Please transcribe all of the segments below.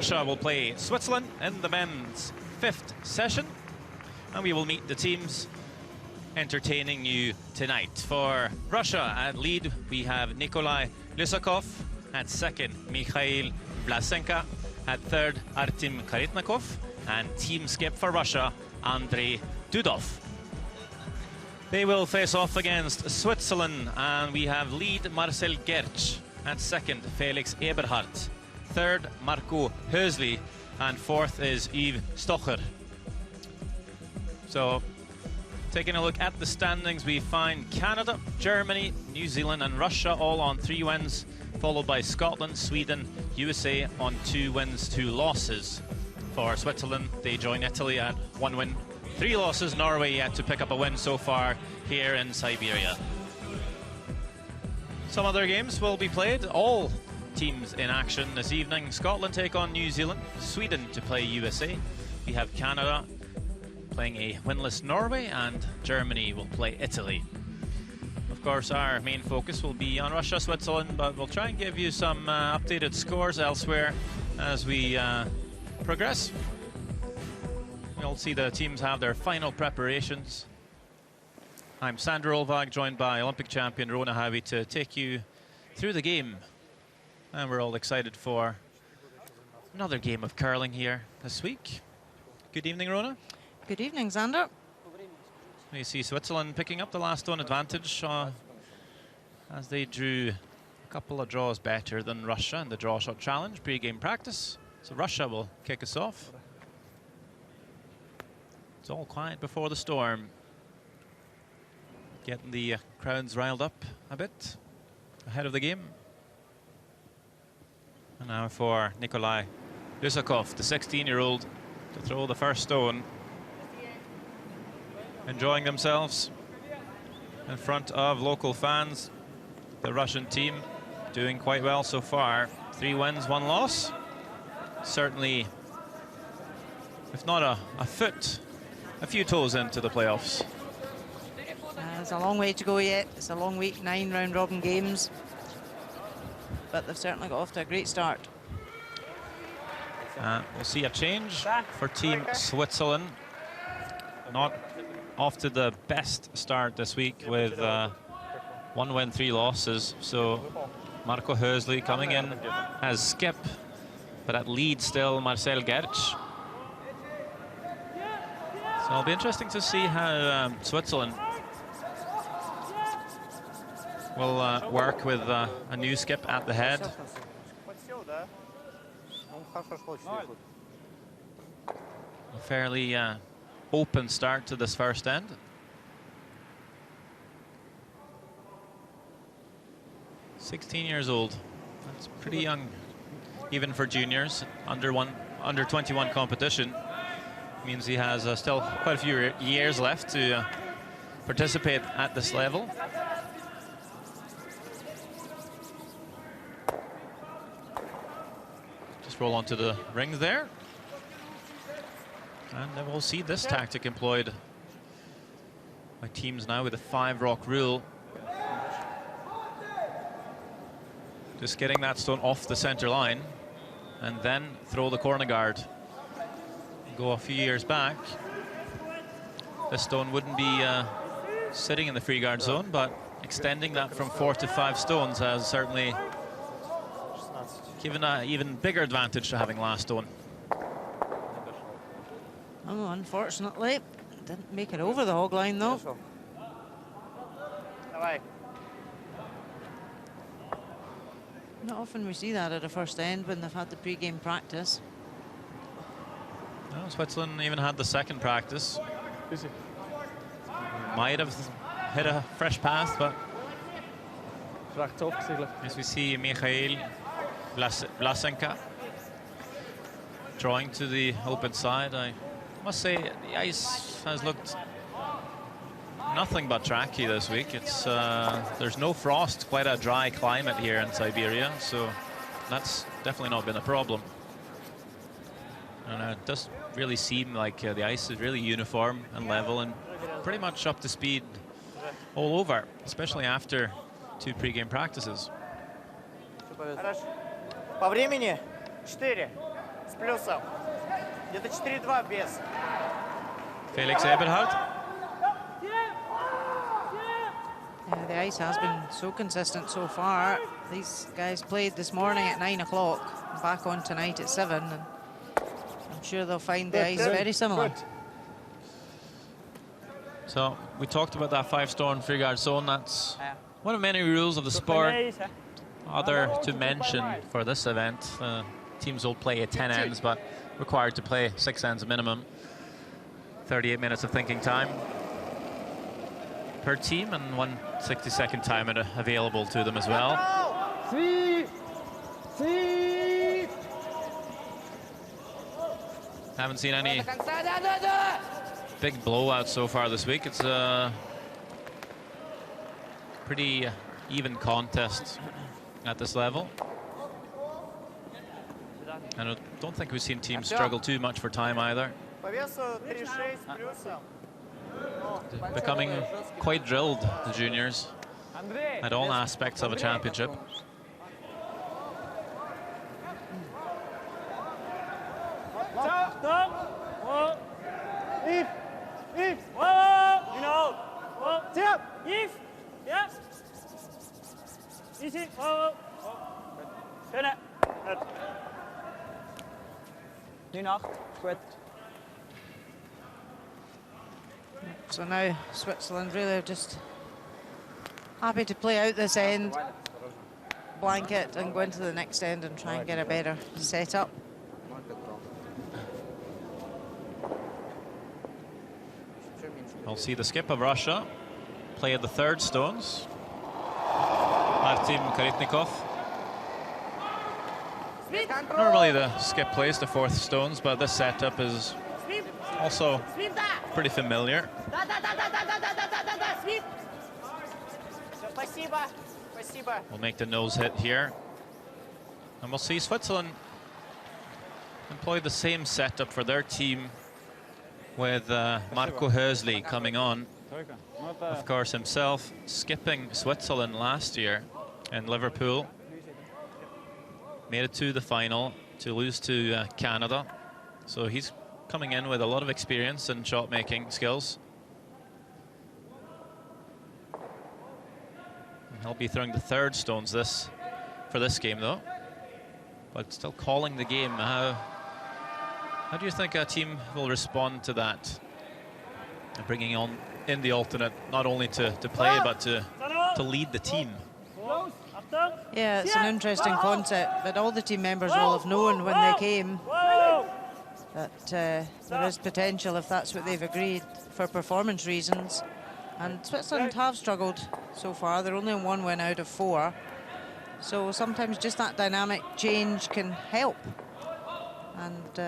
Russia will play Switzerland in the men's 5th session, and we will meet the teams entertaining you tonight. For Russia at lead, we have Nikolai Lysakov. At second, Mikhail Vlasenka. At third, Artem Karitnikov. And team skip for Russia, Andrei Dudov. They will face off against Switzerland, and we have lead Marcel Gertsch. At second, Felix Eberhardt. Third, Marco Hursley. And fourth is Yves Stocher. So, taking a look at the standings, we find Canada, Germany, New Zealand and Russia all on 3 wins, followed by Scotland, Sweden, USA on 2 wins, 2 losses. For Switzerland, they join Italy at 1 win, 3 losses. Norway yet to pick up a win so far here in Siberia. Some other games will be played. All teams in action this evening. Scotland take on New Zealand, Sweden to play USA. We have Canada playing a winless Norway, and Germany will play Italy. Of course, our main focus will be on Russia, Switzerland, but we'll try and give you some updated scores elsewhere as we progress. We'll see the teams have their final preparations. I'm Sander Olvag, joined by Olympic champion Rona Howie to take you through the game. And we're all excited for another game of curling here this week. Good evening, Rona. Good evening, Xander. You see Switzerland picking up the last one advantage as they drew a couple of draws better than Russia in the draw shot challenge pre-game practice. So Russia will kick us off. It's all quiet before the storm. Getting the crowds riled up a bit ahead of the game. And now for Nikolai Lysakov, the 16-year-old, to throw the first stone. Enjoying themselves in front of local fans. The Russian team doing quite well so far. 3 wins, 1 loss. Certainly, if not a foot, a few toes into the playoffs. There's a long way to go yet. It's a long week, 9 round-robin games. But they've certainly got off to a great start. We'll see a change for Team Switzerland. Not off to the best start this week with 1 win, 3 losses. So Marco Hursley coming in as skip, but at lead still Marcel Gertsch. So it'll be interesting to see how Switzerland will work with a new skip at the head. A fairly open start to this first end. "16 years old. That's pretty young, even for juniors. Under 21 competition means he has still quite a few years left to participate at this level. Just roll onto the rings there. And then we'll see this tactic employed by teams now with a 5-rock rule. Just getting that stone off the center line and then throw the corner guard. Go a few years back, this stone wouldn't be sitting in the free guard zone, but extending that from 4 to 5 stones has certainly given an even bigger advantage to having last stone. Oh, unfortunately, didn't make it over the hog line, though. Not often we see that at a first end when they've had the pre-game practice. No, Switzerland even had the second practice. Might have hit a fresh path, but as we see Mikhail Vlasenka drawing to the open side, I must say the ice has looked nothing but tracky this week. It's there's no frost, quite a dry climate here in Siberia, so that's definitely not been a problem. And it does really seem like the ice is really uniform and level and pretty much up to speed all over, especially after 2 pre-game practices. По времени 4. плюсом. Где-то 4-2 без. Felix Eberhard. Yeah, the ice has been so consistent so far. These guys played this morning at 9 o'clock, back on tonight at 7, and I'm sure they'll find the ice very similar. So we talked about that 5-stone free guard zone. That's one of many rules of the sport. Other to mention for this event, teams will play at 10 ends, but required to play 6 ends minimum. 38 minutes of thinking time per team, and 1 60-second timer available to them as well. Haven't seen any big blowouts so far this week. It's a pretty even contest at this level. And I don't think we've seen teams struggle too much for time either. Becoming quite drilled, the juniors, at all aspects of a championship. So now Switzerland really are just happy to play out this end, blanket, and go into the next end and try and get a better setup. I'll see the skip of Russia play at the 3rd stones. Artem Karitnikov. Normally the skip plays the 4th stones, but this setup is also pretty familiar. We'll make the nose hit here. And we'll see Switzerland employ the same setup for their team with Marco Hursley coming on. Of course, himself skipping Switzerland last year in Liverpool. Made it to the final to lose to Canada. So he's coming in with a lot of experience and shot-making skills. And he'll be throwing the 3rd stones for this game, though. But still calling the game. How do you think a team will respond to that? And bringing on in the alternate, not only to play, but to lead the team. Yeah, it's an interesting concept, but all the team members will have known when they came that there is potential, if that's what they've agreed, for performance reasons. And Switzerland have struggled so far. They're only on 1 win out of 4. So sometimes just that dynamic change can help. And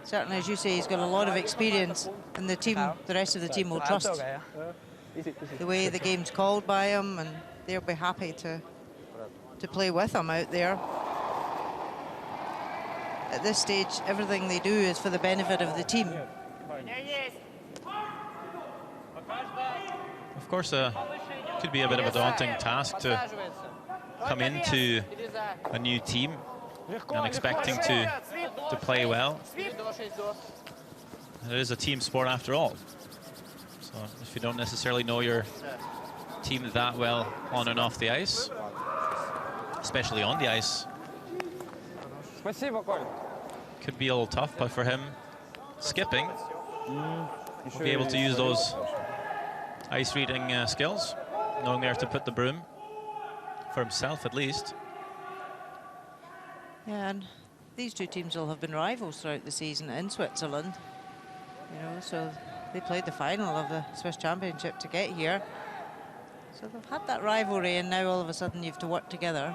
certainly, as you say, he's got a lot of experience, and the team, the rest of the team will trust the way the game's called by him, and they'll be happy to play with him out there. At this stage, everything they do is for the benefit of the team. Of course, could be a bit of a daunting task to come into a new team and expecting to play well. It is a team sport after all. So if you don't necessarily know your team that well on and off the ice, especially on the ice, could be a little tough. But for him, skipping, will be able to use those ice reading skills, knowing where to put the broom, for himself at least. Yeah, and these two teams will have been rivals throughout the season in Switzerland. You know, so they played the final of the Swiss Championship to get here. So they've had that rivalry, and now all of a sudden you have to work together.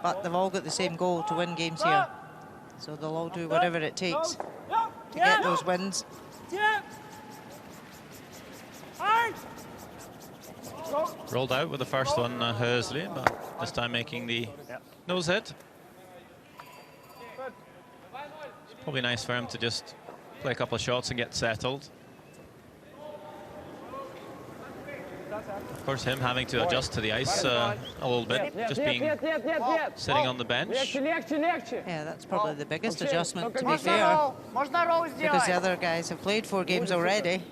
But they've all got the same goal, to win games here. So they'll all do whatever it takes to get those wins. Rolled out with the first one, Hursley, but this time making the nose hit. It's probably nice for him to just play a couple of shots and get settled. Of course, him having to adjust to the ice a little bit, just being sitting on the bench. Yeah, that's probably the biggest adjustment, to be fair, because the other guys have played 4 games already.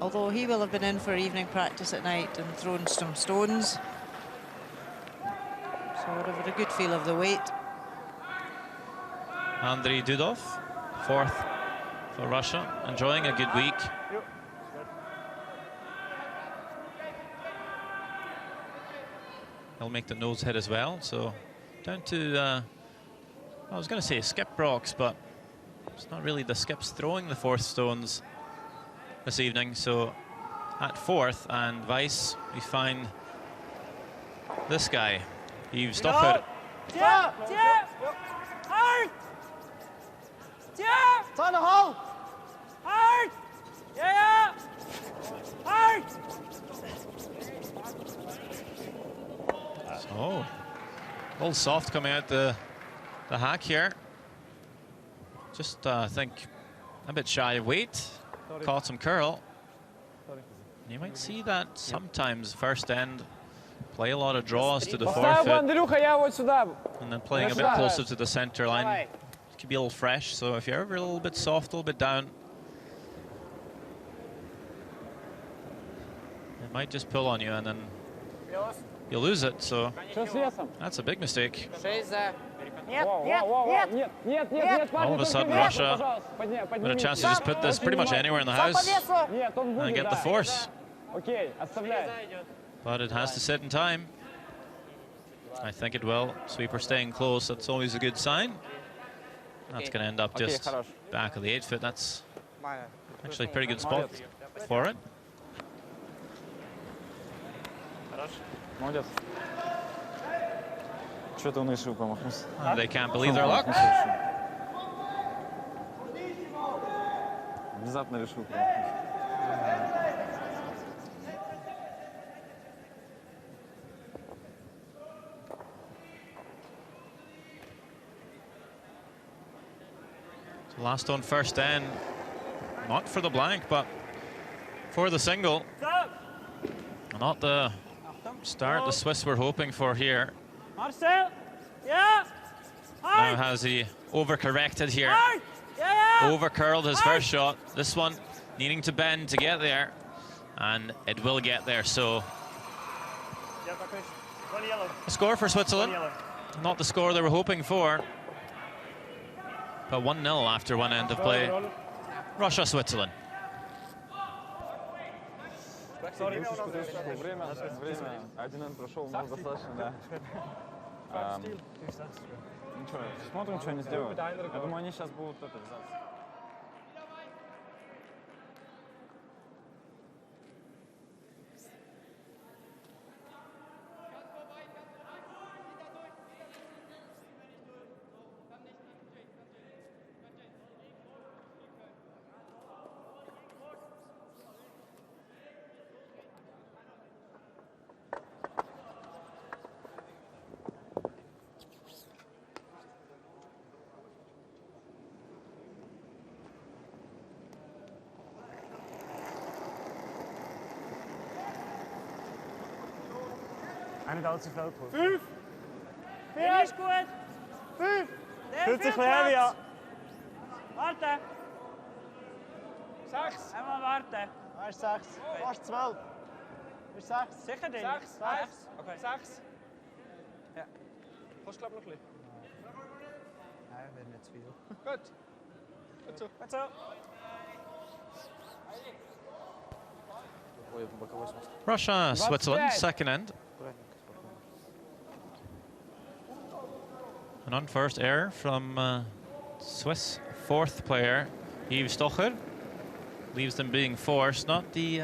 Although he will have been in for evening practice at night and thrown some stones. So would have had a good feel of the weight. Andrei Dudov, 4th for Russia, enjoying a good week. He'll make the nose hit as well, so down to, I was going to say skip rocks, but it's not really the skips throwing the 4th stones this evening. So at 4th and vice, we find this guy, Yves Stocher. So, a little soft coming out the hack here. Just, I think, a bit shy of weight. Caught some curl. And you might see that sometimes first end play a lot of draws to the forefoot, and then playing a bit closer to the center line. It could be a little fresh, so if you're ever a little bit soft, a little bit down, it might just pull on you and then you'll lose it, so that's a big mistake. All of a sudden Russia with a chance to just put this pretty much anywhere in the house and get the force. But it has to sit in time. I think it will. Sweeper staying close, that's always a good sign. That's going to end up just back of the 8-foot. That's actually a pretty good spot for it. They can't believe their luck. So last on first end, not for the blank, but for the single. Not the start the Swiss were hoping for here. Now has he overcorrected here? Overcurled his first shot. This one needing to bend to get there, and it will get there. So a score for Switzerland. Not the score they were hoping for, but 1-0 after one end of play. Russia, Switzerland. Смотрим, что они сделают. Я думаю, они сейчас будут это взяться. Niet al te veel. 5. 4 is goed. 5. Fühlt sich leer, ja. Warte. 6. Einmal warten. Waar is 6? Waar is 12? Waar is 6? Sicher den. 6. 6. Okay. 6. Ja. Kost glaube noch ein bisschen. Nein, wäre nicht zu viel. Gut. Gut so. Gut so. Russia, Switzerland, second end. And on first error from Swiss 4th player, Yves Stocher. Leaves them being forced, not the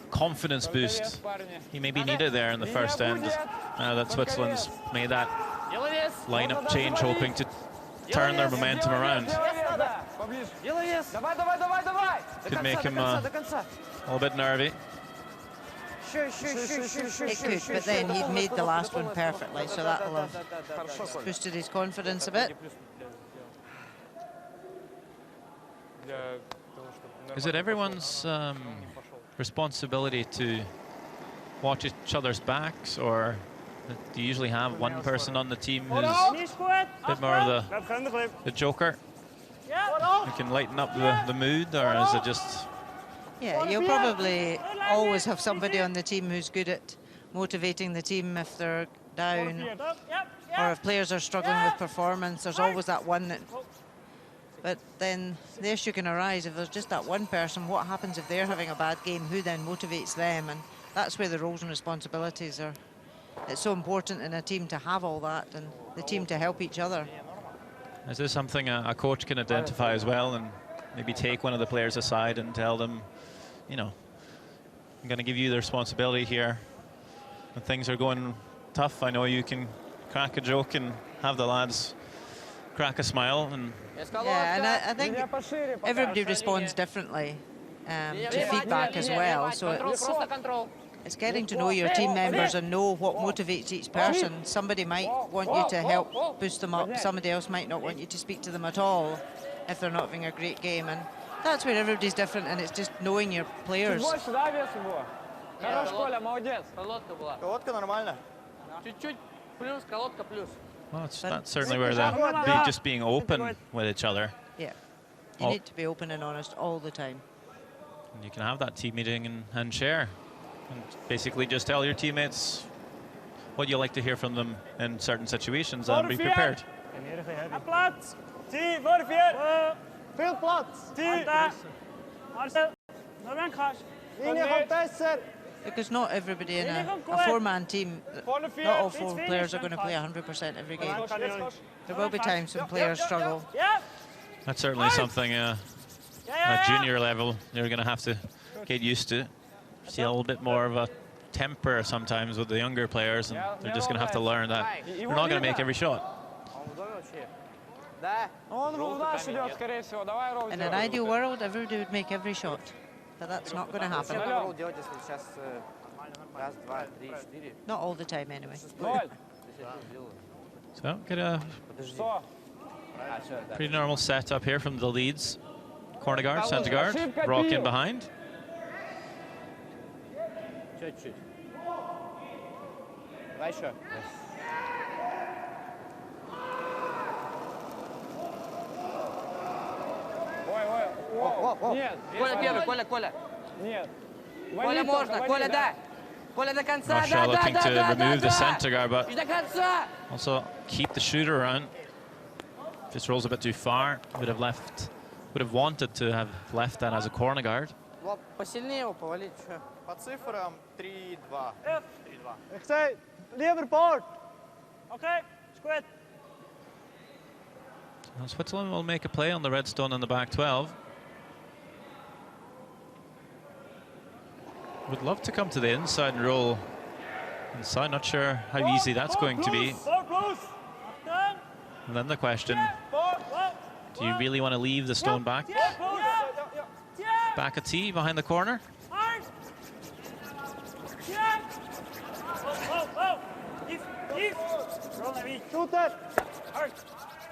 confidence boost he maybe needed there in the first end. Now that Switzerland's made that lineup change, hoping to turn their momentum around. Could make him a little bit nervy. It could, but then he'd made the last one perfectly, so that'll have boosted his confidence a bit. Is it everyone's responsibility to watch each other's backs, or do you usually have one person on the team who's a bit more of the joker, who can lighten up the mood, or is it just... Yeah, you'll probably always have somebody on the team who's good at motivating the team if they're down, or if players are struggling with performance. There's always that one that... But then the issue can arise if there's just that one person. What happens if they're having a bad game? Who then motivates them? And that's where the roles and responsibilities are. It's so important in a team to have all that, and the team to help each other. Is this something a coach can identify as well, and maybe take one of the players aside and tell them, you know, I'm going to give you the responsibility here. When things are going tough, I know you can crack a joke and have the lads crack a smile. And yeah, and I think everybody responds differently to feedback as well. So it's getting to know your team members and know what motivates each person. Somebody might want you to help boost them up. Somebody else might not want you to speak to them at all if they're not having a great game. And that's where everybody's different, and it's just knowing your players. Well, that's certainly where they're just being open with each other. Yeah, you need to be open and honest all the time. And you can have that team meeting and share. And basically just tell your teammates what you like to hear from them in certain situations and be prepared. Because not everybody in a four-man team, not all four players are going to play 100% every game. There will be times when players struggle. That's certainly something at junior level you're going to have to get used to. See a little bit more of a temper sometimes with the younger players, and they're just going to have to learn that you're not going to make every shot. In an ideal world, everybody would make every shot, but that's not going to happen. Not all the time, anyway. So, get a pretty normal setup here from the leads. Corner guard, center guard, Brock in behind. Russia looking to remove the center guard, but also keep the shooter around. Just rolls a bit too far. Would have wanted to have left that as a corner guard. По цифрам 3-2. Okay, squid. So Switzerland will make a play on the redstone in the back 12. Would love to come to the inside and roll inside. Not sure how easy that's going to be. And then the question, do you really want to leave the stone back? Back a tee behind the corner.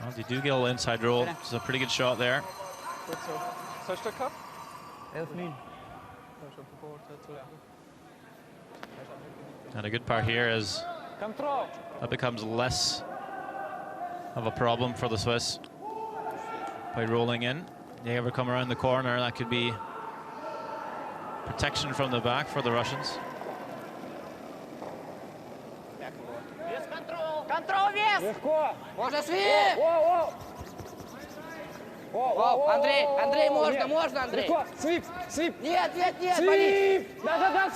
Well, they do get a little inside roll. It's a pretty good shot there. And a good part here is that becomes less of a problem for the Swiss by rolling in. They ever come around the corner, that could be protection from the back for the Russians. Контрол вес! Можно свип! Андрей, можно, Андрей! Нет, болит!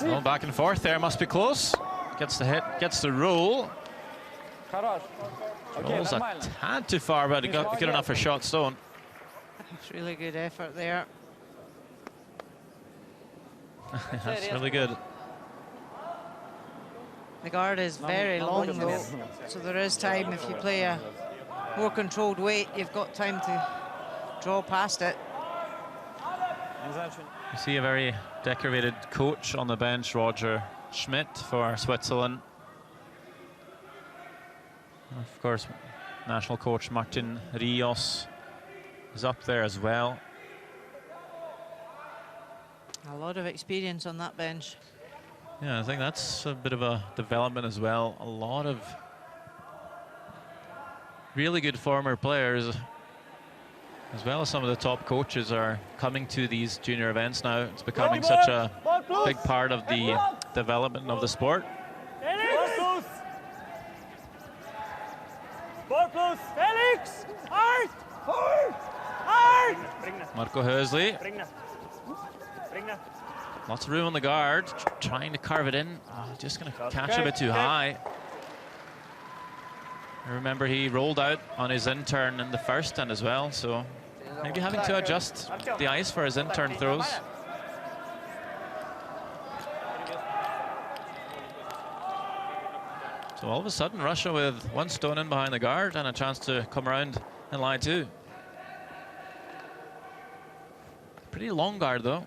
Well, back and forth there, must be close. Gets the hit, gets the roll. Rolls a tad too far, but good enough for shot stone. It's really good effort there. That's really good. The guard is very long though, so there is time. If you play a more controlled weight, you've got time to draw past it. You see a very decorated coach on the bench, Roger Schmidt for Switzerland. And of course, national coach Martin Rios is up there as well. A lot of experience on that bench. Yeah, I think that's a bit of a development as well. A lot of really good former players, as well as some of the top coaches, are coming to these junior events now. It's becoming such a big part of the development of the sport. Felix! Hard! Hard! Marco Hursley. Lots of room on the guard, trying to carve it in. Oh, just going to catch a bit too high. Remember, he rolled out on his in-turn in the first end as well, so maybe having to adjust the ice for his in-turn throws. So all of a sudden, Russia with one stone in behind the guard and a chance to come around in line two. Pretty long guard, though.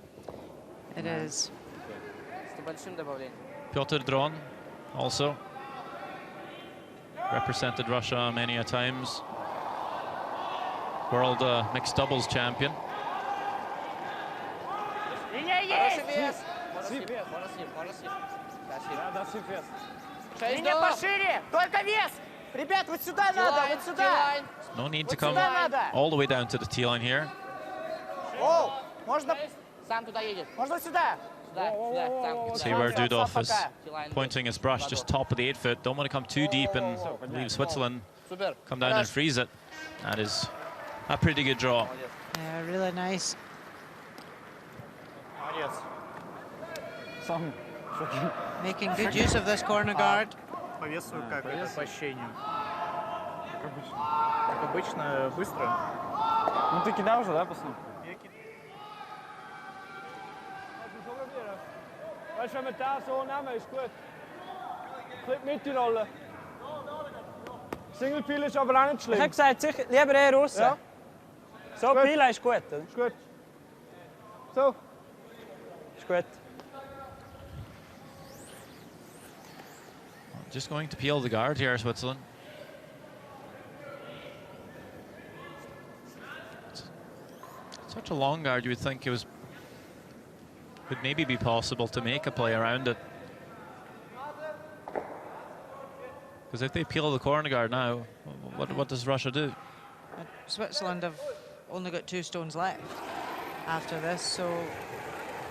It is. Piotr Dron also represented Russia many a times. World mixed doubles champion. No need to come all the way down to the T line here. You can see where Dudov is pointing his brush, just top of the 8-foot. Don't want to come too deep and leave Switzerland come down and freeze it. That is a pretty good draw. Yeah, really nice. Making good use of this corner guard. По весу как это по ощущению? Как обычно, быстро. Ну ты кидал уже, да, пацан? Als we met daar zo naar mij is goed. Flip met die rollen. Single peel is aber auch nicht schlimm. Ich habe gesagt, lieber eher raus. Ja. So, Peel ist gut. Ist gut. So. Ist gut. Just going to peel the guard here, Switzerland. Such a long guard, you would think it would maybe be possible to make a play around it. Because if they peel the corner guard now, what does Russia do? Switzerland have only got 2 stones left after this, so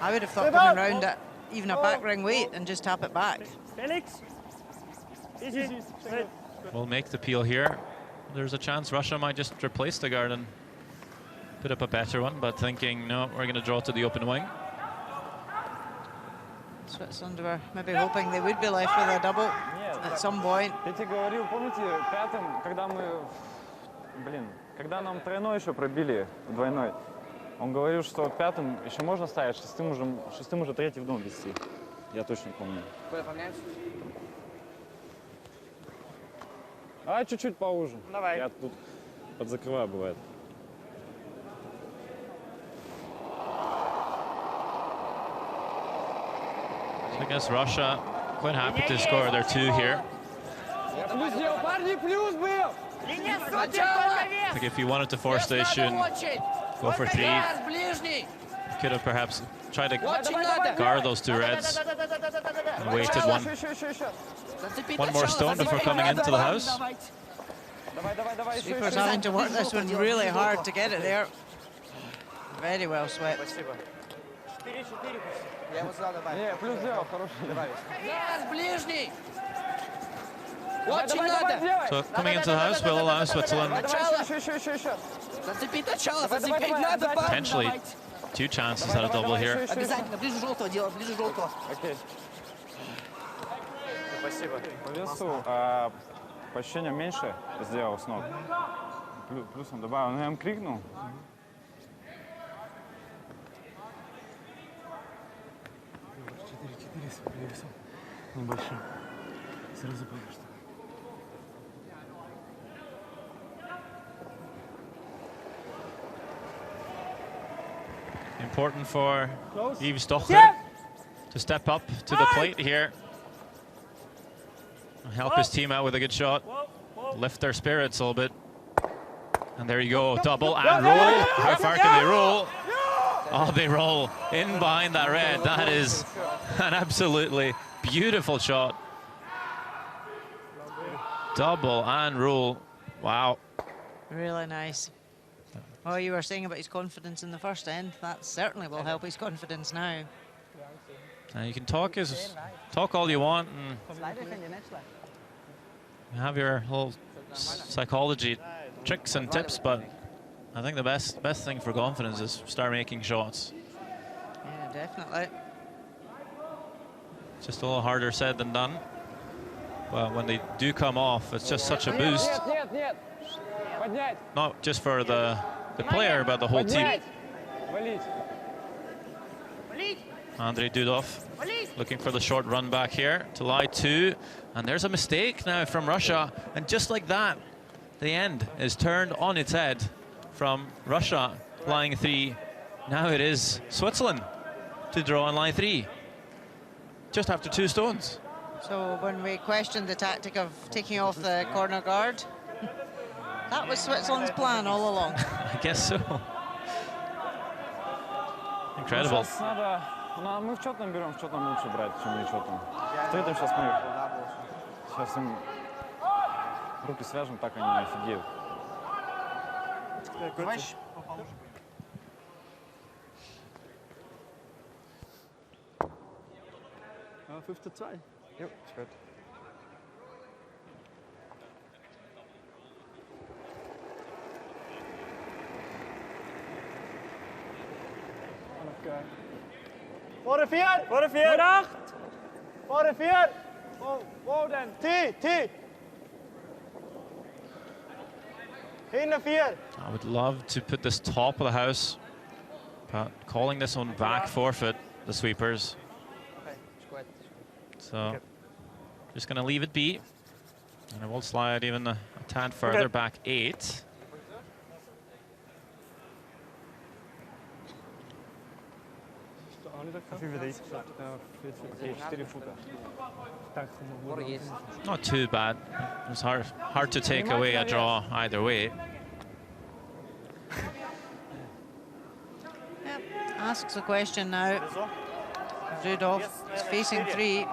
I would have thought coming around at even a back ring weight and just tap it back. Felix. Easy. We'll make the peel here. There's a chance Russia might just replace the guard and put up a better one, but thinking, no, we're going to draw to the open wing. Switzerland were maybe hoping they would be left with a double at some point. Я тебе говорил, помните, пятым, когда когда нам тройной еще пробили, двойной, он говорил, что пятым еще можно ставить, шестым уже третий в дом вести. Я точно помню. А чуть-чуть поуже. Давай. Я тут подзакрываю, бывает. So I guess Russia quite happy to score their 2 here. I think if you wanted to force station, go for 3. You could have perhaps tried to guard those 2 reds and waited one more stone before coming into the house. Sweeper's having to work this one really hard to get it there. Very well swept. So coming into the house will allow Switzerland potentially 2 chances at a double here. По весу по ощущениям меньше сделал с ног. Плюсом добавил. Ну я им крикнул. Небольшой. Сразу понял, что. Important for Yves Stocher to step up to the plate here. Help his team out with a good shot. Lift their spirits a little bit. And there you go, double and roll. How far can they roll? Oh, they roll in behind that red. That is an absolutely beautiful shot. Double and roll. Wow. Really nice. Oh, you were saying about his confidence in the first end. That certainly will help his confidence now. You can talk all you want and have your little psychology tricks and tips, but I think the best thing for confidence is start making shots. Yeah, definitely. Just a little harder said than done. But when they do come off, it's just such a boost. Not just for the player, but the whole team. Andrei Dudov looking for the short run back here to lie 2. And there's a mistake now from Russia. And just like that, the end is turned on its head from Russia lying 3. Now it is Switzerland to draw on line 3. Just after 2 stones. So when we questioned the tactic of taking off the corner guard, that was Switzerland's plan all along. I guess so. Incredible. Мы в четном берем, в четном лучше брать, чем нечетном. В третьем сейчас им руки свяжем, так они не офигеют. Yep, it's good. Forefoot! Forefoot! Forefoot! Wow then. T! Hinne 4. I would love to put this top of the house, but calling this one back forfeit, the sweepers. So just going to leave it be. And I will slide even a tad further back 8. Not too bad. It was hard to take away a draw either way. Yep. Asks a question now. Dudov is facing 3.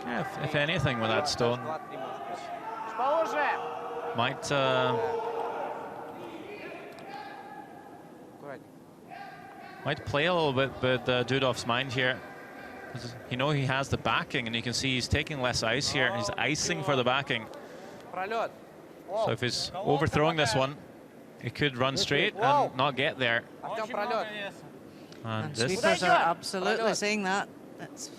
Yeah, if anything with that stone, might play a little bit with Dudov's mind here. You know he has the backing, and you can see he's taking less ice here. He's icing for the backing. So if he's overthrowing this one, he could run straight and not get there. And sweepers are absolutely saying that. That's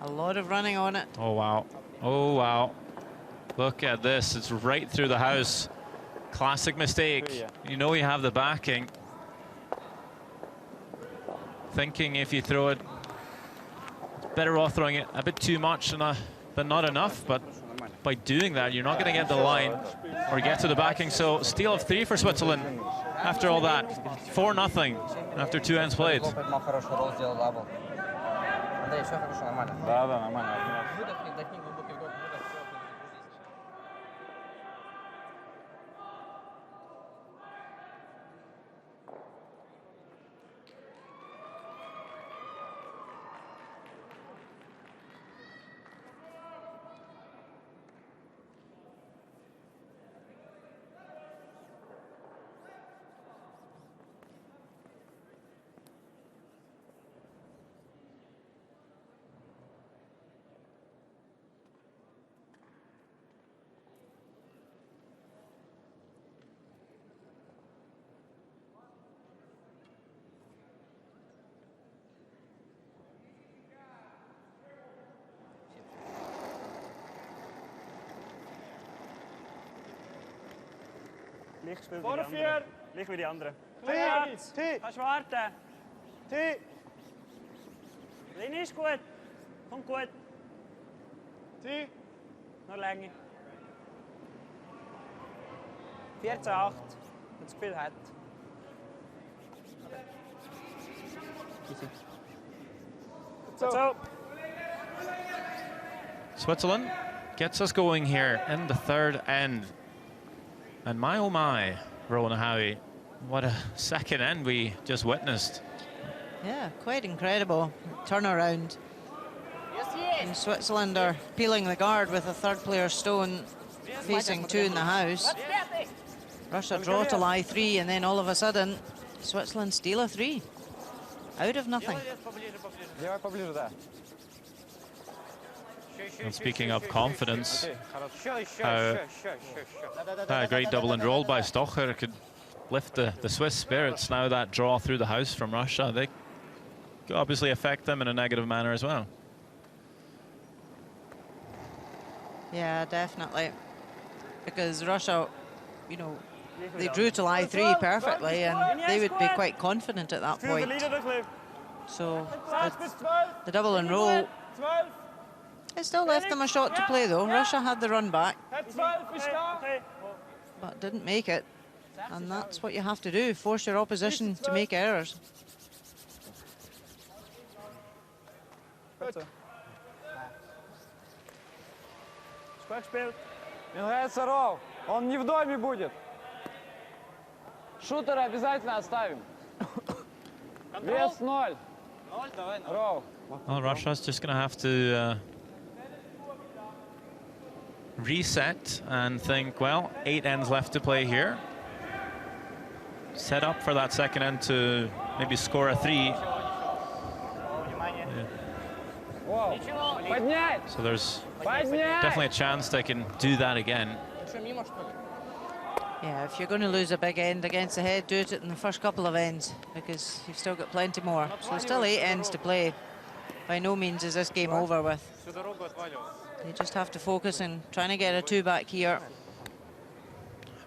a lot of running on it. Oh, wow. Oh, wow. Look at this. It's right through the house. Classic mistake. You know you have the backing. Thinking if you throw it, it's better off throwing it a bit too much than not enough. But by doing that, you're not going to get the line or get to the backing. So steal of 3 for Switzerland after all that. 4-0 after 2 ends played. Да, нормально. Gleich wie die anderen. Kannst warten. Linie ist gut. Kommt gut. Noch länger. 14-8. Wenn das Gefühl hat. So. Switzerland gets us going here in the 3rd end. And my oh my, Rowan Howie, What a second end we just witnessed. Yeah, quite incredible turnaround. And Switzerland are peeling the guard with a third player stone, facing 2 in the house. Russia draw to lie 3, and then all of a sudden, Switzerland steal a 3 out of nothing. And speaking of confidence, a great double and roll by Stocher could lift the Swiss spirits. Now that draw through the house from Russia, they could obviously affect them in a negative manner as well. Yeah, definitely. Because Russia, you know, they drew to lie 3 perfectly, and they would be quite confident at that point. So the double and roll, it still left them a shot to play though. Russia had the run back, but didn't make it. And that's what you have to do, force your opposition to make errors. Мне нравится Ров. Он не в доме будет. Шутера обязательно оставим. Вес 0. Ров. Well, Russia's just going to have to reset and think, well, 8 ends left to play here. Set up for that second end to maybe score a 3. Yeah. So there's definitely a chance they can do that again. Yeah, if you're going to lose a big end against the head, do it in the first couple of ends, because you've still got plenty more. So there's still 8 ends to play. By no means is this game over with. They just have to focus on trying to get a 2 back here.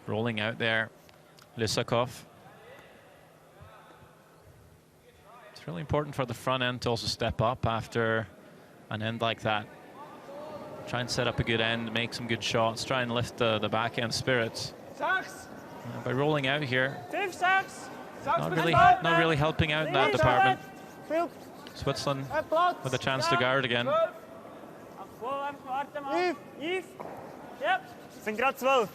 Rolling out there, Lysakov. It's really important for the front end to also step up after an end like that. Try and set up a good end, make some good shots, try and lift the back end spirits. By rolling out here, not really helping out in that department. Switzerland with a chance to guard again. Sind grad 12.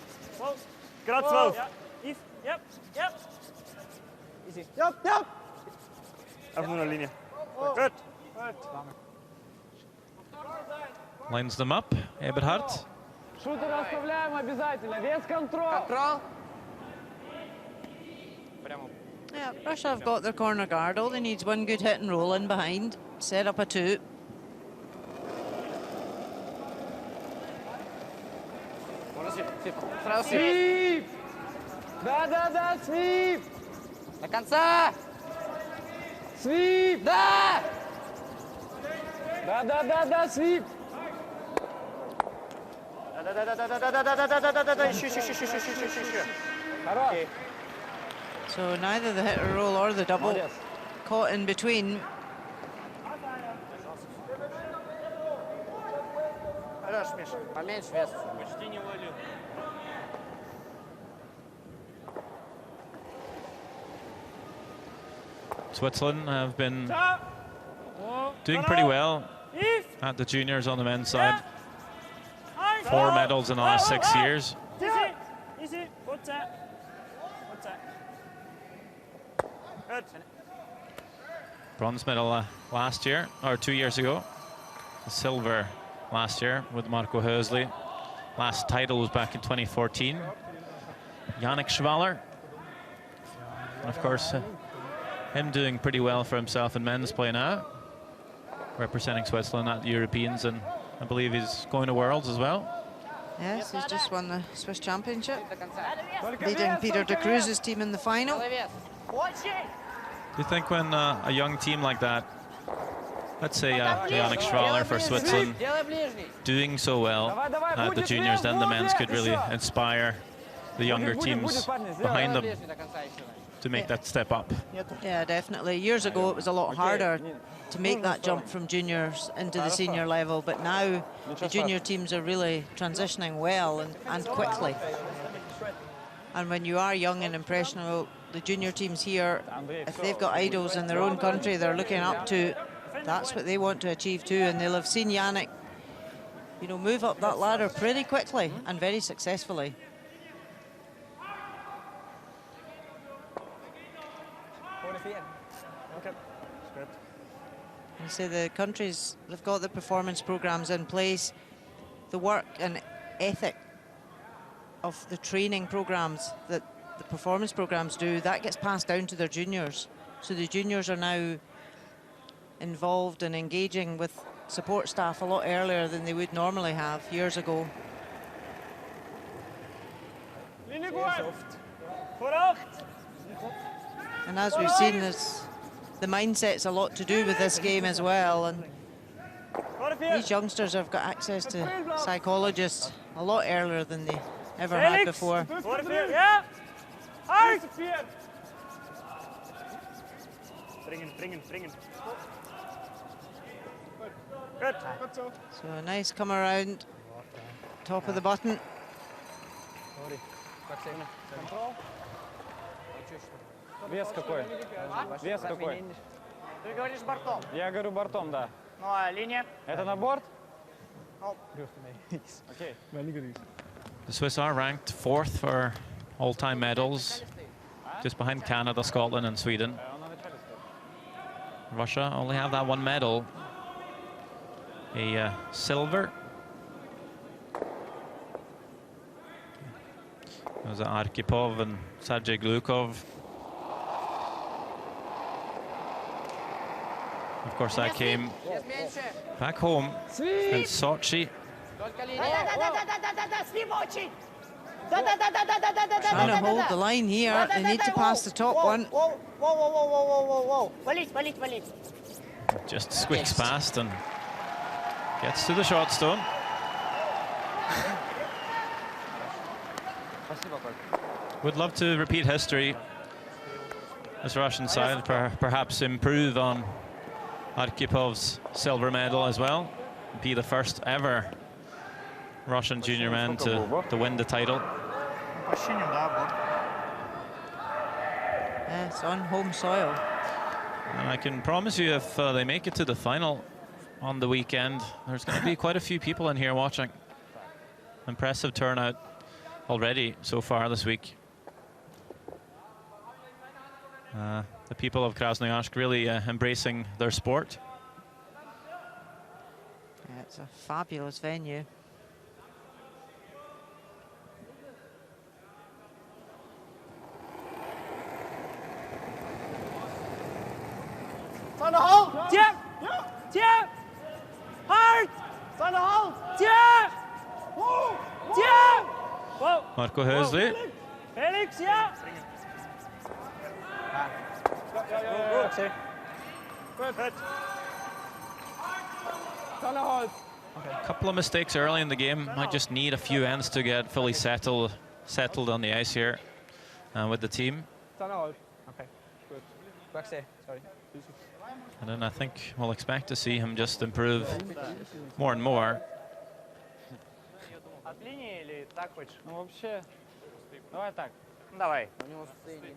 Grad 12. Yves, yep. Easy. Yep. Auf nur eine Linie. Good. Lines them up, Eberhardt. Шутер оставляем обязательно. Вес контроль. Yeah, Russia have got their corner guard. All they need is one good hit and roll in behind. Set up a 2. Свип! Да, свип! До конца! Свип! Да! Да, свип! Да. Еще. Хорош. So neither the hit or roll or the double caught in between. Хорош, Миша. Поменьше вес. Почти не валю. Switzerland have been doing pretty well at the juniors on the men's side. 4 medals in the last 6 years. Easy. Good set. Good. Bronze medal last year, or 2 years ago. Silver last year with Marco Hursley. Last title was back in 2014. Yannick Schwaller. And of course, him doing pretty well for himself in men's play now. Representing Switzerland at the Europeans, and I believe he's going to Worlds as well. Yes, he's just won the Swiss Championship, beating Peter de Cruz's team in the final. Do you think when a young team like that, let's say Yannick Schwaller for Switzerland, doing so well at the juniors, then the men's could really inspire the younger teams behind them to make that step up? Yeah, definitely. Years ago, it was a lot harder to make that jump from juniors into the senior level, but now the junior teams are really transitioning well and quickly. And when you are young and impressionable, the junior teams here, if they've got idols in their own country they're looking up to, that's what they want to achieve too, and they'll have seen Yannick, you know, move up that ladder pretty quickly and very successfully. You say the countries, they've got the performance programs in place. The work and ethic of the training programs that the performance programs do, that gets passed down to their juniors. So the juniors are now involved and engaging with support staff a lot earlier than they would normally have years ago. And as we've seen, the mindset's a lot to do with this game as well. And these youngsters have got access to psychologists a lot earlier than they ever had before. Yeah. Hard. Bringen. Good. So a nice come around, top of the button. Вес какой? Вес какой? Ты говоришь бортом. Я говорю бортом, да. Ну, а линия? Это на борт? Okay. The Swiss are ranked 4th for all-time medals, just behind Canada, Scotland and Sweden. Russia only have that one medal, a silver. It was Arkhipov and Sergei Glukov. Of course, that came back home in Sochi. Trying to hold the line here. They need to pass the top one. Just squeaks past and gets to the shot stone. Would love to repeat history. This Russian side perhaps improve on Arkipov's silver medal as well. Be the first ever Russian junior man to win the title. Yes, on home soil. And I can promise you, if they make it to the final on the weekend, there's going to be quite a few people in here watching. Impressive turnout already so far this week. The people of Krasnoyarsk really embracing their sport. Yeah, it's a fabulous venue. Stand hold! Jab! Jab! Hard! Stand hold! Jab! Jab! Marco Hursley. Felix, yeah! Good. A couple of mistakes early in the game. Might just need a few ends to get fully settled on the ice here with the team. Okay, good. Sorry. And then I think we'll expect to see him just improve more and more. От линии или так хочешь? Ну вообще, давай так. Давай.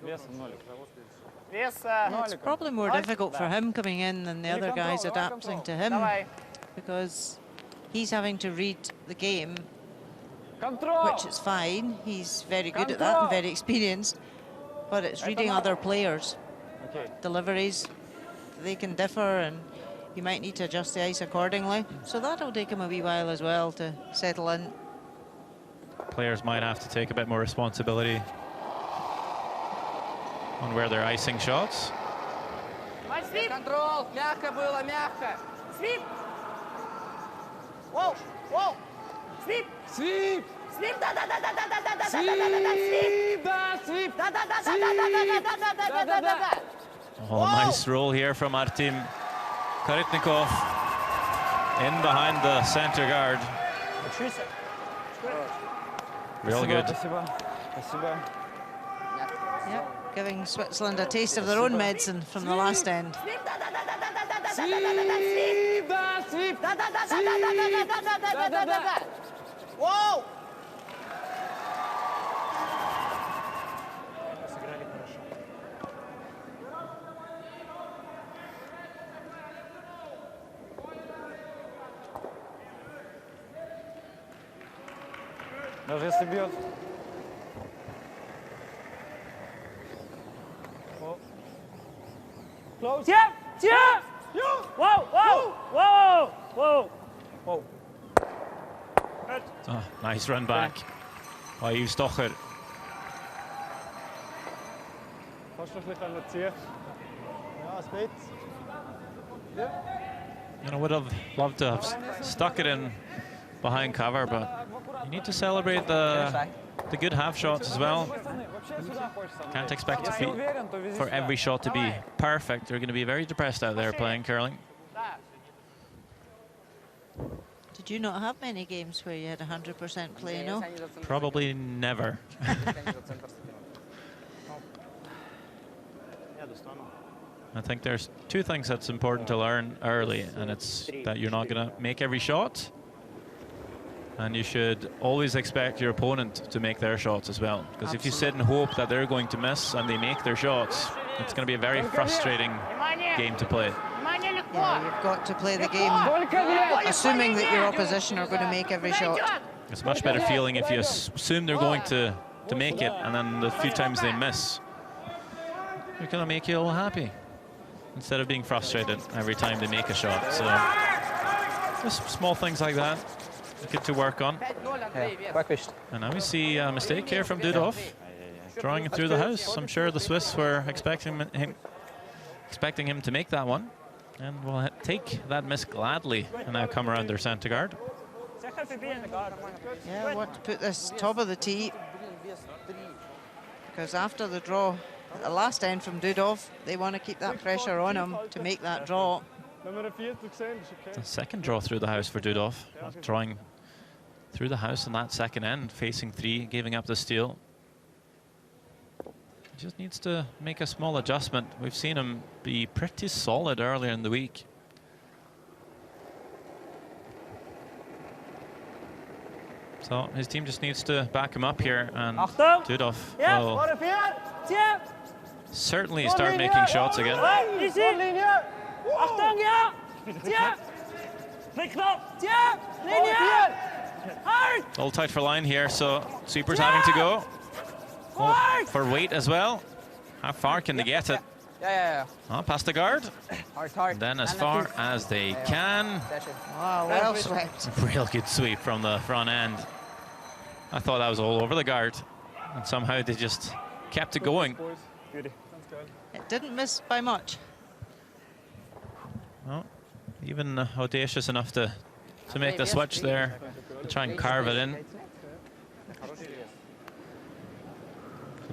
Вес 0. Вес It's probably more difficult for him coming in than the other guys adapting to him, because he's having to read the game, which is fine. He's very good at that and very experienced, but it's reading other players. Deliveries, they can differ, and you might need to adjust the ice accordingly. So that'll take him a wee while as well to settle in. Players might have to take a bit more responsibility on where they're icing shots. Контрол. Мягко было, мягко. Sweep! Whoa! Whoa! Sweep! Sweep. Sweep! Da da da da da da da da Sweep. Да, sweep. da da da da da da da da da da. Oh, nice roll here from Artem Karitnikov in behind the center guard. Real good. Спасибо. Yep, giving Switzerland a taste of their own medicine from the last end. Sweep. Да, sweep. Da da da da da da da da da da da. Whoa! Даже если бьет. Close. Jab! Jab! Whoa! Whoa! Whoa. Whoa. Good. Oh, nice run back by Yves Stocher. I would have loved to have stuck it in behind cover, but you need to celebrate the good half shots as well. Can't expect for every shot to be perfect. They're going to be very depressed out there playing curling. Did you not have many games where you had 100% play, no? Probably never. I think there's two things that's important to learn early, and it's that you're not going to make every shot, and you should always expect your opponent to make their shots as well. Because if you sit and hope that they're going to miss and they make their shots, it's going to be a very frustrating game to play. Yeah, you've got to play the game assuming that your opposition are going to make every shot. It's a much better feeling if you assume they're going to make it, and then the few times they miss, they're going to make you all happy, instead of being frustrated every time they make a shot. So just small things like that, good to work on. And now we see a mistake here from Dudov, drawing it through the house. I'm sure the Swiss were expecting him to make that one, and will take that miss gladly and now come around their centre guard. Yeah, I want to put this top of the tee, because after the draw at the last end from Dudov, they want to keep that pressure on him to make that draw. The second draw through the house for Dudov, drawing through the house in that second end, facing three, giving up the steal. He just needs to make a small adjustment. We've seen him be pretty solid earlier in the week. So his team just needs to back him up here, and Dudov will certainly start making shots again. All tight for line here, so sweeper's having to go. Oh, for weight as well. How far can they get it? Oh, past the guard. Then as far as they can. Wow, well swept. Real good sweep from the front end. I thought that was all over the guard, and somehow they just kept it going. It didn't miss by much. Well, even audacious enough to make the switch there, to try and carve it in.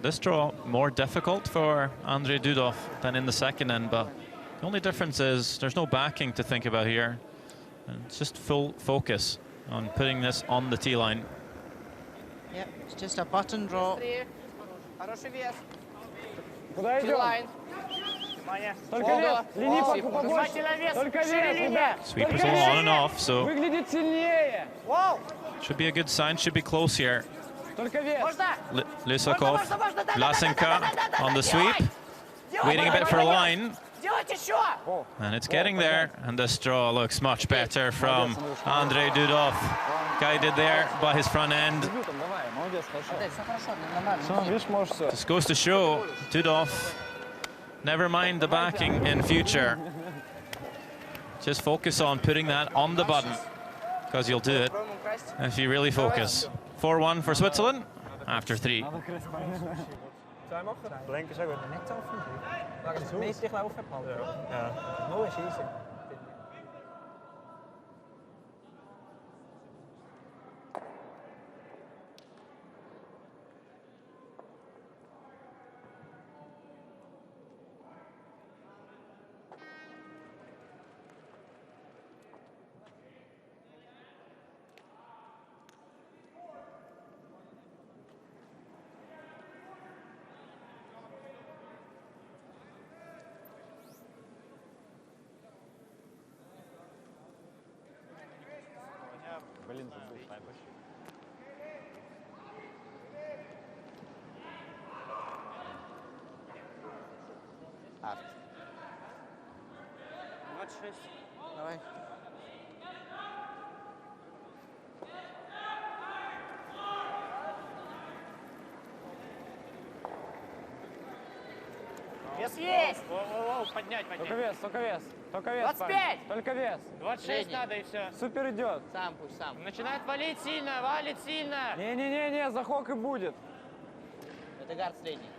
This draw more difficult for Andrei Dudov than in the second end, but the only difference is there's no backing to think about here, and it's just full focus on putting this on the tee line. Yep, it's just a button draw. Sweepers all on and off, so should be a good sign, should be close here. Lysakov, Vlasenka on the sweep, waiting a bit for a line, and it's getting there, and this draw looks much better from Andrei Dudov, guided there by his front end. This goes to show Dudov, never mind the backing in future, just focus on putting that on the button, because you'll do it if you really focus. 4-1 for Switzerland after 3. Давай. Вес есть. Поднять. Только вес, только вес. Только вес, 25. парень. Только вес. 26 Средний. надо и все. Супер идет. Сам пусть, сам. Начинает валить сильно, валит сильно. Не-не-не, захок и будет. Это гард средний.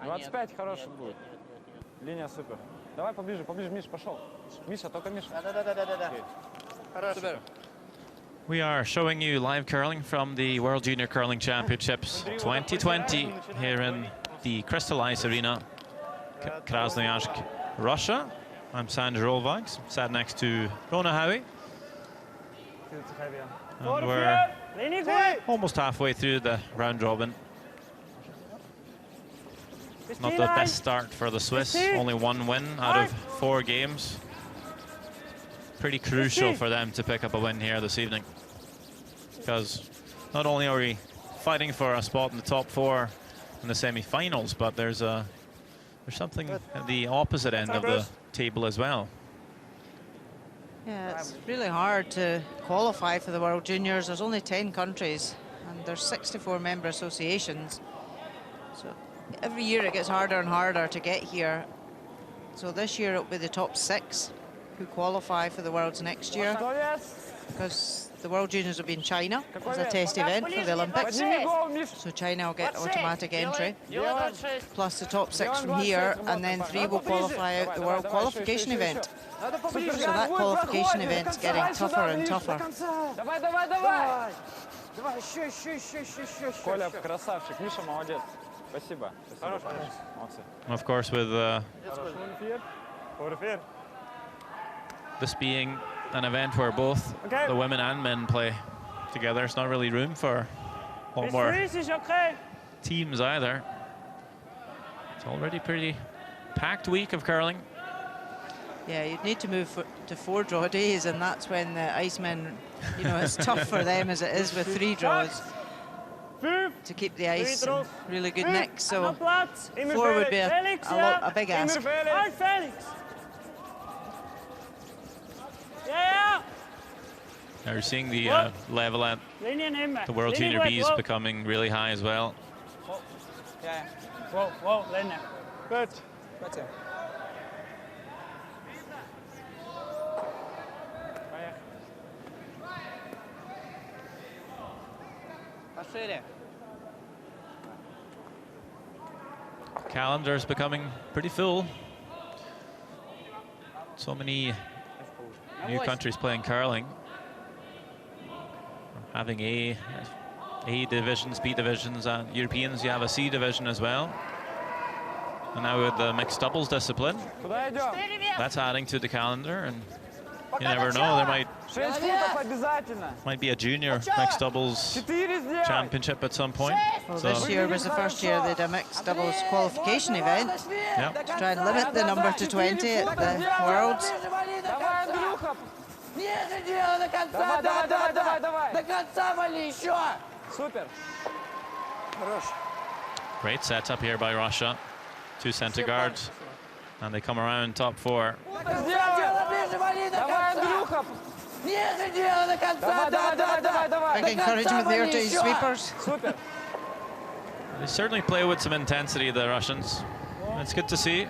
25 хороший будет. Линия супер. Давай поближе, Миш, пошел. Миша, только Миша. Да. Хорошо. We are showing you live curling from the World Junior Curling Championships 2020 here in the Crystal Ice Arena, Krasnoyarsk, Russia. I'm Sander Olvags, sat next to Rona Howie. And we're almost halfway through the round robin. Not the best start for the Swiss, only 1 win out of 4 games. Pretty crucial for them to pick up a win here this evening, because not only are we fighting for a spot in the top 4 in the semi-finals, but there's something at the opposite end of the table as well. Yeah, it's really hard to qualify for the World Juniors. There's only 10 countries and there's 64 member associations. So every year it gets harder and harder to get here. So this year it'll be the top 6 who qualify for the Worlds next year, because the World Juniors will be in China as a test event for the Olympics. So China will get automatic entry, plus the top 6 from here, and then 3 will qualify out the World Qualification event. So that qualification event's getting tougher and tougher. Коля, красавчик. Миша, молодец. Спасибо. Молодцы. Of course, with this being an event where both the women and men play together, it's not really room for a lot more teams either. It's already pretty packed week of curling. Yeah, you'd need to move to 4 draw days, and that's when the Icemen, you know, it's tough for them as it is with 3 draws to keep the ice in really good mix. So 4 would be a big ask. Now you're seeing the level at the World Junior Bs becoming really high as well. Whoa, Lennon. Good. Calendar's becoming pretty full. So many new countries playing curling. Having A divisions, B divisions, and Europeans, you have a C division as well. And now with the mixed doubles discipline, that's adding to the calendar, and you never know, there might be a junior mixed doubles championship at some point. Well, this year was the first year they had a mixed doubles qualification event to try and limit the number to 20 at the Worlds. Great setup here by Russia. 2 center guards, and they come around top 4. Big encouragement there to his sweepers. They certainly play with some intensity, the Russians. It's good to see.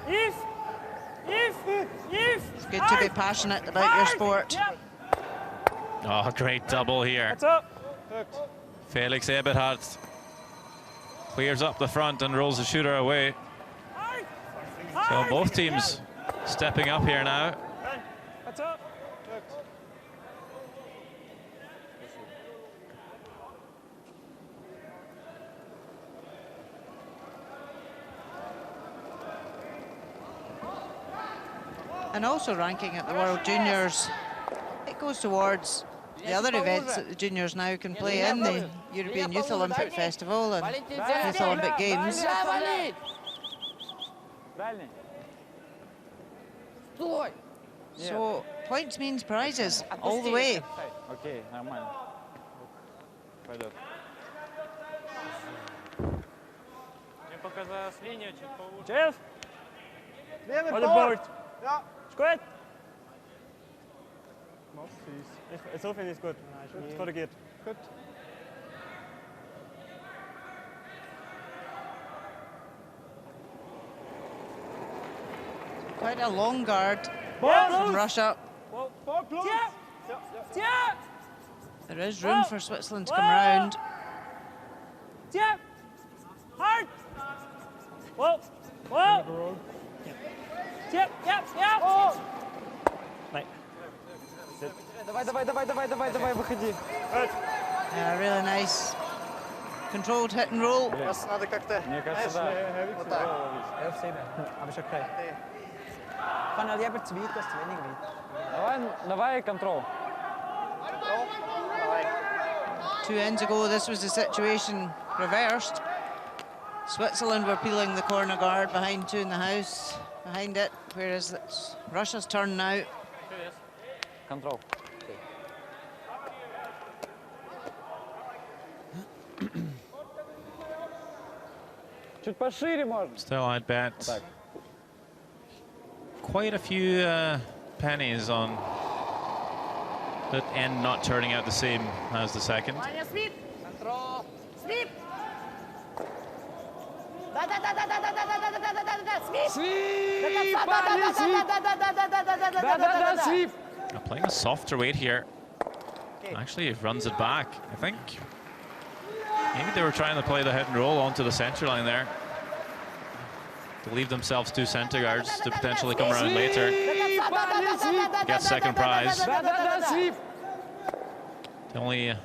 It's good to be passionate about your sport. Oh, great double here. Felix Eberhardt clears up the front and rolls the shooter away. So both teams stepping up here now. And also ranking at the World Juniors, it goes towards the other events that the juniors now can play in the European Youth Olympic Festival and Youth Olympic Games. So points means prizes all the way. Окей, нормально. Пойдет. Мне показалась линия чуть получше. Jeff! On the board. Ja. Ist gut? So finde ich es gut. Es korrigiert. Gut. Quite a long guard from Russia. There is room for Switzerland to come round. Hard! Whoa! Whoa! Nee. Давай, выходи. Yeah, really nice. Controlled hit and roll. Нас надо как-то... Мне кажется, да. Вот так. Heel zeker. Aber ist okay. Kann er lieber zu weit als zu wenig weit. Давай control. Давай. 2 ends ago, this was the situation reversed. Switzerland were peeling the corner guard behind two in the house, behind it, whereas it's Russia's turn now. Control. Чуть пошире можно. Still, I'd bet quite a few pennies on that end not turning out the same as the second. Sweep! Control! Sweep! Sweep! Playing a softer weight here. Actually, it runs it back, I think. Maybe they were trying to play the hit and roll onto the center line there to leave themselves 2 center guards to potentially come around later. Get second prize. The only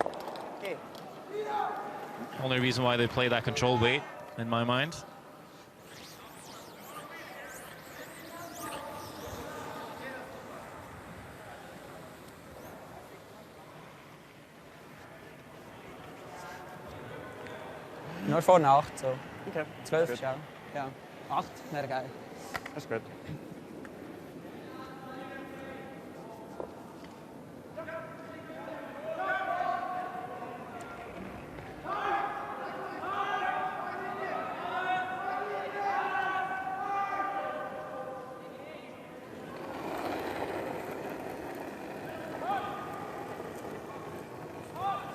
reason why they play that control weight, in my mind. Nur vorne 8, so. Okay. 12 ist ja. Ja. 8 wäre geil. That's good.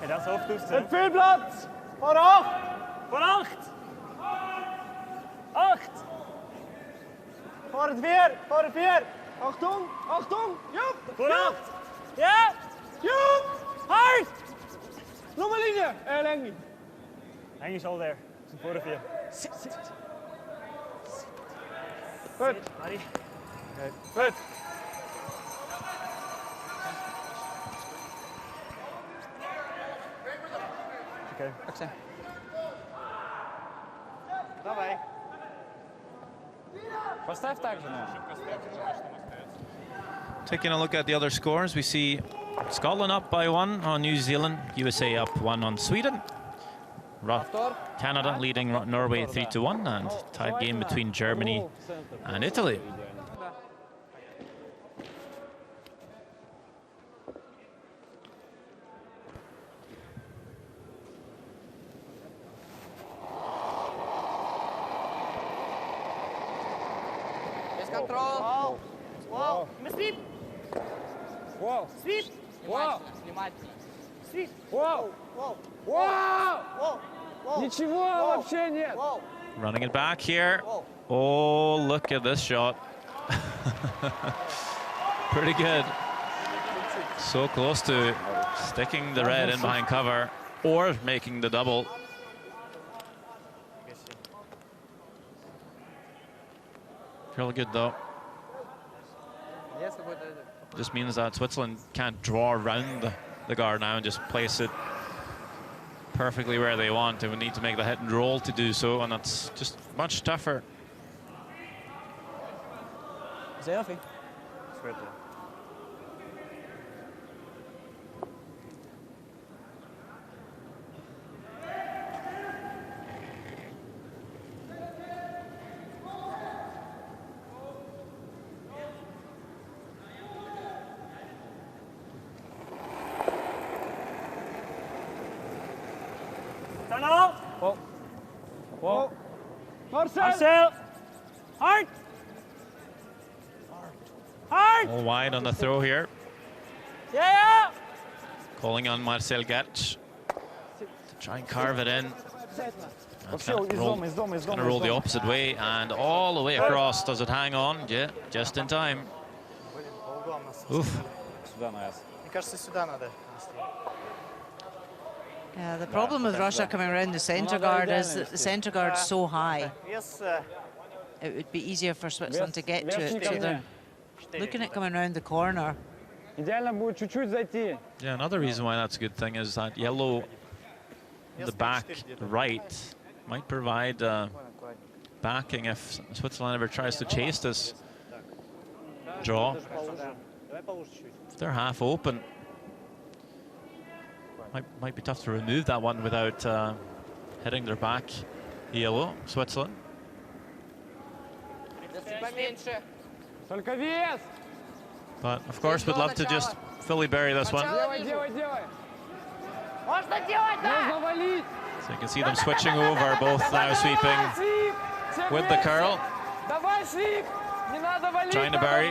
Hey, that's off dus. Viel Platz! Vor 8! Voor 8! 8! Vor 4! Vor 4! Achtung! Achtung! Joep! Voor 8! Ja! Joep! Hard! Nummer linie! Lengi! Hang is al there. Voor 4. Goed. Harry. Goed. Okay. Akse. Давай. Поставь так же. Taking a look at the other scores, we see Scotland up by 1 on New Zealand, USA up 1 on Sweden, Canada leading Norway 3-1, and tied game between Germany and Italy. Control! Wow! Sweep! Wow! Sweep! Wow! Sweep! Wow! Wow! Wow! Wow! Ничего вообще нет. Wow! Running it back here. Oh, look at this shot. Pretty good. So close to sticking the red in behind cover or making the double. Really good though. Just means that Switzerland can't draw around the guard now and just place it perfectly where they want. They would need to make the hit and roll to do so, and that's just much tougher. Sehr viel. Tunnel! Whoa! Whoa! Marcel! Hard! Hard! All wide on the throw here. Yeah! Calling on Marcel Gertz to try and carve it in. Вообще из дома, из дома, из Going дома. to roll the opposite way and all the way across. Does it hang on? Yeah, just in time. Oof. Сюда, на яс. Мне кажется, сюда надо. Yeah, the problem with Russia coming around the centre guard is that the centre guard's so high. It would be easier for Switzerland to get to it. So they're looking at coming around the corner. Идеально будет чуть-чуть зайти. Yeah, another reason why that's a good thing is that yellow in the back right might provide backing if Switzerland ever tries to chase this draw. If they're half open, might be tough to remove that one without hitting their back yellow, Switzerland. Только вес. But of course, we'd love to just Philly bury this one. Делай, делай, делай. Можно делать, да! Нужно валить. So you can see them switching over, both now sweeping with the curl. Давай, свип. Не надо валить. Trying to bury,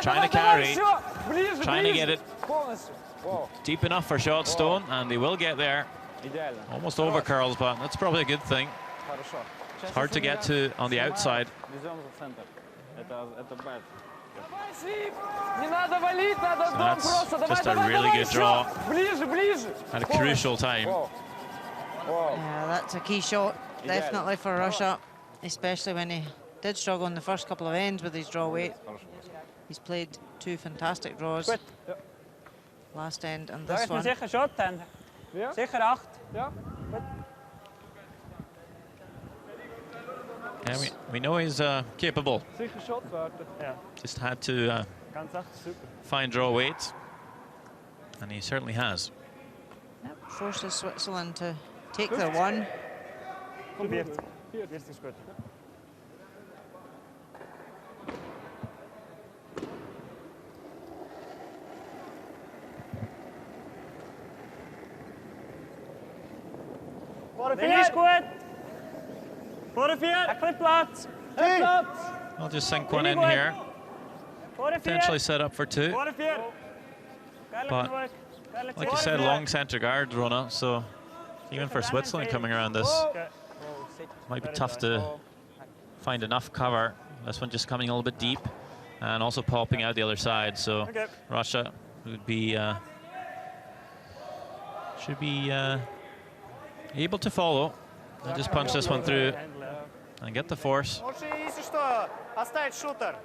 trying to carry, trying to get it deep enough for shot stone, and they will get there. Almost over curls, but that's probably a good thing. It's hard to get to on the outside. So that's just a really good draw at a crucial time. Yeah, that's a key shot, definitely for Russia, especially when he did struggle in the first couple of ends with his draw weight. He's played two fantastic draws, last end and this one. Sicher Shot, sicher 8. Ja. Yeah, we know he's capable. Sicher Shot warten. Just had to find draw weight, and he certainly has. Yep, forces Switzerland to take their one. Finish goed. Forefoot. Klipplaats. I'll just sink one in here. Potentially set up for two. But like you said, long centre guard, Rona, so even for Switzerland coming around this, might be tough to find enough cover. This one just coming a little bit deep and also popping out the other side. So Russia would be should be able to follow and just punch this one through and get the force. Если что, оставить шутер.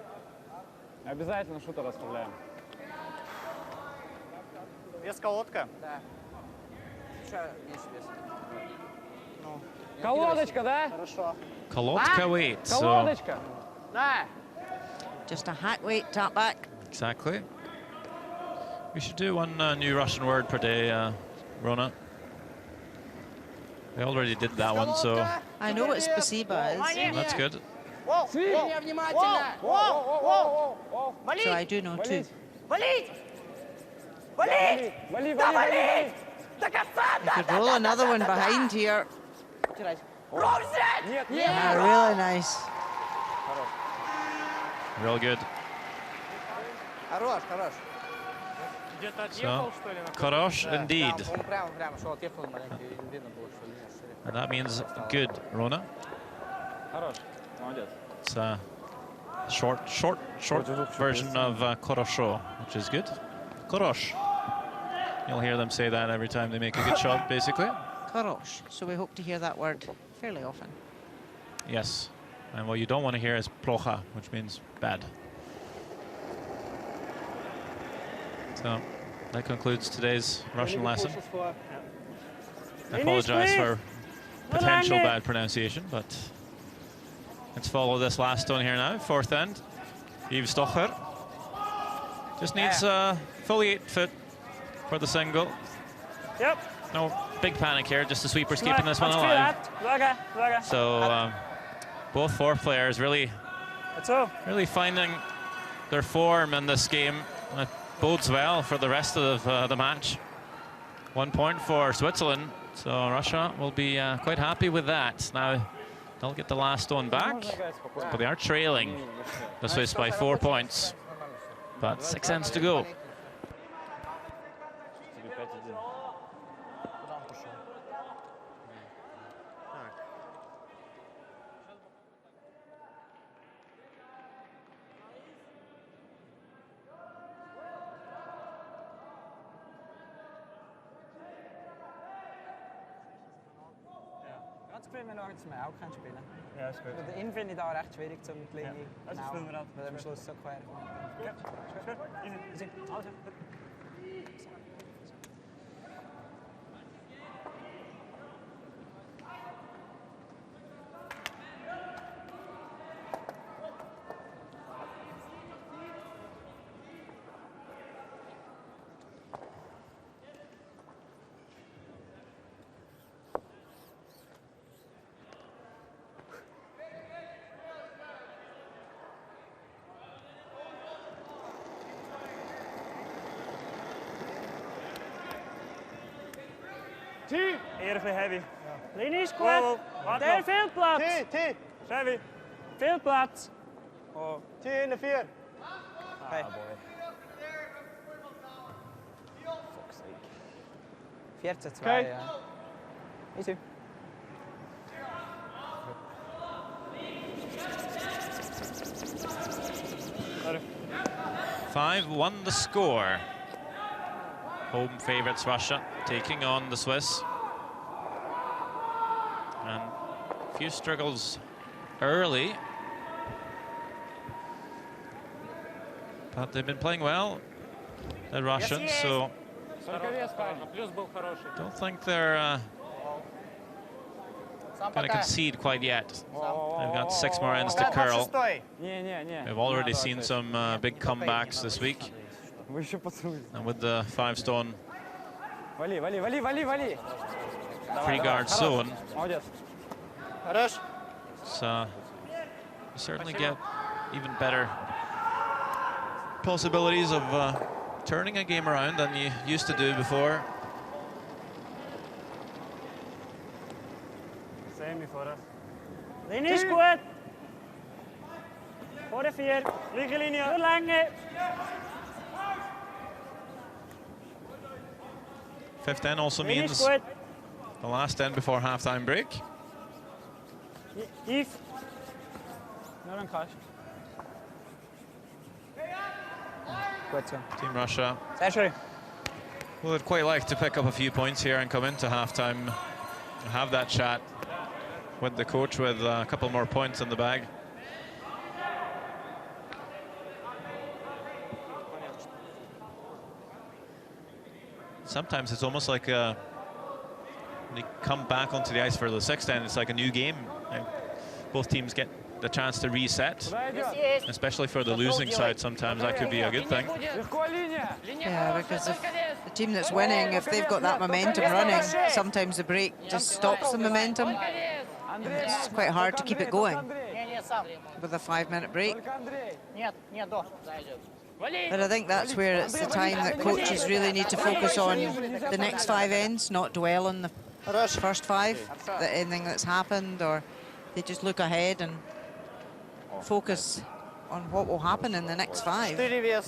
Обязательно шутер оставляем. Вес колодка? Да. Колодочка, да? Хорошо. Kolodka weight. So Колодочка. Да. Just a hack weight tap back. exactly. We should do one new Russian word per day, Rona. We already did that one, so I know what spasiba is, that's good. Меня внимательно. so I do know too. Валить! Валить! Вали, Да вали, вали, валить! До конца! You could roll another one behind here. Ром взять! Нет, Yeah, really nice. Real good. Хорош, хорош. Где-то отъехал, что ли? Korosh indeed. Он прямо шел, отъехал маленько, и видно было, что линия шире. And that means good, Rona. Хорош. Молодец. It's a short version of Korosho, which is good. Korosh. You'll hear them say that every time they make a good shot, basically. Korosh. So we hope to hear that word fairly often. Yes. And what you don't want to hear is plocha, which means bad. So that concludes today's Russian lesson. I apologize for potential bad pronunciation, but let's follow this last stone here now. Fourth end. Yves Stocher. Just needs fully 8 foot for the single. Yep. No big panic here, just the sweepers keeping this one alive. So both four players really finding their form in this game. It bodes well for the rest of the match. 1 point for Switzerland, so Russia will be quite happy with that. Now they'll get the last stone back, but they are trailing the Swiss by 4 points. But 6 ends to go. das Gefühl, wir schauen, dass wir auch spielen können. Ja, ist gut. Den Innen finde ich da recht schwierig zum die Linie. Ja, also filmen wir das. Weil er am Schluss so quer kommt. Ja, ist gut. Easy. Alles gut. Eer veel heavy. Linie is goed. Wow, wow. Daar veel plaats. T. Heavy. Veel plaats. Oh. T in de 4. Okay. Ah, boy. 14-2, Okay. ja. Easy. Sorry. 5-1 the score. Home favourites Russia taking on the Swiss. And a few struggles early. But they've been playing well, the Russians, so don't think they're going to concede quite yet. They've got 6 more ends to curl. We've already seen some big comebacks this week. And with the 5-stone three-guard zone, so you certainly get even better possibilities of turning a game around than you used to do before. Same before us. Linie is goed. Voor de 4. Vliegenlinie. Verlengen. 5th end also Linie is means goed. the last end before halftime break. Yves. Nur ein Crash. Gut so. Team Russia Sehr schön. would quite like to pick up a few points here and come into halftime, have that chat with the coach with a couple more points in the bag. Sometimes it's almost like when you come back onto the ice for the 6th end, it's like a new game. And both teams get the chance to reset, especially for the losing side. Sometimes that could be a good thing. Yeah, because if the team that's winning, if they've got that momentum running, sometimes the break just stops the momentum. And it's quite hard to keep it going with a 5-minute break. But I think that's where it's the time that coaches really need to focus on the next 5 ends, not dwell on the first 5, anything that's happened, or they just look ahead and focus on what will happen in the next 5. Yeah,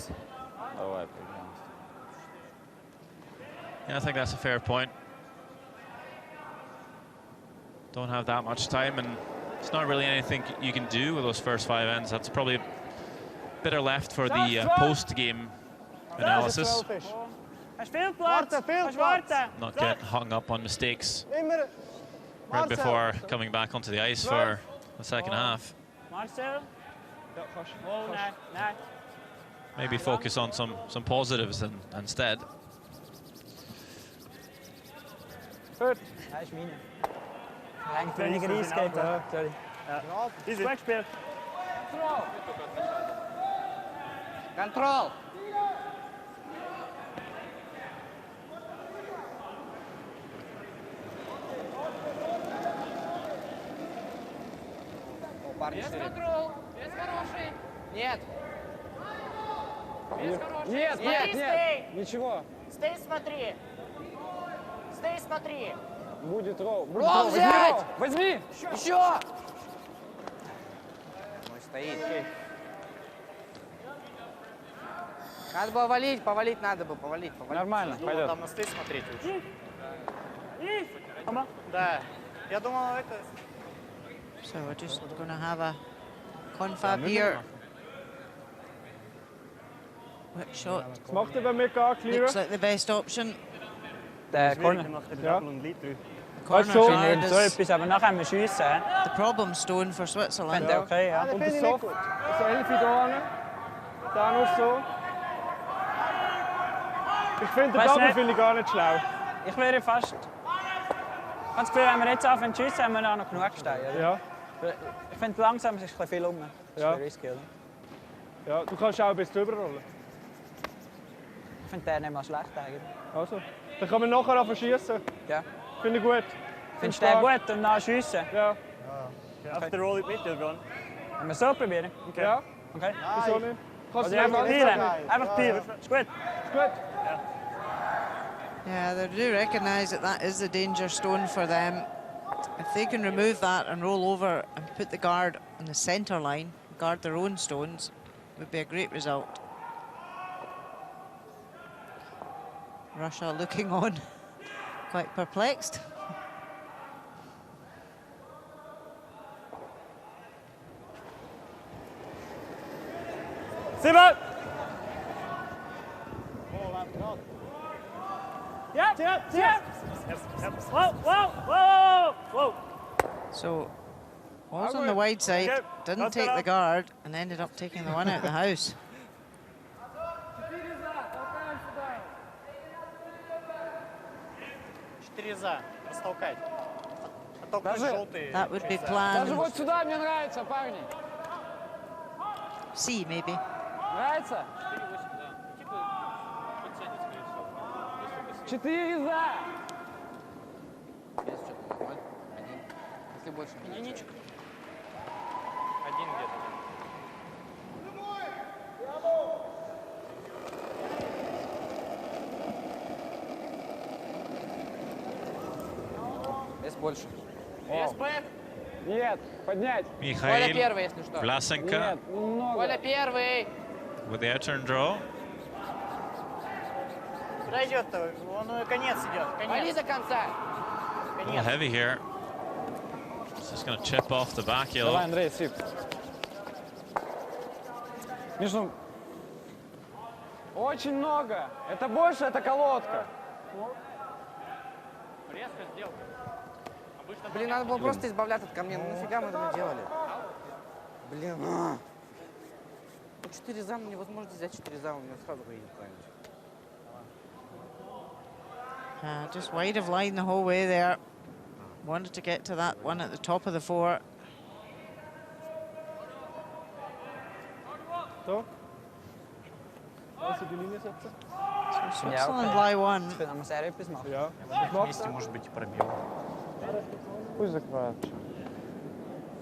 I think that's a fair point. Don't have that much time, and it's not really anything you can do with those first 5 ends. That's probably a bit are left for the post-game analysis. Not get hung up on mistakes right before coming back onto the ice for the second half. Maybe focus on some positives instead. Goed. Hij is mine. Lang weniger e-skater. Sorry. Easy. Wegspeel. Control. Без контрол. Без хороший. Нет. Без хороший. Нет, нет, нет. Ничего. Стей, смотри. Стей, смотри. Будет ролл. Ролл взять! Возьми! Еще! Мой стоит. Надо было валить, повалить надо было, повалить. Нормально, пойдет. Там на стей смотреть лучше. Ама. Да. Я думал, это... So we're just going to have a confab here. Which shot Macht er bij elkaar, clear? looks like the best option. De corner. Ja. corner So card is etwas, aber nachher haben wir schiessen. the problem stone for Switzerland. Fände ich okay, ja. Und das Soft, so 11 da hinten. Da nur so. Ich finde den Weiss Double nicht. finde ich gar nicht schlau. Ich wäre fast... Ich habe das Gefühl, wenn wir jetzt anfangen zu schiessen, haben wir auch noch genug Steine. Oder? Ja. Ich finde langsam ist es ein bisschen viel rum. Das Ja. ist risky, oder? Ja, du kannst auch bis drüber rollen. Ich finde den nicht mal schlecht eigentlich. Also, dann kann man nachher auch verschießen. Ja. Finde ich gut. Findest du den gut und dann schiessen? Ja. After roll it midfield gone. Wollen wir so probieren? Okay. Ja, Okay. wieso nicht? Kannst Also du einfach nicht pielen. machen? Einfach pielen. Ist gut. Ist gut. Yeah, they do recognise that that is the danger stone for them. If they can remove that and roll over and put the guard on the centre line, guard their own stones, would be a great result. Russia looking on, quite perplexed. Simon! Yep, yep, yep. Whoa, whoa, whoa, whoa. So, was on the wide side, Okay, didn't that's take it the up. guard and ended up taking the one out of the house. 4 за. Растолкать. А только желтый. That would be Даже plan вот сюда мне нравится, парни. C, maybe. Нравится? 4 за. Есть что-то нормально. Один. Если больше не Единичка. Один где-то. Есть больше. СП? Нет, поднять. Коля Mikhail первый, если что. Vlasenka Нет, немного. Коля первый. with the out-turn draw. Куда идет-то? Он конец идет. Вали Конец. до конца. A little heavy here. It's just going to chip off the back Давай, heel. Андрей, сип. Между... Очень много. Это больше, это колодка. Блин, надо было просто избавляться от камней. Ну нафига мы это делали? Блин. 4 зама невозможно взять 4 зама. У меня сразу выйдет куда-нибудь. Just wide of line the whole way there. Wanted to get to that one at the top of the four. So. Kannst du die Linie setzen? So Switzerland lie one. Ich will noch sehr etwas machen. Ja. Вместе может быть и пробил. Пусть закрывает.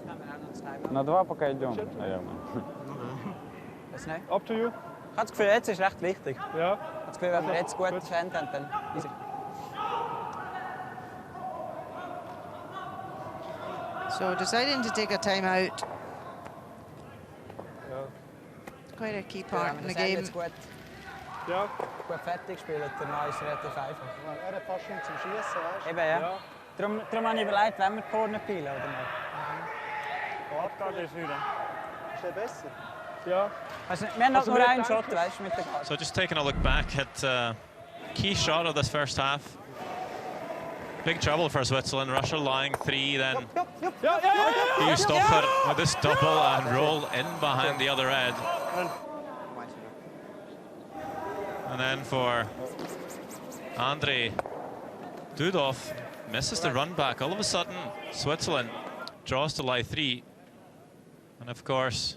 Haben wir auch noch zwei На 2 пока идем, наверное. Weiß nicht. Up to you. Ich habe das Gefühl, jetzt ist recht wichtig. Ich Ja. habe das Gefühl, wenn wir jetzt gut defend haben, dann easy. So deciding to take a timeout. Ja. Quite a key Wenn part wir in the das Ende game. jetzt gut Ja. fertig spielen, danach ist es relativ einfach. Er hat fast schon zum Schießen, weißt Eben, ja. Ja. Darum habe ich überlegt, wenn wir Corner pielen oder nicht. Abgabe ist wieder. du? Ist er besser? Ja. Also, wir haben noch Also nur wir einen danken- Shot, weißt du, mit der Karte. So just taking a look back at key shot of this first half. Big trouble for Switzerland. Russia lying 3, then Ja, ja, ja, ja. Hugh Stoffer with this double and roll in behind the other end. And then for Andrei Dudov, misses the run back. All of a sudden, Switzerland draws to lie 3. And of course,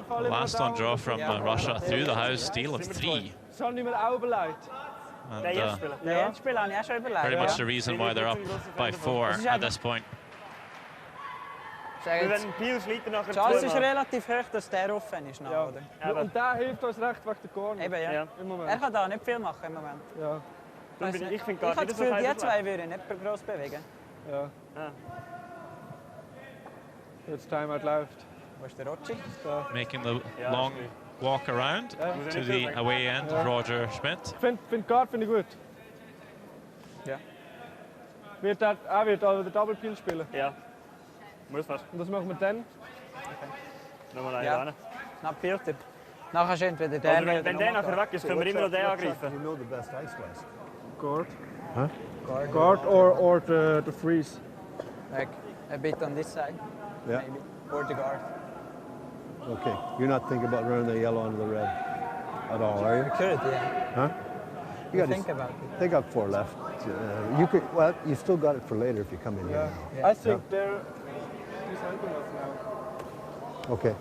last on draw from Russia through the house, steal of 3. Soll nicht mehr auch beleidigt. And Der jetzt spielen. Ja, jetzt spielen habe ich auch schon überlegt. pretty Ja. much the reason why they're up by 4 at this point. Wir werden Peel schlittern nachher Die Chance ist zweimal. relativ hoch, dass der offen ist noch, Ja. oder? Aber- Und der hilft uns recht wegen der Corner. Eben, ja. Ja. Im Er Moment. kann da nicht viel machen im Moment. Ja. Ich finde Ich gar habe nicht das so Gefühl, die schlecht. zwei würden nicht groß bewegen. Ja. Ah. Jetzt Timeout läuft. Wo ist der Rotschi? Making the Ja, long stimmt. walk around to the away end of Roger Schmidt. Find Guard finde ich gut. Ja. Wird er wird also den Double Peel spielen. Ja. Muss fast. Und das machen wir dann. Nochmal einen Ja. ran. Knapp Filter. Nachher ist entweder der Also oder wenn der nachher weg ist, können wir immer noch den angreifen. Guard. Huh? Guard or the freeze. like a bit on this side, Yeah. maybe, or the guard. Okay. You're not thinking about running the yellow onto the red at all, are you? Could, yeah. Huh? You got Think about it. They got 4 left. You could. Well, you still got it for later if you come in here. Yeah. I think they're helping us now. Okay.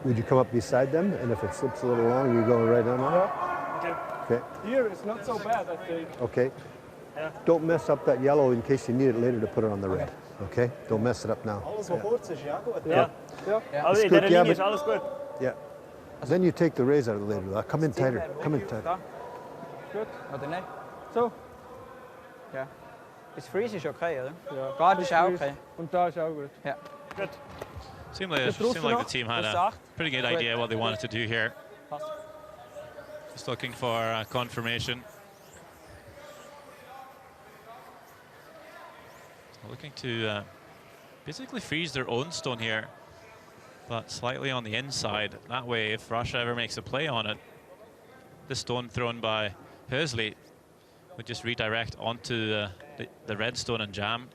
Would you come up beside them, and if it slips a little long, you go right on it? Okay. Okay. Here it's not so bad, I think. Okay. Yeah. Don't mess up that yellow in case you need it later to put it on the red. Okay? Don't mess it up now. Alles wat goed is, ja goed. Ja. Also in good, der yeah, Linie ist but- alles gut. Yeah. Then you take the rays out later. Come in tighter. Come in tighter. Good. Wat nee? Zo. Ja. Is freeze is okay, oder? Ja. Guard is ook okay. Und da ist auch gut. Ja. Good. Seemed like the team had a pretty good idea what they wanted to do here. Just looking for confirmation. Looking to basically freeze their own stone here, but slightly on the inside. That way, if Russia ever makes a play on it, the stone thrown by Hursley would just redirect onto the red stone and jam.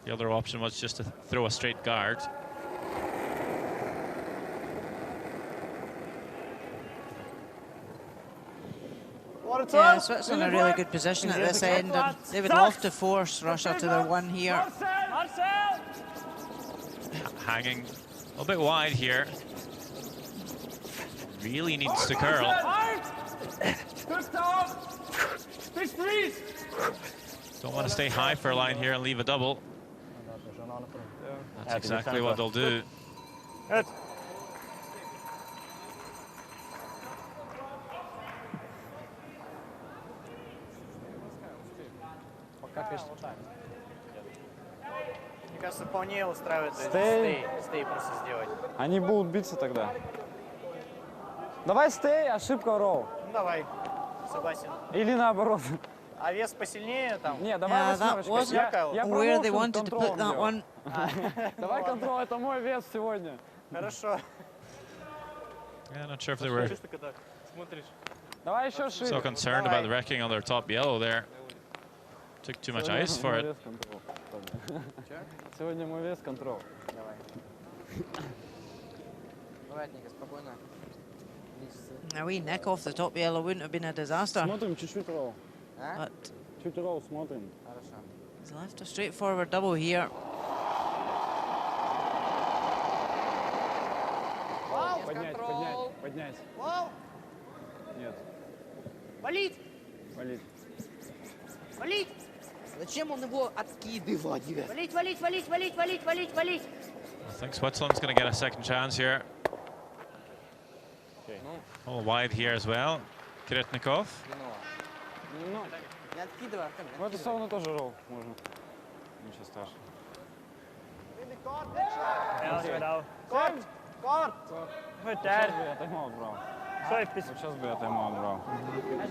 The other option was just to throw a straight guard. Yeah, Switzerland in a really good position at this end, and they would love to force Russia to their 1 here. Hanging a little bit wide here. Really needs to curl. Don't want to stay high for a line here and leave a double. That's exactly what they'll do. Good. Мне кажется, вполне устраивает Стей. стей просто сделать. Они будут биться тогда. Давай стей, ошибка роу. Ну давай, согласен. Или наоборот. А вес посильнее там? Не, давай Yeah, that восьмерочку. wasn't Я where they промоушен wanted to put контролом that делаю. one. Давай контрол, это мой вес сегодня. Хорошо. Yeah, not sure if they were Чисто когда смотришь. Давай еще so шире. concerned about the wrecking on their top yellow there. Took too much ice for it. Сегодня мой вес контрол. Давай. Аккуратненько, спокойно. A wee nick off the top yellow wouldn't have been a disaster, Смотрим чуть-чуть роу. А? but Чуть роу смотрим. Хорошо. he's left a straightforward double here. Поднять, поднять, поднять. Вау! Нет, Валить! валит. Валить! Зачем он его откидывает? Валить, валить, валить, валить, валить, валить, валить! I think Switzerland's going to get a second chance here. Oh, wide here as well. Krasnoyarsk. Ну, Не откидывай, Артем. ну это все равно тоже роу можно. Ничего страшного. Ja, genau. Кот! Кот! Goed Сейчас daar. бы я тайм-аут брал. Zo even. Вот сейчас бы я тайм-аут брал.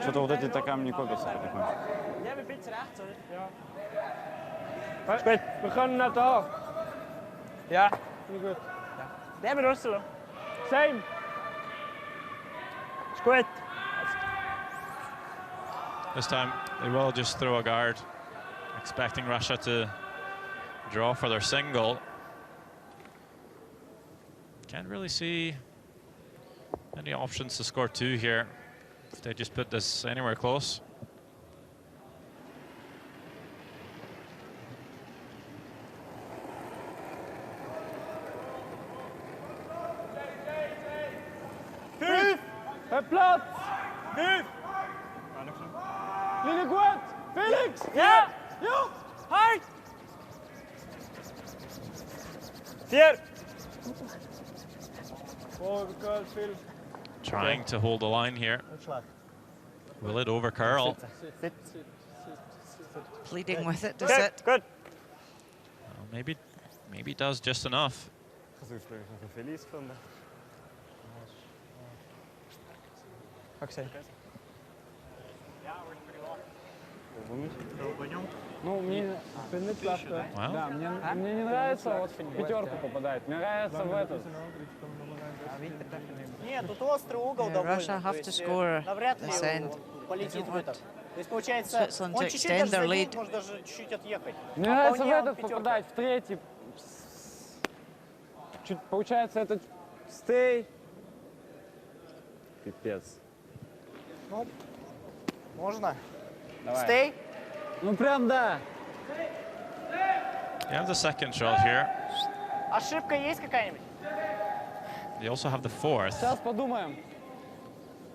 Что-то вот эти таками не копятся потихонечку. Jij bent iets rechts, hoor. Ja. Is goed. We gaan naar daar. Ja. Niet goed. We hebben Hursley. Same. Is goed. This time they will just throw a guard, expecting Russia to draw for their single. Can't really see any options to score 2 here if they just put this anywhere close. Heb plaats. Nu. Linie goed. Felix. Ja. Ja. Hard. 4. Oh, good, Phil. Trying to hold the line here. Will it over curl? Pleading with it to Good. sit. Good. Well, maybe it does just enough. Feliz gevonden. Окей. Ну, мне, Well, да, мне не нравится вот в пятерку попадает. Мне нравится в этот. Нет, тут острый угол Russia довольно. have to score this end. Полетит в этот. То есть получается, Switzerland он to чуть-чуть extend даже their заденет, lead. может даже чуть-чуть отъехать. Мне А нравится в вполне он этот пятерка. попадать, в третий. Чуть, получается, это стей. Пипец. Ну, можно. Давай. Стей. Ну прям да. You have the second shot here. Ошибка есть какая-нибудь? You also have the fourth. Сейчас подумаем.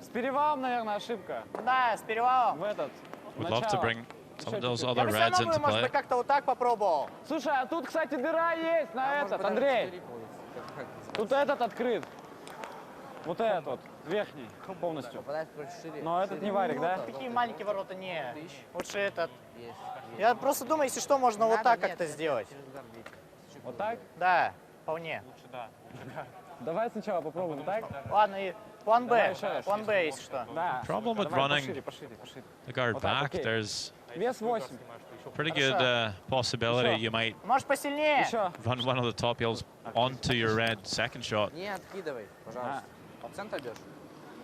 С перевалом, наверное, ошибка. Да, с перевалом. В этот. Would love to bring some of those Я other бы все reds равно, into может play. быть, как-то вот так попробовал. Слушай, а тут, кстати, дыра есть на этот, Андрей. Тут этот открыт. Вот этот вот, верхний, полностью. Но этот не варик, да? Такие маленькие ворота не. Лучше этот. Я просто думаю, если что, можно вот так как-то сделать. Вот так? Да, вполне. Давай сначала попробуем так. Ладно, и план Б. Давай еще раз. План Б, если что. Да. Problem with Давай running пошире. the guard Вот так, back, окей. there's Вес 8. pretty good possibility you might Может, посильнее? Еще. run one of the top heels onto your red second shot. Не откидывай, пожалуйста. По центру идешь.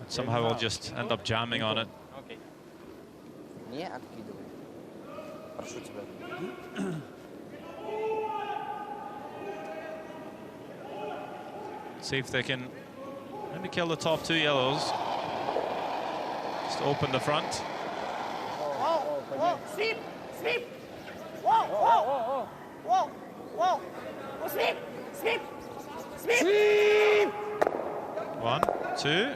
And somehow we'll just end up jamming on it. Не откидывай. Прошу тебя. See if they can maybe kill the top two yellows. Just open the front. Whoa, whoa, sweep, sweep. Whoa, whoa, whoa, whoa. Oh, sweep, sweep, sweep. One, two.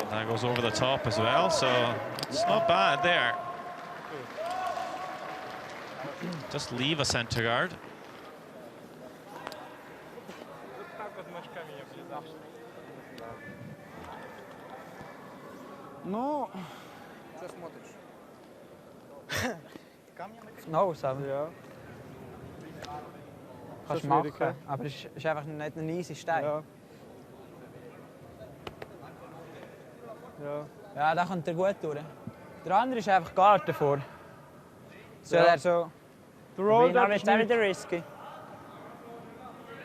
That goes over the top as well, so it's not bad there. Just leave a center guard. Ну, Что смотришь? nou Sam. Ja. Kannst du Schon schwierig, machen, aber es ist einfach nicht ein easy Stein. Ja. Ja. Ja, da kommt er gut durch. Der andere ist einfach Garten vor. Soll Ja. er so... Der Roll, Dann der wird ist er nicht. wieder risky.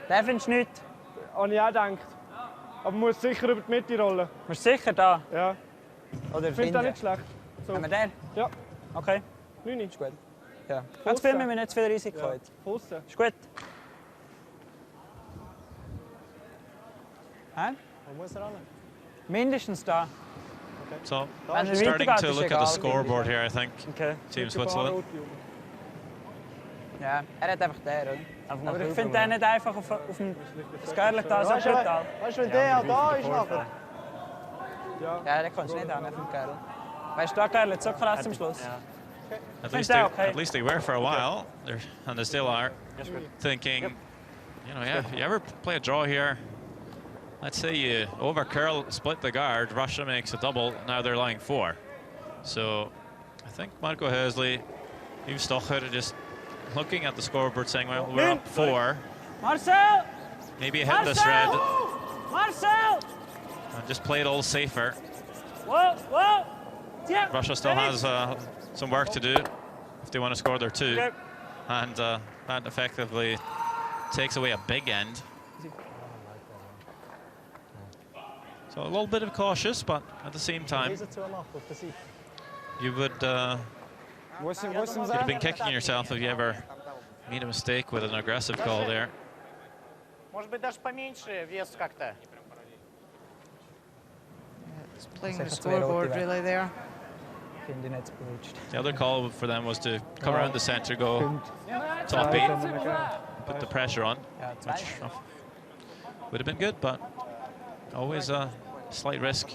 Der findest du nicht. Habe ich auch gedacht. Aber man muss sicher über die Mitte rollen. Bist du sicher da? Ja. Oder Ich finde das nicht schlecht. So. Haben wir den? Ja. Okay, 9. ist gut. Ja. Ganz viel müssen wir nicht zu viel Risiko Ja. jetzt. Aussen. Ist gut. Hä? Wo muss er ran? Mindestens da. So Wenn er starting weitergeht, to ist look at the egal. scoreboard here, I think. Okay. Team Switzerland. Ja, er hat einfach den, oder? Einfach Aber nach ich finde den nicht einfach auf dem Scarlet da so brutal. Weißt du, wenn der auch da ist nachher? Ja, den kannst du nicht haben, vom Kerl. Weißt du, der Kerl hat so krass am Schluss. At Think least, they're they, okay. at least they were for a while, and they still are. Thinking, you know, yeah, you ever play a draw here? Let's say you over curl, split the guard, Russia makes a double, now they're lying 4. So I think Marco Hursley, Yves Stocher are just looking at the scoreboard saying, well, we're up 4. Marcel! Maybe hit this red Marcel! and just play it all safer. Whoa, whoa! Yeah. Russia still has some work to do if they want to score their 2. Okay. And that effectively takes away a big end. So a little bit of cautious, but at the same time, you would you'd have been kicking yourself if you ever made a mistake with an aggressive call there. Может быть, даже поменьше вес как-то. It's playing the scoreboard really there. Finde ich nicht zu beruhigt. The other call for them was to come around the center, go top 8, put the pressure on, Ja, which would have been good, but always a slight risk.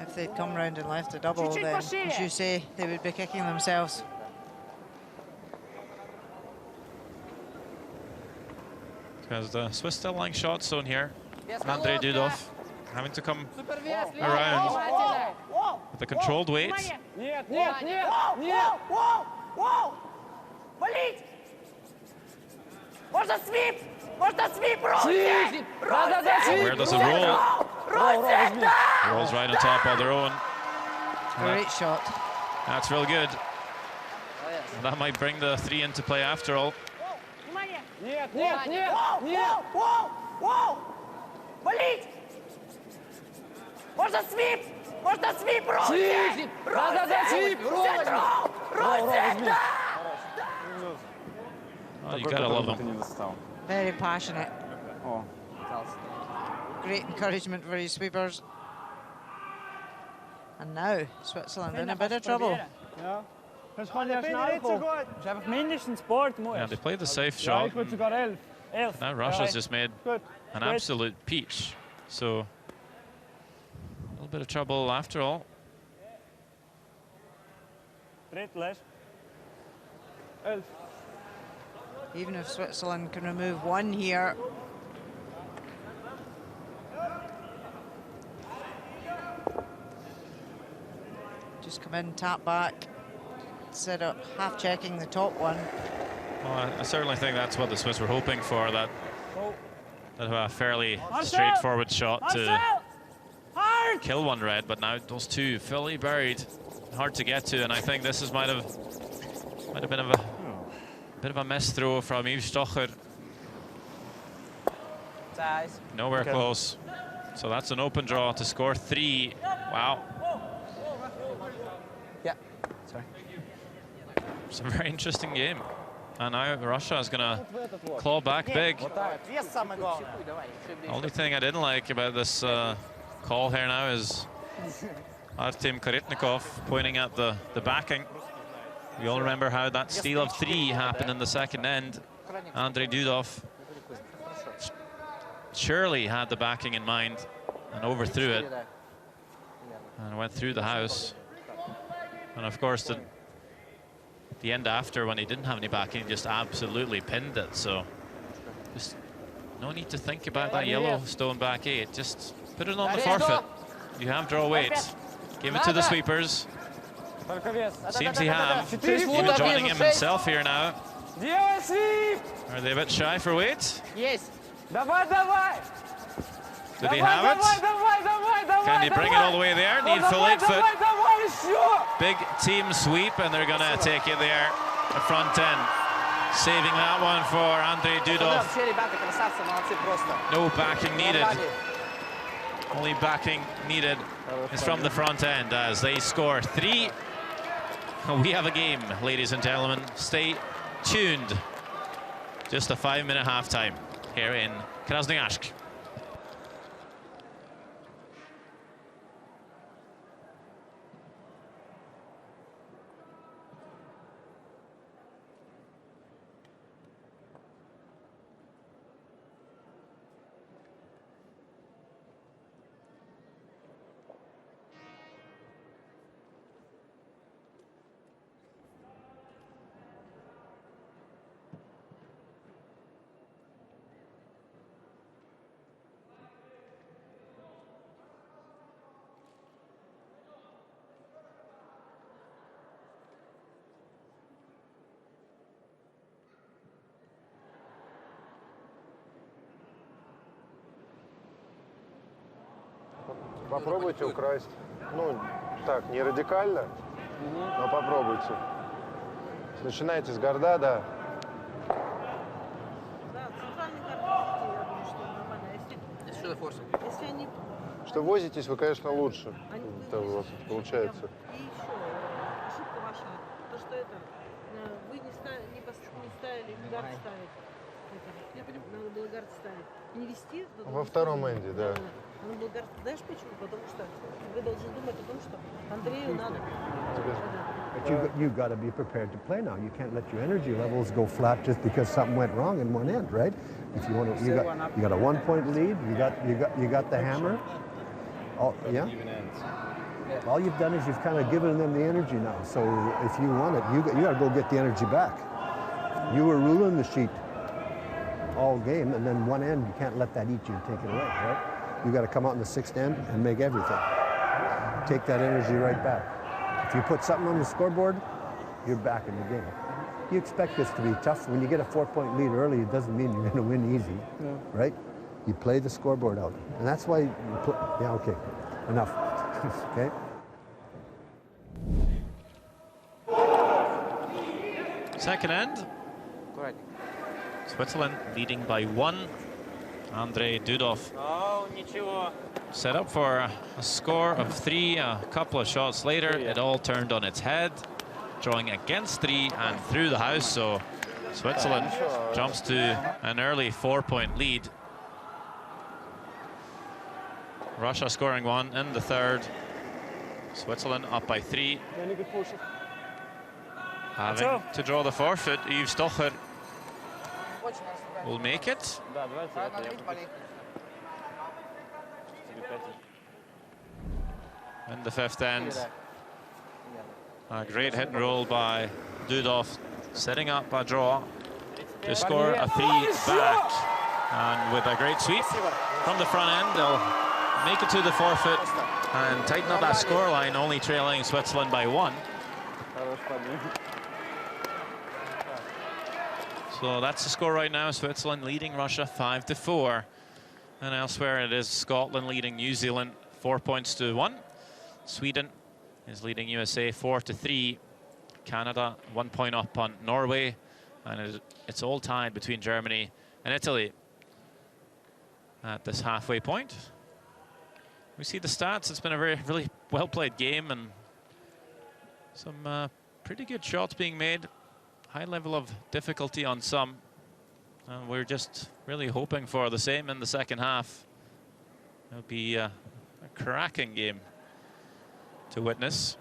If they'd come round and left a double, Чуть-чуть then, пошире. as you say, they would be kicking themselves. Because the Swiss still lying shot zone here. Andrei Dudov having to come around with a controlled weight. Нет, нет, нет, Воу, воу, воу! Болить! Можно свип! Можно свип! Where does it roll? Rolls right on top of their own. Great shot. That's real good. That might bring the 3 into play after all. нет, нет, нет, нет. Воу! Валить! Можно свип! Можно свип! Свип! Да, свип! Oh, you gotta love them. Very passionate. Great encouragement for his sweepers. And now Switzerland in a bit of trouble. Ja. Ze hebben mindestens sport, mooi. Yeah, they played the safe shot. Now Russia's just made an absolute peach. So a little bit of trouble after all. Even if Switzerland can remove one here. Just come in, tap back, instead of half checking the top one. Well, I certainly think that's what the Swiss were hoping for, that a fairly straightforward shot to kill one red, but now those two fully buried, hard to get to, and I think this might have been a bit of a miss throw from Yves Stocher. Nowhere close. So that's an open draw to score 3. Wow. Yeah, sorry. It's a very interesting game. And now Russia is going to claw back big. The only thing I didn't like about this call here now is Artem Karetnikov pointing at the backing. We all remember how that steal of 3 happened in the second end. Andrei Dudov surely had the backing in mind and overthrew it and went through the house. And of course, the end after, when he didn't have any backing, he just absolutely pinned it. So just no need to think about that yellow stone back 8. Just put it on the forfeit. You have draw weight. Give it to the sweepers. Seems he have. Even joining him himself here now. Are they a bit shy for weight? Yes. Did he have it? Can he bring it all the way there? Need full 8 foot. Big team sweep, and they're going to take it there. The front end. Saving that one for Andrei Dudov. No backing needed. Only backing needed is from the front end as they score 3. We have a game, ladies and gentlemen. Stay tuned. Just a 5-minute halftime here in Krasnoyarsk. Попробуйте украсть. Ну, так, не радикально, но попробуйте. Начинайте с гарда, да. Да, центральный гард, я думаю, что нормально. Если что форсом? Если они... Что возитесь, вы, конечно, лучше. Это у вас получается. И еще ошибка ваша, то, что это, вы не ставили гард ставить. Надо было гард ставить. Не вести. Во втором энде, да. Надо было гард, знаешь почему? Потому что вы должны думать о том, что Андрею надо. But you got to be prepared to play now. You can't let your energy levels go flat just because something went wrong in one end, right? If you want to, you got a 1-point lead. You got the hammer. Yeah. All you've done is you've kind of given them the energy now. So if you want it, you got to go get the energy back. You were ruling the sheet all game, and then one end, you can't let that eat you and take it away, right? You got to come out in the 6th end and make everything. Take that energy right back. If you put something on the scoreboard, you're back in the game. You expect this to be tough. When you get a 4-point lead early, it doesn't mean you're going to win easy, right? You play the scoreboard out, and that's why you put. Yeah, okay, enough. Okay. Second end. Switzerland leading by 1 Andrei Dudov Oh, ничего. set up for a score of 3. A couple of shots later, it all turned on its head, drawing against 3 and through the house. So Switzerland jumps to an early 4-point lead. Russia scoring 1 in the third. Switzerland up by 3. Having to draw the forfeit, Yves Stocher will make it. In the fifth end, a great hit and roll by Dudov, setting up a draw to score a 3 back. And with a great sweep from the front end, they'll make it to the forfeit and tighten up that scoreline, only trailing Switzerland by 1. So that's the score right now. Switzerland leading Russia 5-4. And elsewhere it is Scotland leading New Zealand 4 points to 1. Sweden is leading USA 4-3. Canada 1 point up on Norway. And it's all tied between Germany and Italy at this halfway point. We see the stats. It's been a really well-played game and some pretty good shots being made. High level of difficulty on some. And we're just really hoping for the same in the second half. It'll be a cracking game to witness.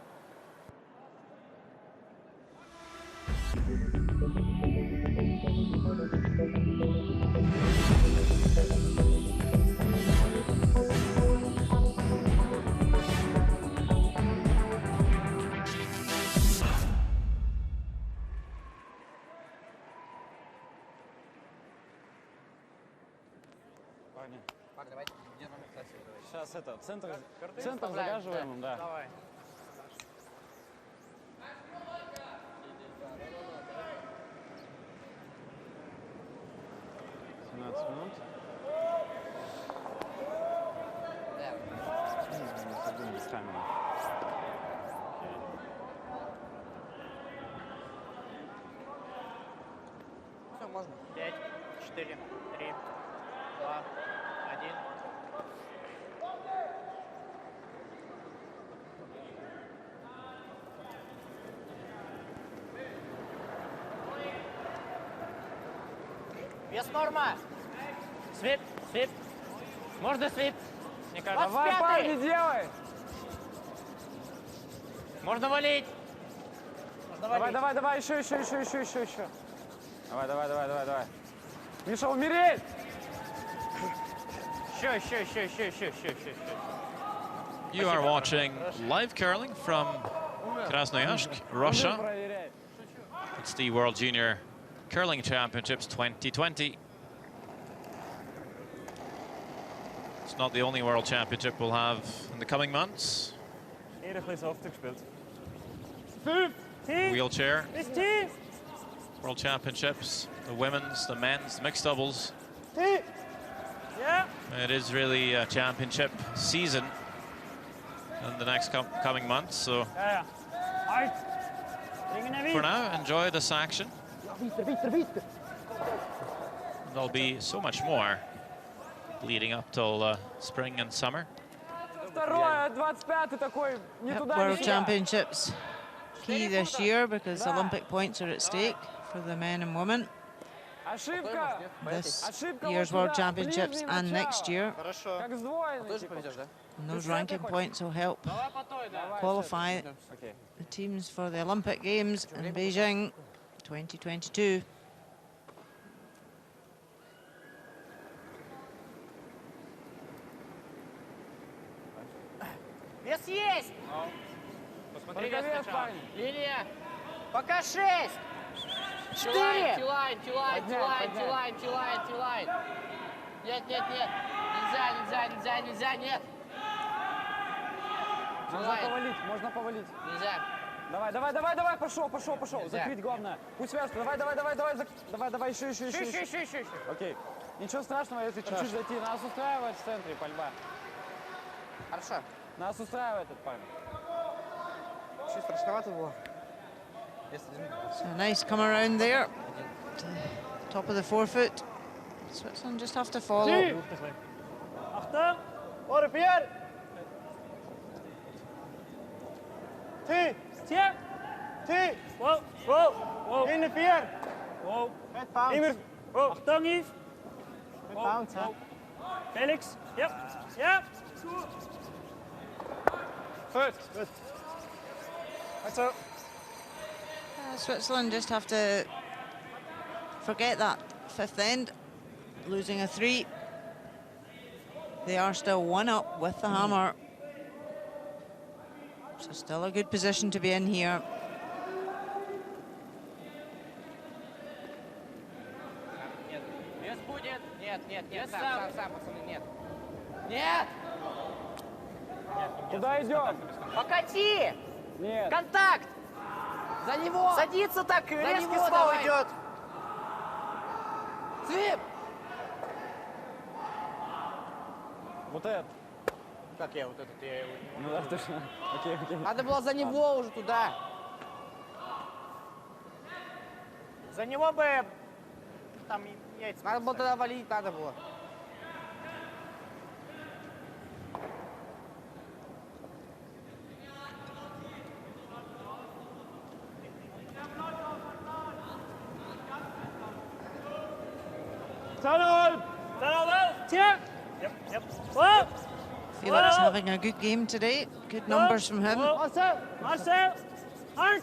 Сейчас это, центр загаживаем им, да. Давай. Минут. Без камеры. Все, можно. 5, 4, 3, 2, 1. Вес норма. Свип, свип. Можно свип. Мне кажется. Давай, парни, делай. Можно валить. Давай, еще. Давай. Миша, умереть! Еще. You are watching live curling from Krasnoyarsk, Russia. It's the World Junior Curling Championships 2020. It's not the only World Championship we'll have in the coming months. Wheelchair World Championships, the women's, the men's, the mixed doubles. It is really a championship season in the next coming months, so for now, enjoy this action. There'll be so much more leading up till spring and summer. World Championships key this year because Olympic points are at stake for the men and women. This year's World Championships and next year. And those ranking points will help qualify the teams for the Olympic Games in Beijing 2022. Вес есть! Посмотри вес сначала. Линия. Пока 6. 4. Тилайн. Нет. Нельзя, нет. Можно повалить. Нельзя. Давай, пошел. Закрыть главное. Пусть вяжется. Давай, еще. Окей. Ничего страшного, если чуть-чуть зайти. Нас устраивает в центре пальба. Хорошо. Нас устраивает этот парень. Чуть страшновато было. So a nice come around there. Top of the forefoot. Switzerland just have to follow. Achter. Orde 4. 10. 10. 10. Wow. Wow. Wow. In de 4. Wow. Met pounds. Immer. Achtung, Yves. Met pounds, hè. Felix. Yep. Yep. Goed. Goed. That's so. Switzerland just have to forget that fifth end, losing a 3. They are still 1 up with the hammer. So still a good position to be in here. Вес будет? Нет, сам, пацаны, нет. Нет! Куда идем? Покати! Нет. Контакт! За него! Садится так, За резкий него снова давай. идет. Свип! Вот это. Как я вот этот, я его не Ну да, точно. Окей. Надо было за него уже туда. За него бы там яйца. Надо было тогда валить, надо было. Centerline. Yep. Yep. Whoa. Felix having a good game today. Good numbers from him. Marcel. Hard.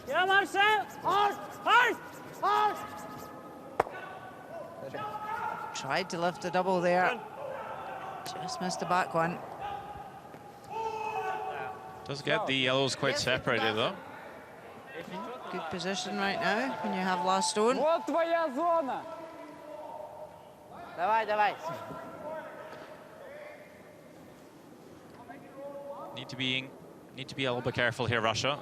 Yeah, Marcel. Hard. Tried to lift a double there. Just missed the back one. Does get the yellows quite separated though. Good position right now when you have last stone. Вот твоя зона. Давай. Need to be a little bit careful here, Russia.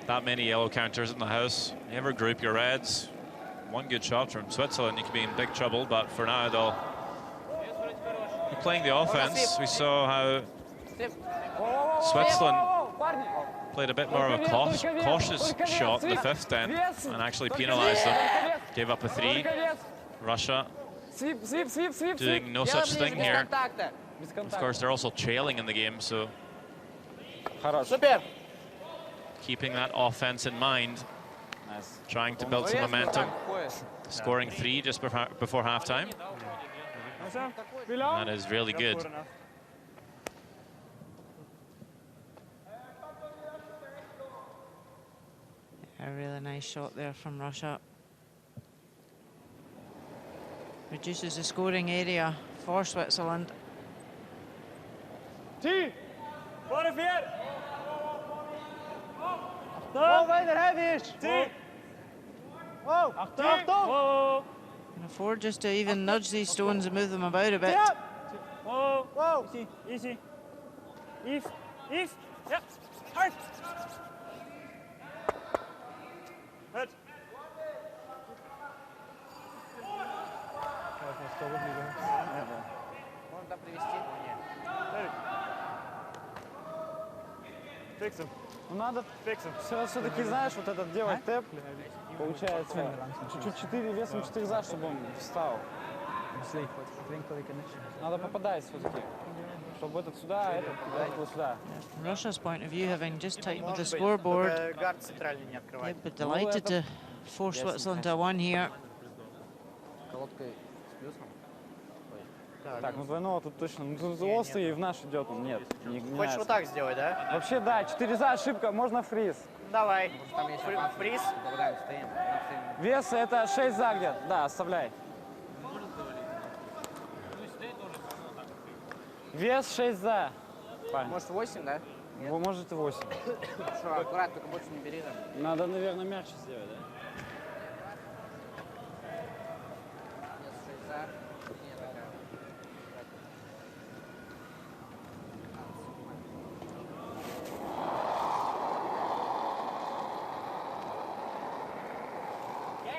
That many yellow counters in the house. Never group your reds. One good shot from Switzerland, you could be in big trouble, but for now they'll be playing the offense. We saw how Switzerland played a bit more of a cautious shot in the fifth end and actually penalized them. Gave up a 3. Russia doing no such thing here. Of course, they're also trailing in the game, so Super. keeping that offense in mind, trying to build some momentum, scoring 3 just before halftime. That is really good. A really nice shot there from Russia. Reduces the scoring area for Switzerland. 10. Forefoot. Wow, weiter heavy. 10. Wow. Achtung. Can afford just to even nudge these stones and move them about a bit. Whoa. Easy. Yves. Yep. Hard. Good. Можно привести? Фиксим. Ну надо все-таки, знаешь, вот этот делать тэп, получается, чуть-чуть 4 весом 4 за, чтобы он встал. Надо попадать все-таки, чтобы этот сюда, этот сюда. From Russia's point of view, having just tightened the scoreboard, Гард центральный не открывать. they'd be delighted to force Switzerland to a 1 here. Колодкой с плюсом. Так, ну двойного тут точно, ну тут острый и в наш идет, он нет. Хочешь вот так сделать, да? Вообще да, 4 за, ошибка, можно фриз. Давай. Там есть Фриз. стоим. Вес это 6 за где-то, да, оставляй. Вес 6 за. Может 8, да? Может и 8. Что, аккуратно, только больше не бери там. Надо, наверное, мягче сделать, да? Вес 6 за. Линия такая.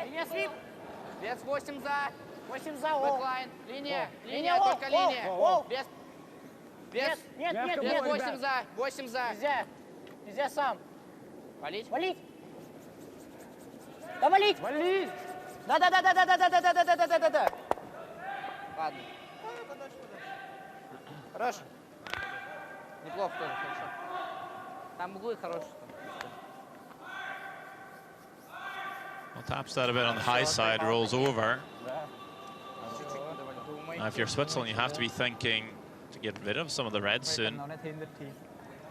Линия свип. Вес 8 за. 8 за. Бэклайн. Линия. Линия, Линия, только линия. Вес. Нет. Вес 8 за. 8 за. Нельзя сам. Валить. Да валить. Валить! Да. Ладно. Подальше. Хорошо. Неплохо тоже, хорошо. Там углы хорошие. Well, taps that a bit on the high side, rolls over. Now, if you're Switzerland, you have to be thinking to get rid of some of the reds soon.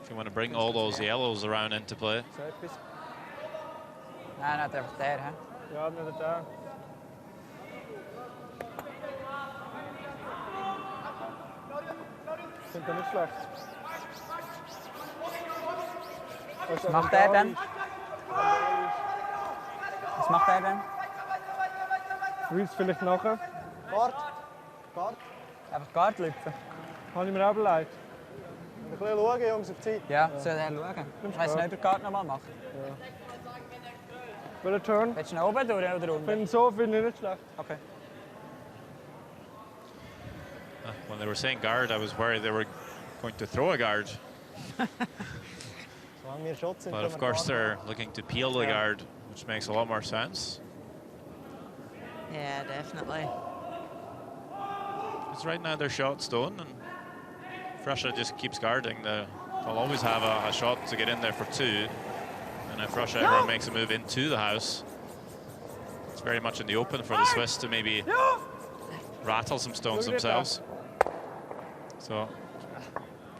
If you want to bring all those yellows around into play. Nej, nej, det är här. Ja, men det där. Sind nicht schlecht. Was macht er denn? Was macht er denn? Willst du vielleicht nachher? Guard. Einfach Guard lüpfen. Habe ich mir auch überlegt. Ein bisschen schauen, Jungs, auf die Zeit. Ja, soll er schauen. Weißt du nicht, ob der Guard nochmal macht? Ja. Welcher Turn? Willst du nach oben oder unten? Finde so, finde ich nicht schlecht. Okay. When they were saying guard, I was worried they were going to throw a guard. But of course they're looking to peel the guard, which makes a lot more sense. Yeah, definitely. Because right now they're shot stone, and if Russia just keeps guarding, they'll always have a shot to get in there for two. And if Russia ever makes a move into the house, it's very much in the open for the Swiss to maybe rattle some stones themselves. So,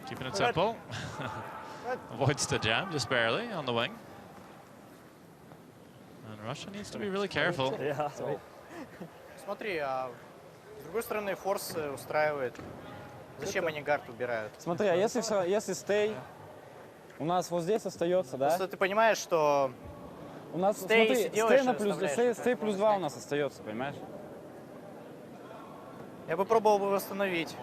keeping it simple. Avoids the jam just barely on the wing. And Russia needs to be really careful. Смотри, а с другой стороны форс устраивает. Зачем они гард убирают? Смотри, а если стей у нас вот здесь остается, да? Просто ты понимаешь, что у нас стей, смотри, делаешь, стей плюс 2 у нас остается, понимаешь? Я бы пробовал бы восстановить,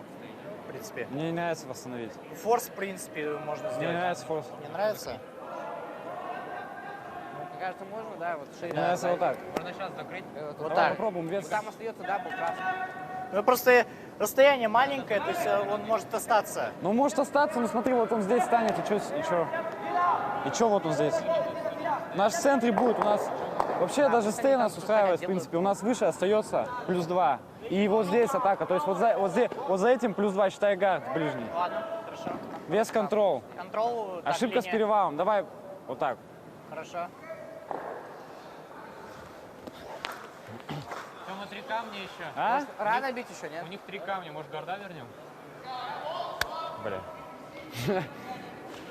в принципе. Мне не нравится восстановить. Форс, в принципе, можно сделать. Мне не нравится форс. Не нравится? Мне кажется, можно, да, вот шире. Мне нравится вот так. Можно сейчас закрыть. Вот так. Попробуем вес. Там остается, да, был красный. Ну просто расстояние маленькое, то есть он может остаться. Ну, может остаться, но смотри, вот он здесь станет, и чё вот он здесь. Наш в центре будет, у нас вообще даже стей нас устраивает, в принципе. У нас выше остается плюс 2. И вот здесь атака, то есть вот за этим плюс 2, считай гард ближний. Ладно, хорошо. Вес контрол. Контрол. Ошибка с перевалом, давай вот так. Хорошо. Тёма, 3 камня еще. А? Может, рано бить еще, нет? У них 3 камня, может, гарда вернем? Бля.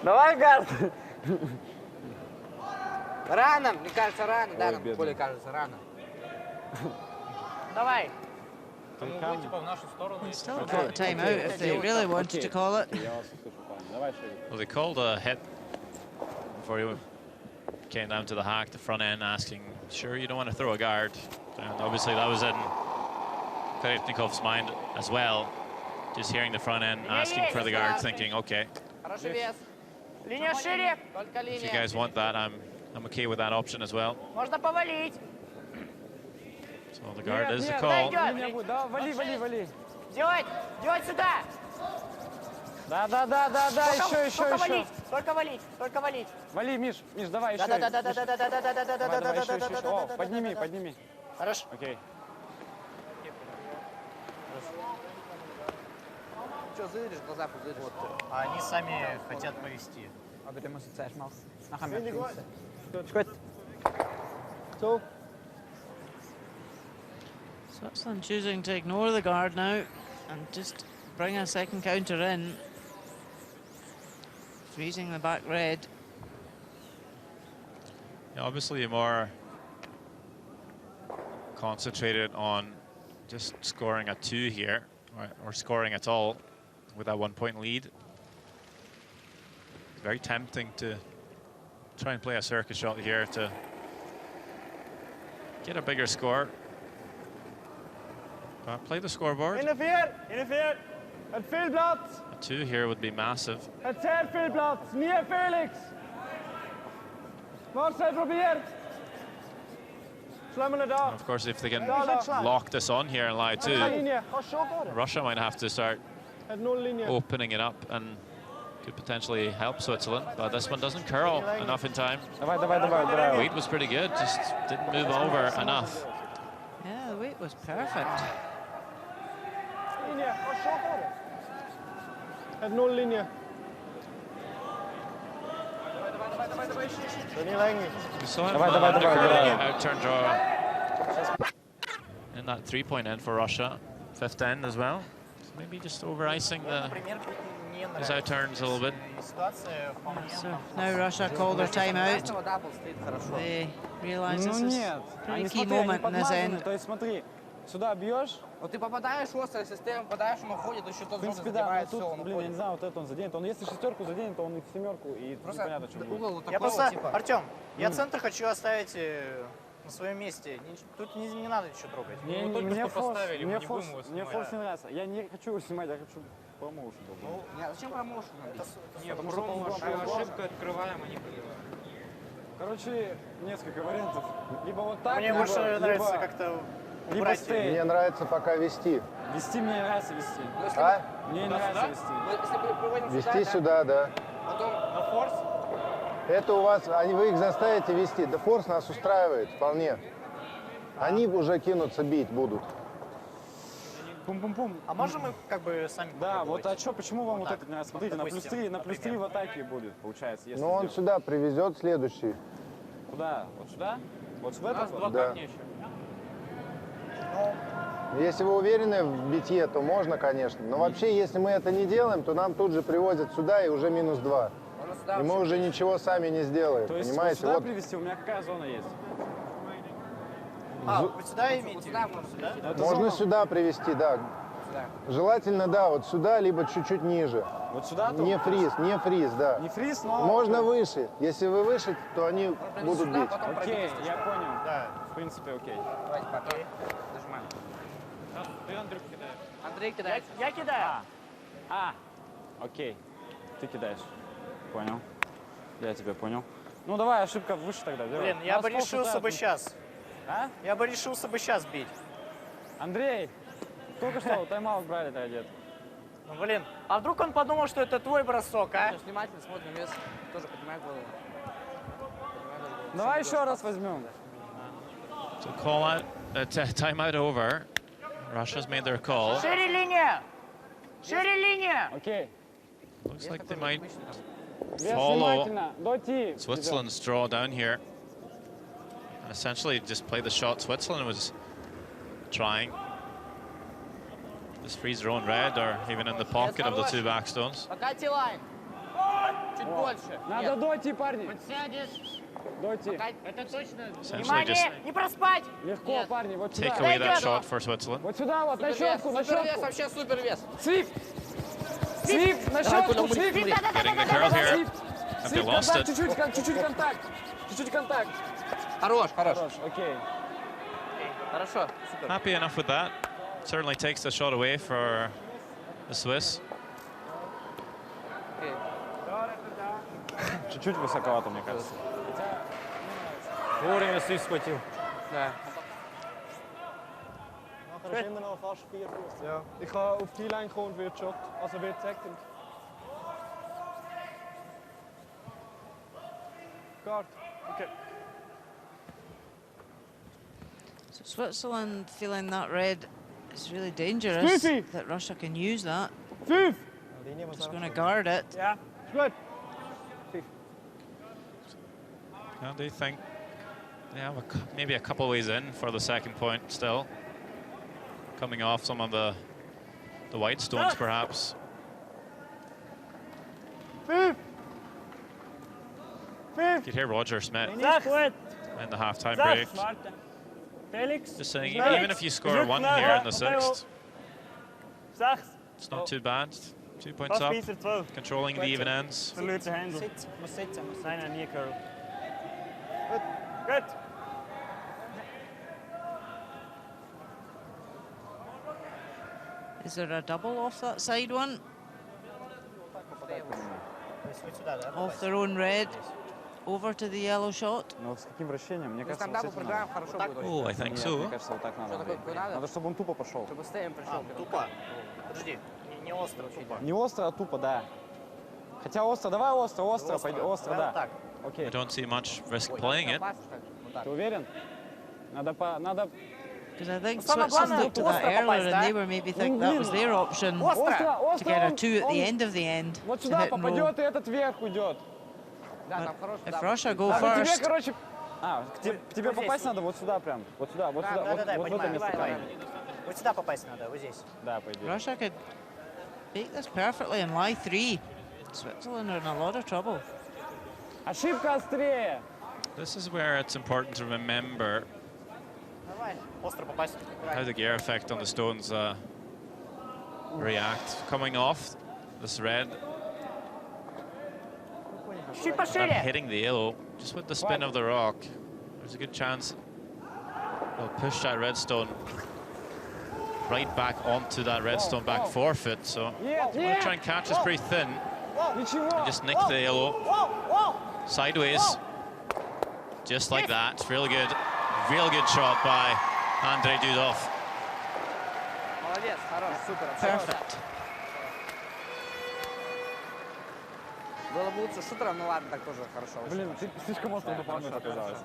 Давай гард. Рано, мне кажется, рано. Да, Ой, нам бедный. более кажется, рано. Давай. Типа в нашу сторону. Still got a time out if they really wanted to call it. Well, they called a hit before you came down to the hack, the front end, asking, sure you don't want to throw a guard? And obviously that was in Kretnikov's mind as well. Just hearing the front end asking for the guard, thinking, okay, Хороший вес. Линия шире. Только if you линия. guys want that, I'm okay with that option as well. Можно повалить. So the guard is the нет, call. дойдет. Да, вали. Делать сюда. Да, еще. Только валить. Вали, Миш, давай еще. Да. Давай, еще. О, подними. Хорошо. Окей. Что, зыришь, глаза позыришь? А они сами хотят повести. Aber du musst es zuerst machen. Nachher möchte ich es. Gut. So. Switzerland choosing to ignore the guard now and just bring a second counter in. Freezing the back red. Yeah, obviously you're more concentrated on just scoring a 2 here, or scoring at all with that 1 point lead. It's very tempting to try and play a circus shot here to get a bigger score. Play the scoreboard. In de 4. Het veel plats. A 2 here would be massive. Het zeer veel plats. Niet Felix. Marcel probeert. Slammen het af. Of course, if they can lock this on here and lie 2, Russia might have to start opening it up and could potentially help Switzerland. But this one doesn't curl enough in time. Давай. Weight was pretty good, just didn't move over enough. Yeah, the weight was perfect. линия. Пошел, Харрис. Het nullinje. We saw him out-turn draw in that three-point end for Russia. Fifth end as well. So maybe just over-icing his out-turns a little bit. So now Russia call their timeout. They realise this is a pretty key moment in this end. То есть смотри, сюда бьешь. Вот ты попадаешь в острый систему, попадаешь, он уходит, еще тот В принципе, да, но тут, блин, я не знаю, вот это он заденет. Он если шестерку заденет, то он и в семерку, и непонятно, что будет. Я просто, Артем, я центр хочу оставить на своем месте. Тут не надо ничего трогать. Мне форс не нравится. Я не хочу его снимать, я хочу промоушен. Зачем промоушен? Нет, ошибку открываем, а не проливаем. Короче, несколько вариантов. Либо вот так, мне больше нравится как-то либо стей. Мне нравится пока вести. Вести мне нравится вести. А? Мне нравится вести. Вести сюда, да. Потом на форс. Это у вас, вы их заставите вести. Да форс нас устраивает вполне. Они уже кинутся бить будут. Пум-пум-пум. А можем мы как бы сами Да, вот а что, почему вам вот это не нравится? Смотрите, на плюс 3 в атаке будет, получается. Ну он сюда привезет следующий. Куда? Вот сюда? Вот в этот? Два камня еще. Если вы уверены в битье, то можно, конечно. Но вообще, если мы это не делаем, то нам тут же привозят сюда и уже -2. И мы уже ничего сами не сделаем, то есть понимаете? Сюда привезти, у меня какая зона есть? Вы сюда имеете? Можно сюда привезти, да. Желательно, да, вот сюда, либо чуть-чуть ниже. Вот сюда? Не фриз, да. Не фриз, но... Можно выше. Если вы выше, то они будут бить. Окей, я понял. Да. В принципе, окей. Давайте пока. Нажимаем. Ты, Андрюх, кидаешь. Андрей кидает. Я кидаю. Окей. Ты кидаешь. Понял. Я тебя понял. Ну давай, ошибка выше тогда. Блин, я бы решился бы сейчас. А? Я бы решился бы сейчас бить. Андрей, только что тайм-аут брали-то одет. Ну блин, а вдруг он подумал, что это твой бросок, а? Внимательно смотрим вес. Тоже поднимай голову. Давай еще раз возьмем. So call out, timeout over. Russia's made their call. Шире линия! Шире линия! Окей. Looks like they might Вес follow внимательно. До Ти. Switzerland's draw down here. And essentially just play the shot Switzerland was trying. Just freeze their own red or even in the pocket of the two backstones. Пока Ти-лайн. Чуть больше. Надо до Ти, парни. Подсядешь. До Ти. Это точно. Essentially just Внимание! Не проспать! Легко, парни, вот take сюда. away that shot for Switzerland. Вот сюда вот, на щетку, на Супервес, щетку. вообще супервес. Свип! Свип, на щетку, свип! Getting the curl here. Have they lost it? Чуть-чуть контакт. Чуть-чуть контакт. Хорош, хорош. Окей. Хорошо, супер. Happy enough with that. Certainly takes the shot away for the Swiss. Чуть-чуть высоковато, мне кажется. Вовремя Свиф схватил. Да. Nachher ist immer noch fast 4 Fuß. Ja. Ich kann auf die Line kommen und wird Shot. Also wird second. Guard. Okay. So Switzerland feeling that red is really dangerous. That Russia can use that. Just going to guard it. Ja, ist gut. Now do you think they have maybe a couple ways in for the second point still? Coming off some of the white stones, perhaps. You could hear Roger Smith in the halftime break just saying, even if you score one here in the sixth, it's not too bad. 2 points up, controlling the even ends. Muss sitzen. Nein, nie curl. Gut. Is there a double off that side one? Off their own red, over to the yellow shot. Но с каким вращением? Мне кажется, Когда мы проиграем, хорошо будет. Oh, I think so. Мне кажется, вот так надо. Надо, чтобы он тупо пошел. Чтобы Стейм пришел. Тупо. Подожди, не остро, тупо. Не остро, а тупо, да. Хотя остро, давай остро, пойдем, остро, да. I don't see much risk playing it. Ты уверен? Надо Because I think Switzerland looked at that earlier and they were maybe thinking that was their option to get a 2 at the end of the end. Вот сюда попадет, и этот вверх уйдет. If Russia go first... Тебе, короче... к тебе попасть надо вот сюда прям. Вот сюда, вот сюда. Да, вот в это место. Вот сюда попасть надо, вот здесь. Да, по идее. Russia could take this perfectly and lie 3. Switzerland are in a lot of trouble. Ошибка острее. This is where it's important to remember how the gear effect on the stones react. Coming off this red, and hitting the yellow, just with the spin of the rock, there's a good chance they'll push that red stone right back onto that red stone back forefoot. So we'll try and catch us pretty thin and just nick the yellow sideways, just like that. Real good shot by Andrei Dudov. Perfect. Было бы лучше шутером, ну ладно, так тоже хорошо. Блин, слишком остро дополнительно оказалось.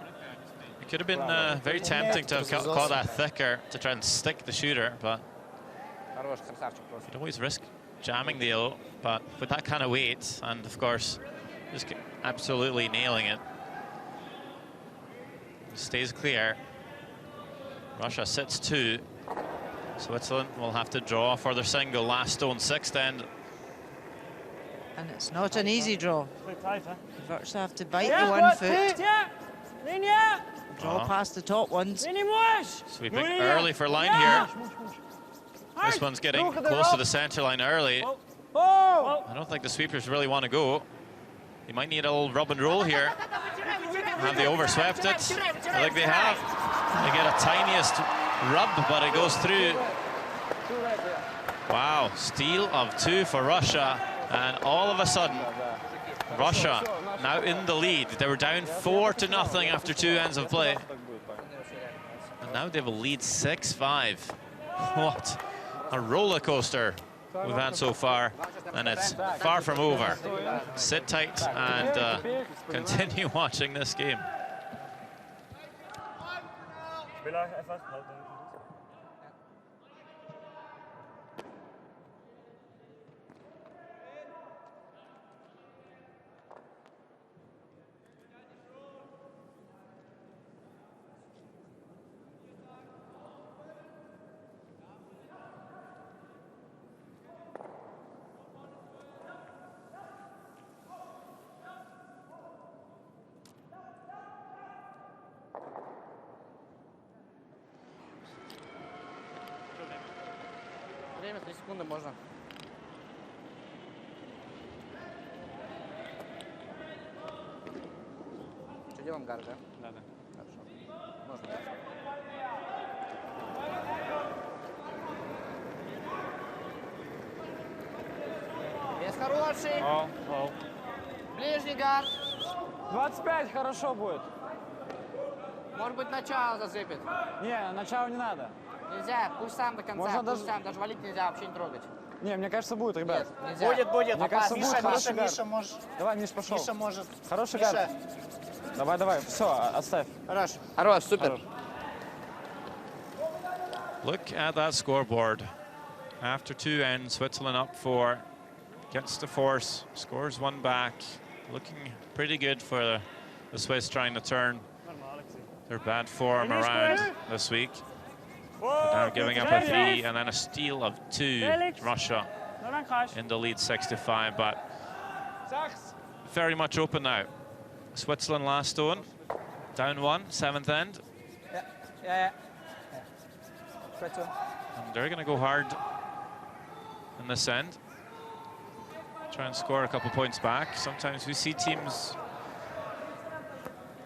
It could have been very tempting to have caught that thicker to try and stick the shooter, but you'd always risk jamming the yellow. But with that kind of weight, and of course, just absolutely nailing it, stays clear. Russia sits 2. Switzerland will have to draw for their single last stone 6th end. And it's not an easy draw. You virtually have to bite the 1 foot. Draw past the top ones. Sweeping early for line here. This one's getting close to the center line early. I don't think the sweepers really want to go. They might need a little rub and roll here. Have they overswept it? I think they have. They get a tiniest rub, but it goes through. Wow, steal of 2 for Russia. And all of a sudden, Russia now in the lead. They were down 4-0 after 2 ends of play. And now they have a lead 6-5. What a roller coaster we've had so far. And it's far from over. Sit tight and continue watching this game. Время 3 секунды можно. Что делаем, Гар, да? Да. Хорошо. Можно. Вес хороший. Ближний, Гар. 25 хорошо будет. Может быть, начало зацепит. Не, начало не надо. Нельзя, пусть сам до конца, можно пусть сам, даже валить нельзя, вообще не трогать. Не, мне кажется, будет, ребят. Нет, нельзя. Будет. Мне кажется, будет хороший гар. Миша может. Давай, Миш, пошел. Миша может. Хороший гар. Давай, все, оставь. Хорош, супер. Look at that scoreboard. After 2 ends, Switzerland up 4. Gets the force, scores 1 back. Looking pretty good for the Swiss trying to turn their bad form around this week. But now giving up a 3 and then a steal of 2. Russia in the lead 6-5, but very much open now. Switzerland last stone, down 1, 7th end. Yeah. And they're going to go hard in this end. Try and score a couple points back. Sometimes we see teams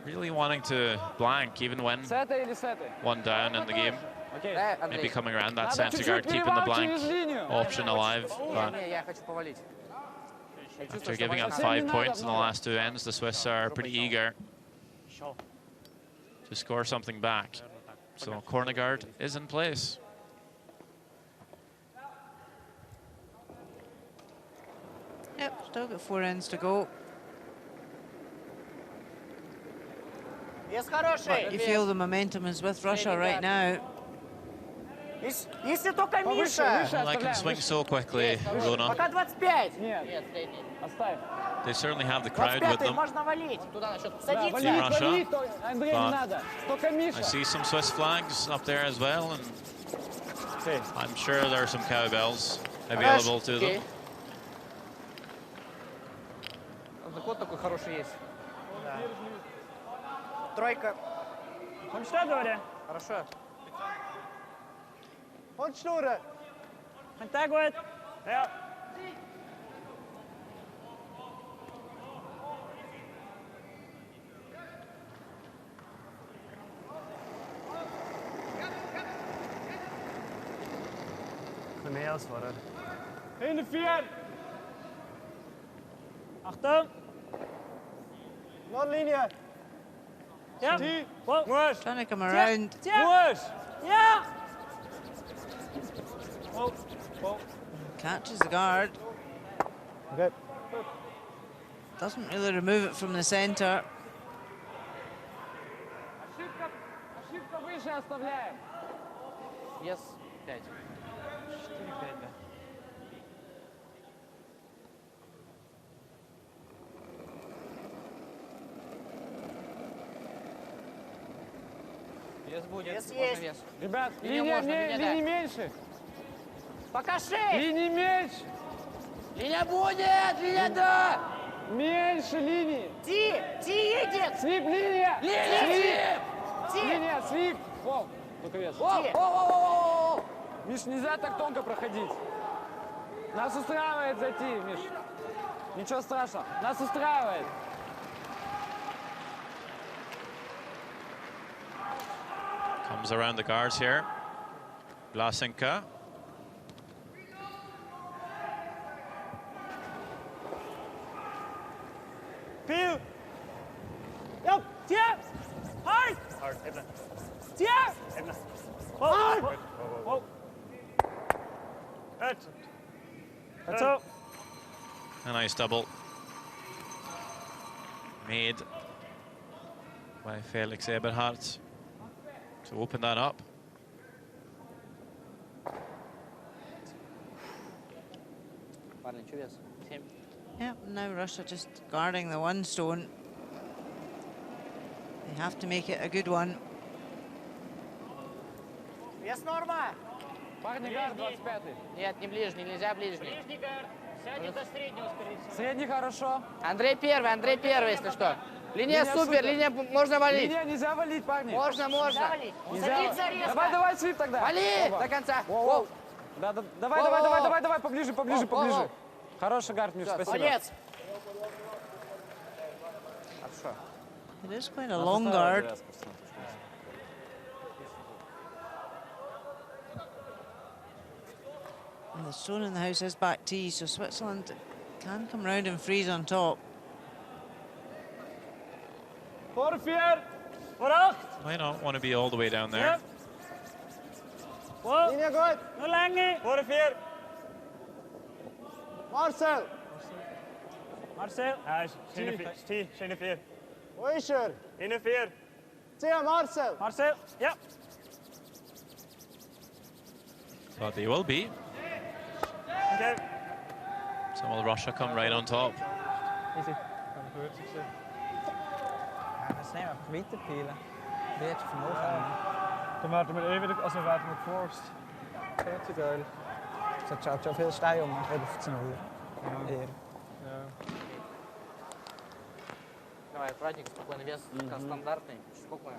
really wanting to blank even when 1 down in the game. Maybe coming around that center guard, keeping the blank option alive. But after giving up 5 points in the last 2 ends, the Swiss are pretty eager to score something back. So corner guard is in place. Yep, still got 4 ends to go. You feel the momentum is with Russia right now. Если только Миша. Well, I can swing so quickly, Rona. Пока 25. Нет, оставь. They certainly have the crowd with 25 them. можно валить. Садиться. Team Russia. Андрей, не надо. Только Миша. I see some Swiss flags up there as well, and I'm sure there are some cowbells available to them. Заход такой хороший есть. Да. Тройка. Und Stadtleute. Хорошо. Und Schnurre. Und da gut. Ja. Mehr als vorher. Hinter 4. Achtung. Nordlinie. Ja. Whoa. Mush. Trying to come around. Ja. Ja. Whoa. Whoa. Catches the guard. Okay. Doesn't really remove it from the centre. Ошибка выше оставляем. Yes, 5. 4-5, да. Вес будет. Вес Можно есть. вес. Ребят, Линия линия, можно, линия, да. линия меньше. Пока 6. Линия меньше. Линия будет. Линия да. Меньше линии. Ти едет. Слип, линия. Линия. Ти. Линия, слип. Вов, только вес. О. Миш, нельзя так тонко проходить. Нас устраивает зайти, Миш. Ничего страшного. Нас устраивает. Comes around the guards here. Blasenka. Pil. Ja. Tja. Hard. Hard. Even. Tja. Even. Hard. Whoa. Good. That's all. A nice double. Made by Felix Eberhardt to open that up. Парни, что вес? 7. Yep, now Russia just guarding the one stone. They have to make it a good one. Вес норма. Парни, гард 25. Нет, не ближний, нельзя ближний. Ближний гард. Сядет до среднего, скорее всего. Средний хорошо. Андрей первый, если что. Линия супер, линия можно валить. Линия нельзя валить, парни. Можно. Садиться резко. Давай, слип тогда. Вали до конца. Воу. Да, давай, поближе. Воу. Хороший гард, Миш, спасибо. Молодец. Хорошо. It is quite a long guard. And the stone in the house is back tee, so Switzerland can come round and freeze on top. Voor 4. Voor 8. Might not want to be all the way down there. Ja. Whoa. Linie goed. Nog langer. Voor 4. Marcel. Marcel. Ja, Schiene 4. Wo ist er? Hinne 4. Tia, Marcel. Marcel. Ja. But they will be. Okay. So will Russia come right on top. Easy. Ja, we zijn even weiterpielen. Een beetje van hoog aan. Dan warten we even, als we warten met Forst. Gaat zo geil. Het schaut schon viel steil um, wieder auf 0. Eher. Давай, аккуратненько, спокойно. Вес стандартный. Сколько?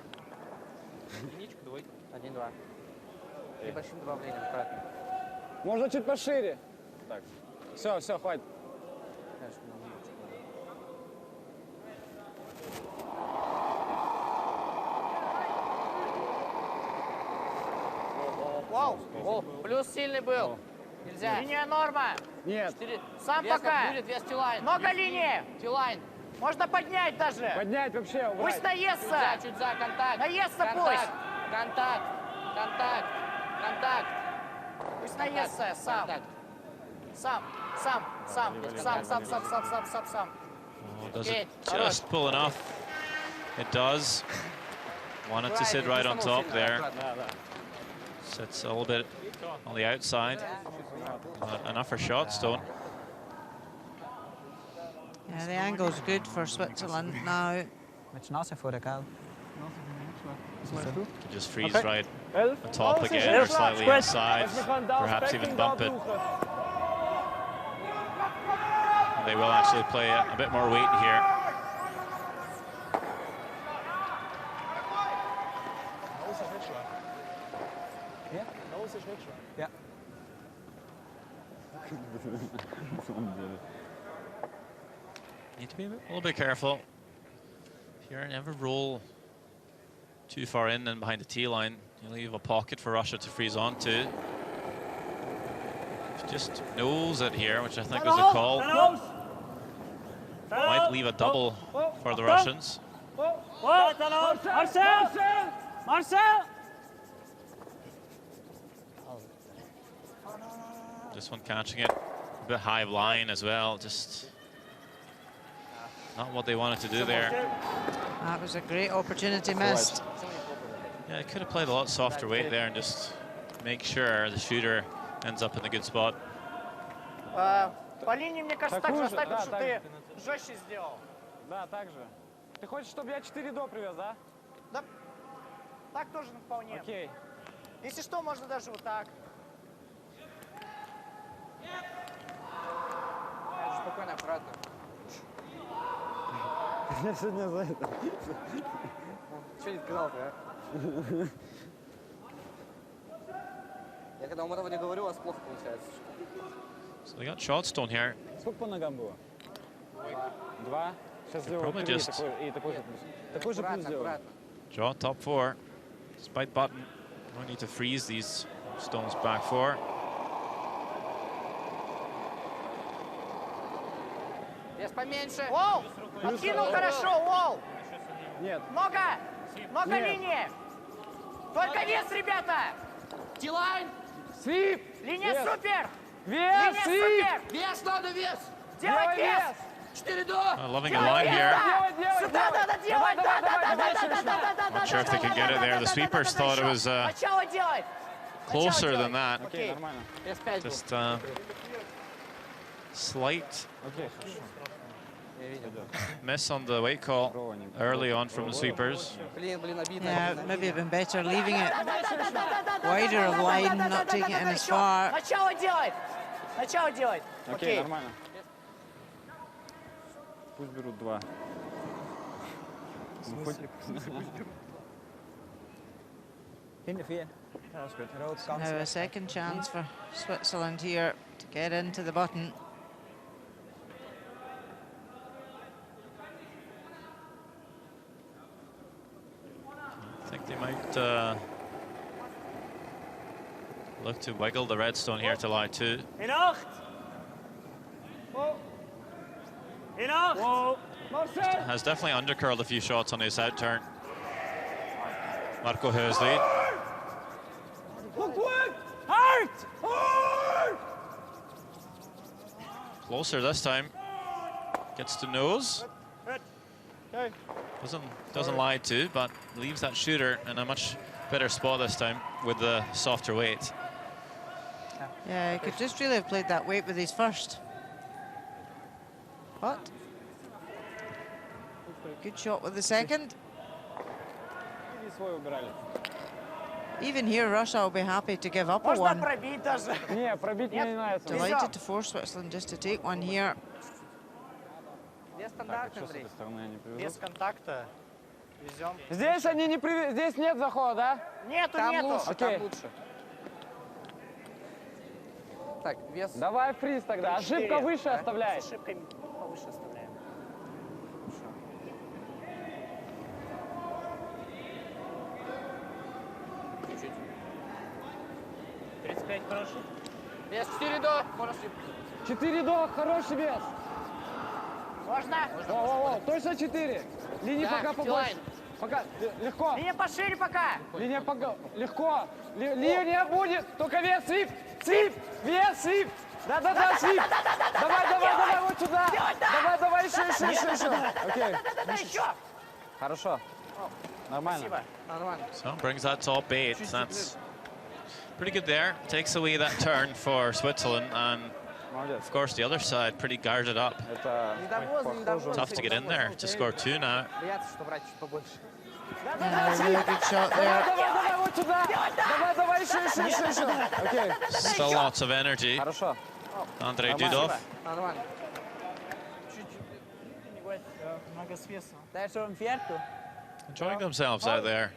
Единичку, двойку. 1-2. Небольшим добавлением, аккуратно. Можно чуть пошире. Так. Все, хватит. Вау! О, плюс сильный был. Нельзя. Линия норма. Нет. Сам Вес пока. будет, вес тилайн. Много линии. Тилайн. Можно поднять даже. Поднять вообще, убрать. Пусть наестся. Чуть за, контакт. Наестся Контакт. пусть. Контакт. Пусть наестся сам. Контакт. Сам. Oh, does it just pull enough? It does. Wanted to sit right on top there. Sits a little bit on the outside. Enough for Shotstone. Yeah, the angle's good for Switzerland now. Just freeze right atop again, or slightly inside, perhaps even bump it. And they will actually play a bit more weight here. Yeah. Need to be a little bit careful. Here, never roll too far in and behind the tee line. You leave a pocket for Russia to freeze onto. Just nose it here, which I think was a call. Might leave a double for the Russians. Marcel! This one catching it a bit high of line as well. Just not what they wanted to do there. That was a great opportunity missed. Yeah, they could have played a lot softer weight there and just make sure the shooter ends up in a good spot. По линии, мне кажется, так же оставить, что ты жестче сделал. Да, так же. Ты хочешь, чтобы я 4 до привез, да? Да, так тоже вполне. Окей. Если что, можно даже вот так. Спокойно, аккуратно. Я сегодня за это. Что не сказал-то, а? Я когда вам этого не говорю, у вас плохо получается. So they got Shotstone here. Сколько по ногам было? 2. Сейчас сделаю 3 и такой же плюс. Такой же плюс сделаю. Draw top 4. Despite button. No need to freeze these stones back 4. Вес поменьше. Воу! Откинул хорошо, воу! Нет. Много! Много линии! Только вес, ребята! Тилайн! Свип! Линия супер! Вес! Свип! Вес надо, вес! Делать вес! 4 до! Loving the line here. Сюда надо делать! Not sure if they can get it there. The sweepers thought it was Начало делать! closer than that. Окей, нормально. Вес 5 был. Just slight miss on the weight call early on from the sweepers. Yeah, maybe have been better leaving it wider of line, not taking it in as far. Начало делать! Начало делать! Окей, нормально. Пусть берут 2. Now a second chance for Switzerland here to get into the button. I think they might look to wiggle the redstone here to lie 2. In acht! In acht! Has definitely undercurled a few shots on his out turn. Marco Hursley. Closer this time. Gets to nose. Doesn't lie to, but leaves that shooter in a much better spot this time with the softer weight. Yeah, he could just really have played that weight with his first. But good shot with the second. Even here, Russia will be happy to give up a one. Delighted to force Switzerland just to take one here. Без контакта. Везем. Здесь они не здесь нет захода, да? Нету, там нету. Лучше, там лучше. Так, вес. Давай фриз тогда. Ошибка выше оставляй. Ошибкой повыше оставляем. Чуть-чуть. 35 хороший. Вес 4 до. Можно 4 до, хороший вес. Можно? О, точно 4. Линия пока побольше. Пока легко. Линия пошире пока. Линия пока легко. Линия будет. Только вес, свип. Свип. Вес, свип. Да, свип. Давай, вот сюда. Давай, еще. Окей. Еще. Хорошо. Нормально. Нормально. So brings that top 8. That's Pretty good there. Takes away that turn for Switzerland, and of course the other side pretty guarded up. Tough to get in there to score 2 now. Really good shot there. Still lots of energy. Andrei Dudov. Enjoying themselves out there.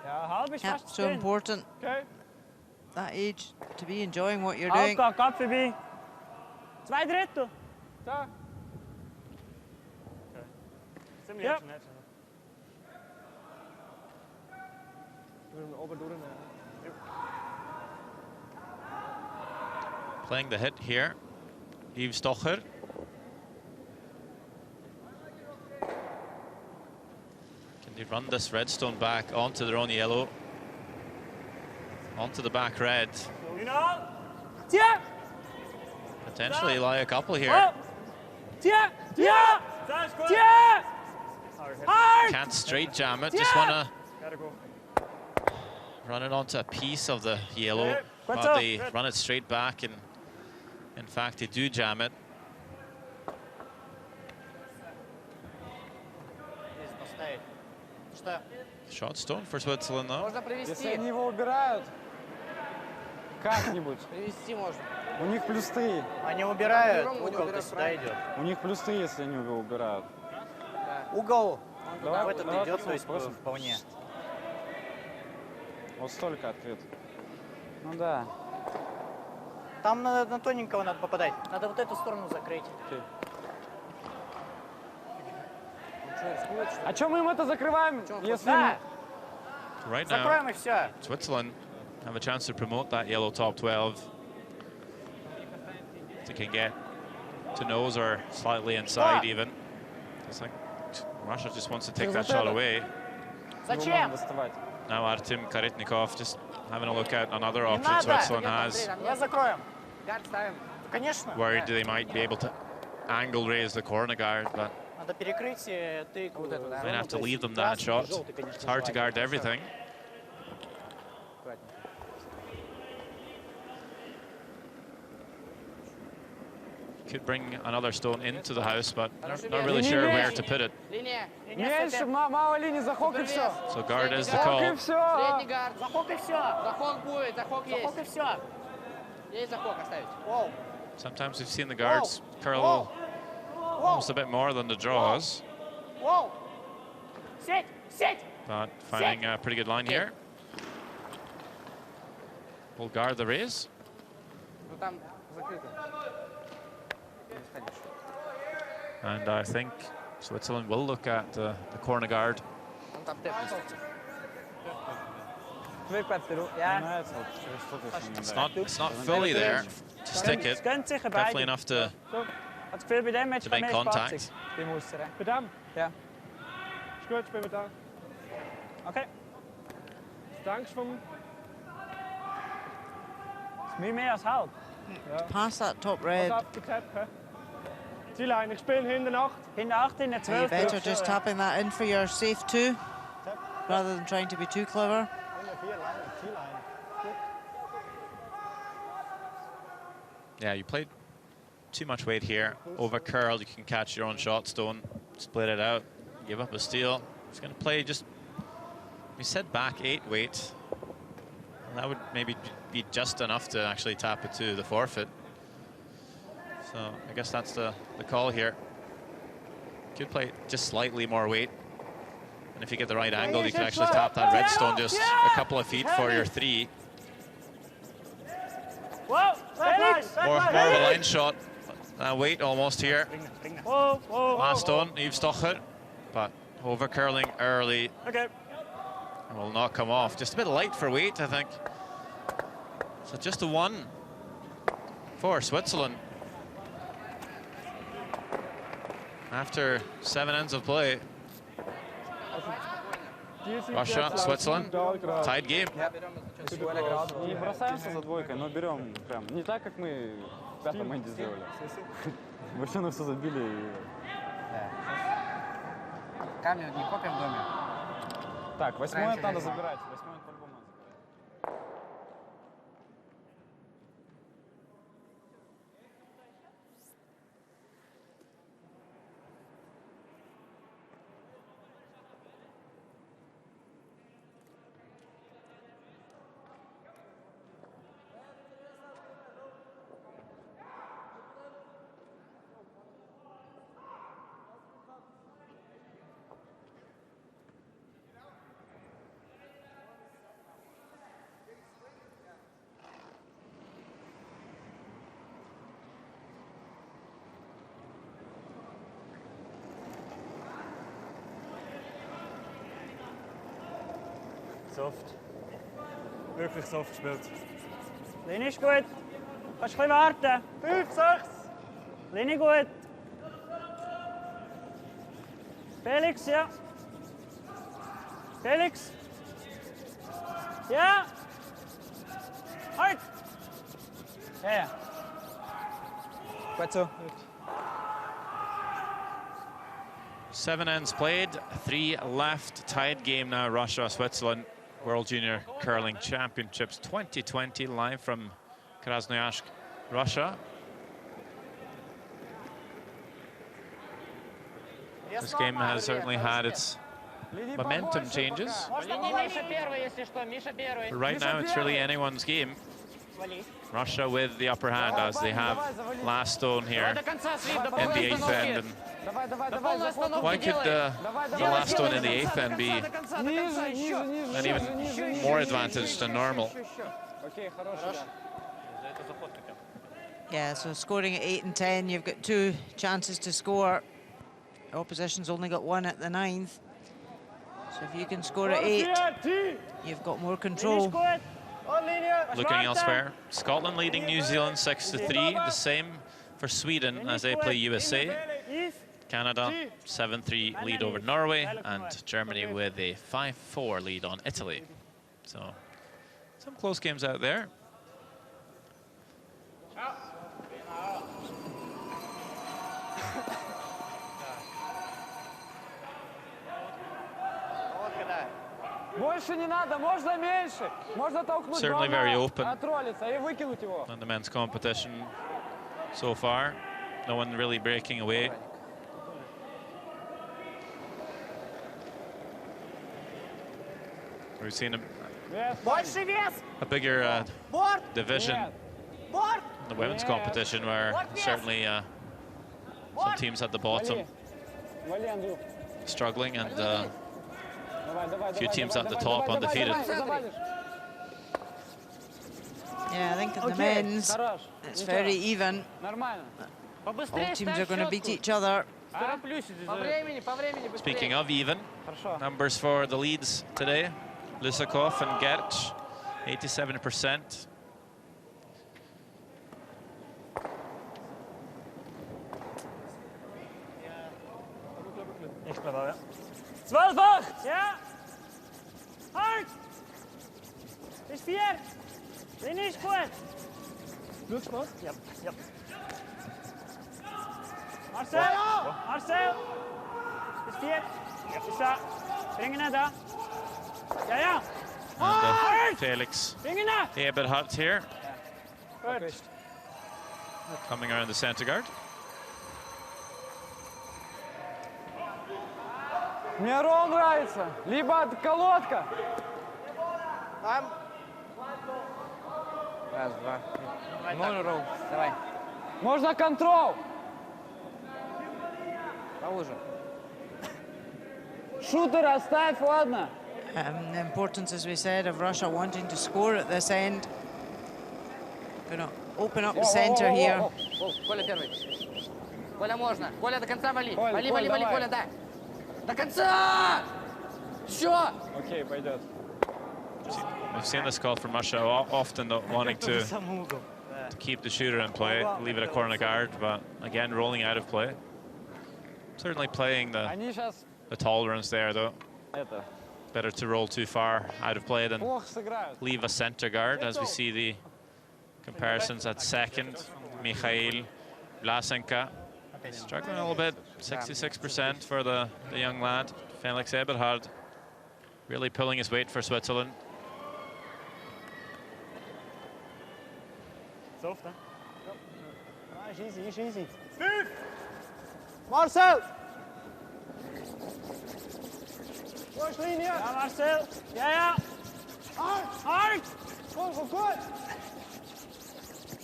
Yeah, so important that age to be enjoying what you're doing. Kap voorbij. 2 Drittel. Yep. Playing the hit here, Yves Stocher. Can they run this redstone back onto their own yellow? Onto the back red. Potentially lie a couple here. Can't straight jam it, just wanna run it onto a piece of the yellow, but they run it straight back, and in fact they do jam it. Shot stone for Switzerland though. Если они его убирают, как-нибудь. У них +3. Они убирают, угол-то сюда идет. У них +3, если они его убирают. Угол в этот идет, то есть вполне. Вот столько открыт. Ну да. Там на тоненького надо попадать. Надо вот эту сторону закрыть. А чё мы им это закрываем? Если Right now, Switzerland have a chance to promote that yellow top 12. If they can get to nose or slightly inside even. It's like Russia just wants to take that shot away. Now Artem Karetnikov just having a look at another option Switzerland has. Worried they might be able to angle raise the corner guard, but they have to leave them that shot. It's hard to guard everything. Could bring another stone into the house, but not really sure where to put it. So guard is the call. Sometimes we've seen the guards curl almost a bit more than the draws. But finding a pretty good line here. Will guard the raise. And I think Switzerland will look at the corner guard. It's not fully there to stick it. Definitely enough to make contact. Ja. Is goed, speel met daar. Oké. Thanks from. Is meer mee als hout. Pass that top red. T-line, ik speel in de 8. In de 8, in de 12. Better just tapping that in for your safe 2, rather than trying to be too clever. Yeah, you played too much weight here. Over curled, you can catch your own shot stone, split it out, give up a steal. He's going to play just, we said back 8 weight. And that would maybe be just enough to actually tap it to the forfeit. So I guess that's the call here. Could play just slightly more weight. And if you get the right angle, you can actually tap that red stone just a couple of feet for your 3. More of a line shot. Weight almost here. Last stone, Yves Stocher. But over curling early. Okay. Will not come off. Just a bit light for weight, I think. So just a 1 for Switzerland. After 7 ends of play. Russia, Switzerland, tied game. Не бросаемся за двойкой, но берем прям. Не так, как мы в 5-м энде сделали. Вообще на все забили. Камни не копим в доме. Так, 8-й надо забирать. 8-й по-любому надо забирать. Soft. Wirklich soft gespielt. Linie ist gut. Kannst ein bisschen warten. 5, 6. Linie gut. Felix, ja. Felix. Ja. Halt. Ja, ja. Gut so. 7 ends played, 3 left. Tied game now, Russia, Switzerland. World Junior Curling Championships 2020, live from Krasnoyarsk, Russia. This game has certainly had its momentum changes. But right now, it's really anyone's game. Russia with the upper hand as they have last stone here in the 8th end. And why could the last stone in the 8th end be an even more advantage than normal? Yeah, so scoring at 8 and 10, you've got 2 chances to score. The opposition's only got 1 at the 9th. So if you can score at 8, you've got more control. Looking elsewhere, Scotland leading New Zealand 6-3. The same for Sweden as they play USA. Canada 7-3 lead over Norway, and Germany with a 5-4 lead on Italy. So some close games out there. Больше не надо, можно меньше. Можно толкнуть Certainly very open отролиться и выкинуть его. on the men's competition so far. No one really breaking away. We've seen a bigger division in the women's competition, where certainly some teams at the bottom struggling, and a few teams at the top undefeated. Yeah, I think in the men's, it's very even. All teams are going to beat each other. Speaking of even, numbers for the leads today. Lysakov and Gertz, 87%. Ich bleib ja. 12-8! Ja! Halt! Ist 4! Linie ist gut! Schaust du was? Ja. Ja. Marcel! Marcel! Ist 4! Ja. Ist da! Bringen ihn da! Ja, ja! And Felix Bringen ihn! Eberhardt here, Gut! coming around the centre guard. Мне ролл нравится. Либо колодка. Раз, два. Можно ролл? Давай. Можно контрол. Поуже. Шутер оставь, ладно. The importance, as we said, of Russia wanting to score at this end. Going to open up the centre here. Коля первый. Коля можно. Коля до конца вали. Вали, Коля, да. До конца! Все! Окей, пойдет. We've seen this call from Russia often, wanting to keep the shooter in play, leave it a corner guard, but again rolling out of play. Certainly playing the tolerance there, though. Better to roll too far out of play than leave a centre guard, as we see the comparisons at second. Mikhail Vlasenka struggling a little bit, 66% for the young lad, Felix Eberhard. Really pulling his weight for Switzerland. Soft, huh? Nice, easy. Steve! Marcel! Linie! Ja, Marcel! Ja! Hard! Goed!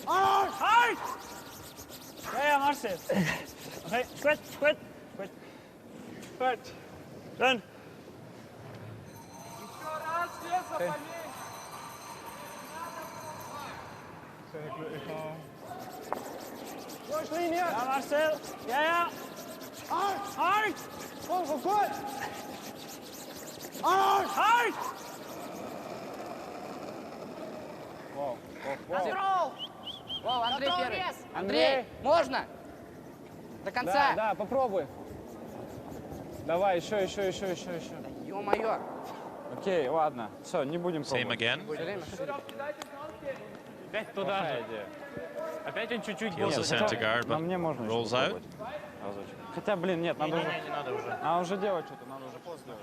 Hard! Ja, Marcel. Okay, quit. Done. Linie! Ja, Marcel. Ja. Hard! Goed! Hard! Воу, Андрей первый. Андрей, можно? До конца. Да, попробуй. Давай, еще. Ё-моё. Окей, ладно. Все, не будем Same пробовать. again. Опять туда же. Опять он чуть-чуть Heals the center guard, На but мне можно еще rolls out. попробовать. Разочек. Хотя, блин, нет, надо уже... Не надо уже. Надо уже делать что-то, надо уже после.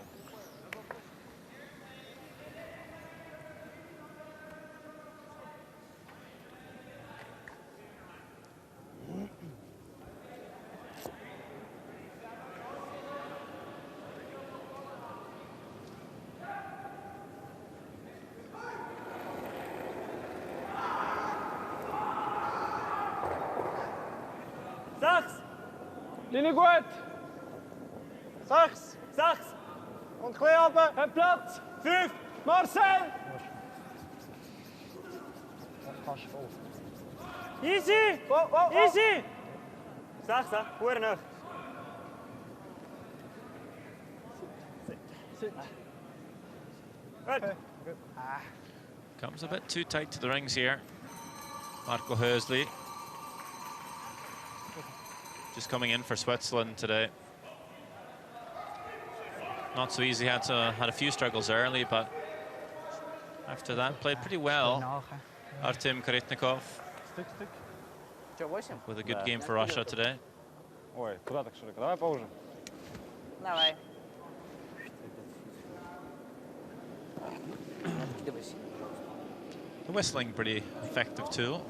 Sachs! Linie gut! Sechs! Und ein bisschen runter! Hat Platz! 5! Marcel! Easy! Easy! Sachs, goed enough. Good. Comes a bit too tight to the rings here. Marco Hursley. Just coming in for Switzerland today. Not so easy, had a few struggles early, but after that played pretty well. Artem Karetnikov with a good game for Russia today. Ой, куда так широко? Давай поуже. Давай. The whistling pretty effective tool.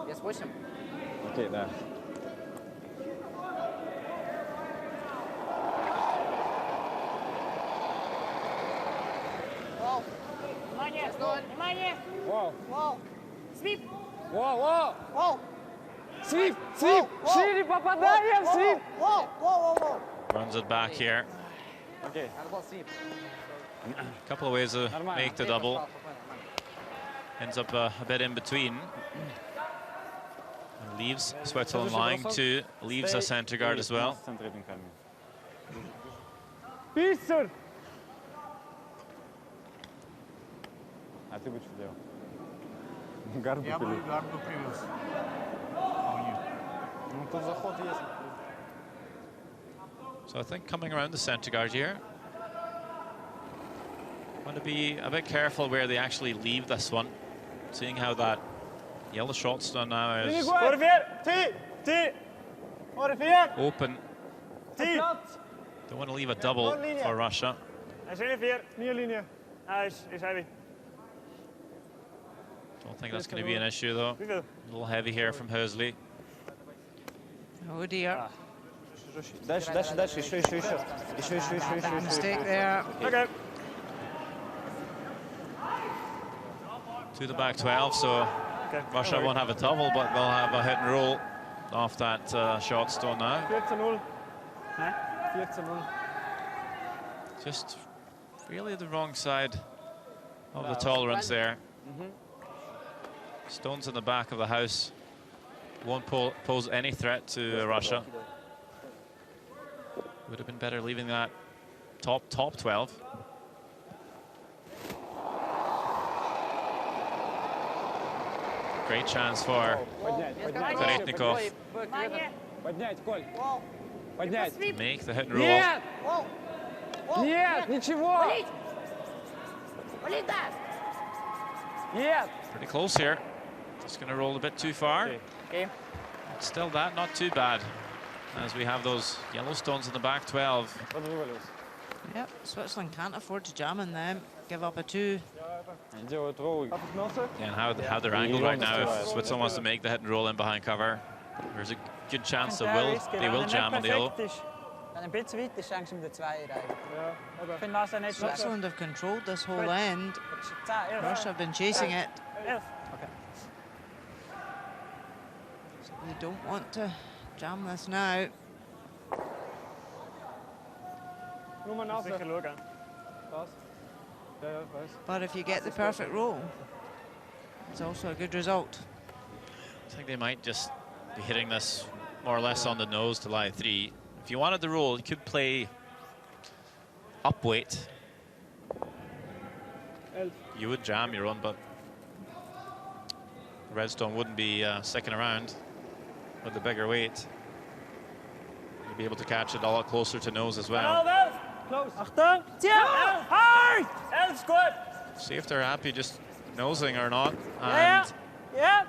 Вес 8. Окей, да. Внимание! Воу. Свип! Воу. Свип. Шире попадаем, свип. Runs it back here. Окей. Надо был свип. A couple of ways to make the double. Ends up a bit in between. And leaves Switzerland lying to, leaves a center guard as well. Писер! А ты бы что делал? Гарду Я бы пилил. гарду привез. Ну тут заход есть. So I think coming around the center guard here. Want to be a bit careful where they actually leave this one. Seeing how that yellow shot's done now is open. Don't want to leave a double for Russia. Hij is in de 4. Linie. Is heavy. Don't think that's going to be an issue though. A little heavy here from Hursley. Oh dear. Дальше. Еще. Mistake there. Okay. To the back 12, so Russia won't have a double, but they'll have a hit and roll off that shot stone now. 14-0. 14-0. Just really the wrong side of the tolerance there. Stones in the back of the house won't pose any threat to Russia. Would have been better leaving that top 12. Great chance for Karetnikov. Поднять, Коль. Поднять. Make the hit and roll. Нет, ничего. Нет. Pretty close here. Just going to roll a bit too far. Okay. Still that, not too bad. As we have those yellow stones in the back 12. Yep, Switzerland can't afford to jam in them. Give up a 2. And how they're angled right now. If Switzerland wants to make the hit and roll in behind cover, there's a good chance they will jam on the yellow. Wenn ein bisschen weit ist, denkst du mit der 2 rein. Ich finde das nicht schlecht. Switzerland have controlled this whole end. Russia have been chasing it. So they don't want to jam this now. But if you get the perfect roll, it's also a good result. I think they might just be hitting this more or less on the nose to lie 3. If you wanted the roll, you could play up weight. You would jam your own, but Redstone wouldn't be sticking around with the bigger weight. You'd be able to catch it a lot closer to nose as well. Close. Achtung. Yeah. Hard. Elf's good. See if they're happy just nosing or not. Yeah. And Yeah.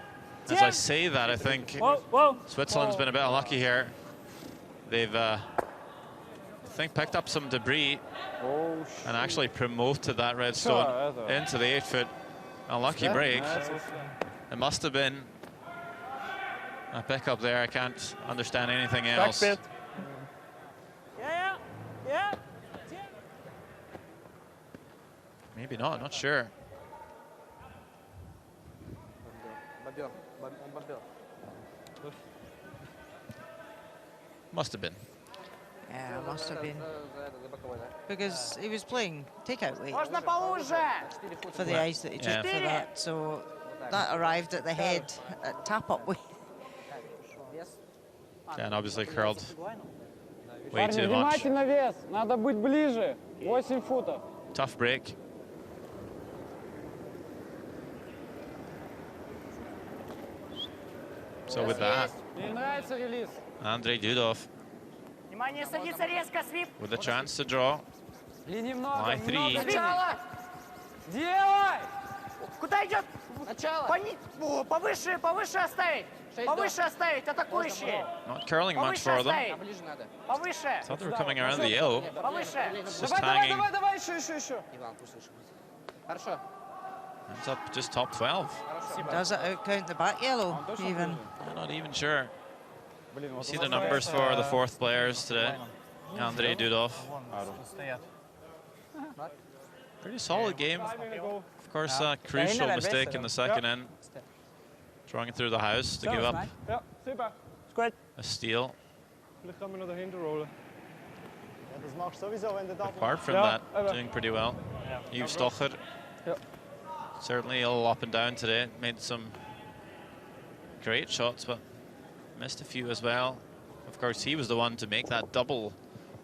as I say that, I think Switzerland's been a bit unlucky here. They've, I think, picked up some debris and actually promoted that Redstone into the 8-foot. Unlucky break. It must have been a pickup there. I can't understand anything else. Yeah. Maybe not, not sure. Must have been. Yeah, it must have been. Because he was playing takeout weight for the ice that he took for that. So that arrived at the head at tap-up weight. And obviously curled way too much. Внимательно вес. Надо быть ближе. 8 футов. Tough break. So with that, Andrei Dudov with a chance to draw. Lie 3. Куда идет? Начало. Повыше оставить. Повыше оставить, атакующие. Not curling much for them. Повыше. Thought they were coming around the yellow. Повыше. Just hanging. Давай, еще. Иван, слушай. Хорошо. Ends up just top 12. Does it outcount the back yellow, even? I'm not even sure. You see the numbers for the 4th players today. Andrei Dudov. Pretty solid game. Of course, a crucial mistake in the second end. Drawing it through the house to give up a steal. Apart from that, doing pretty well. Yves Stocher. Certainly a little up and down today. Made some great shots, but missed a few as well. Of course, he was the one to make that double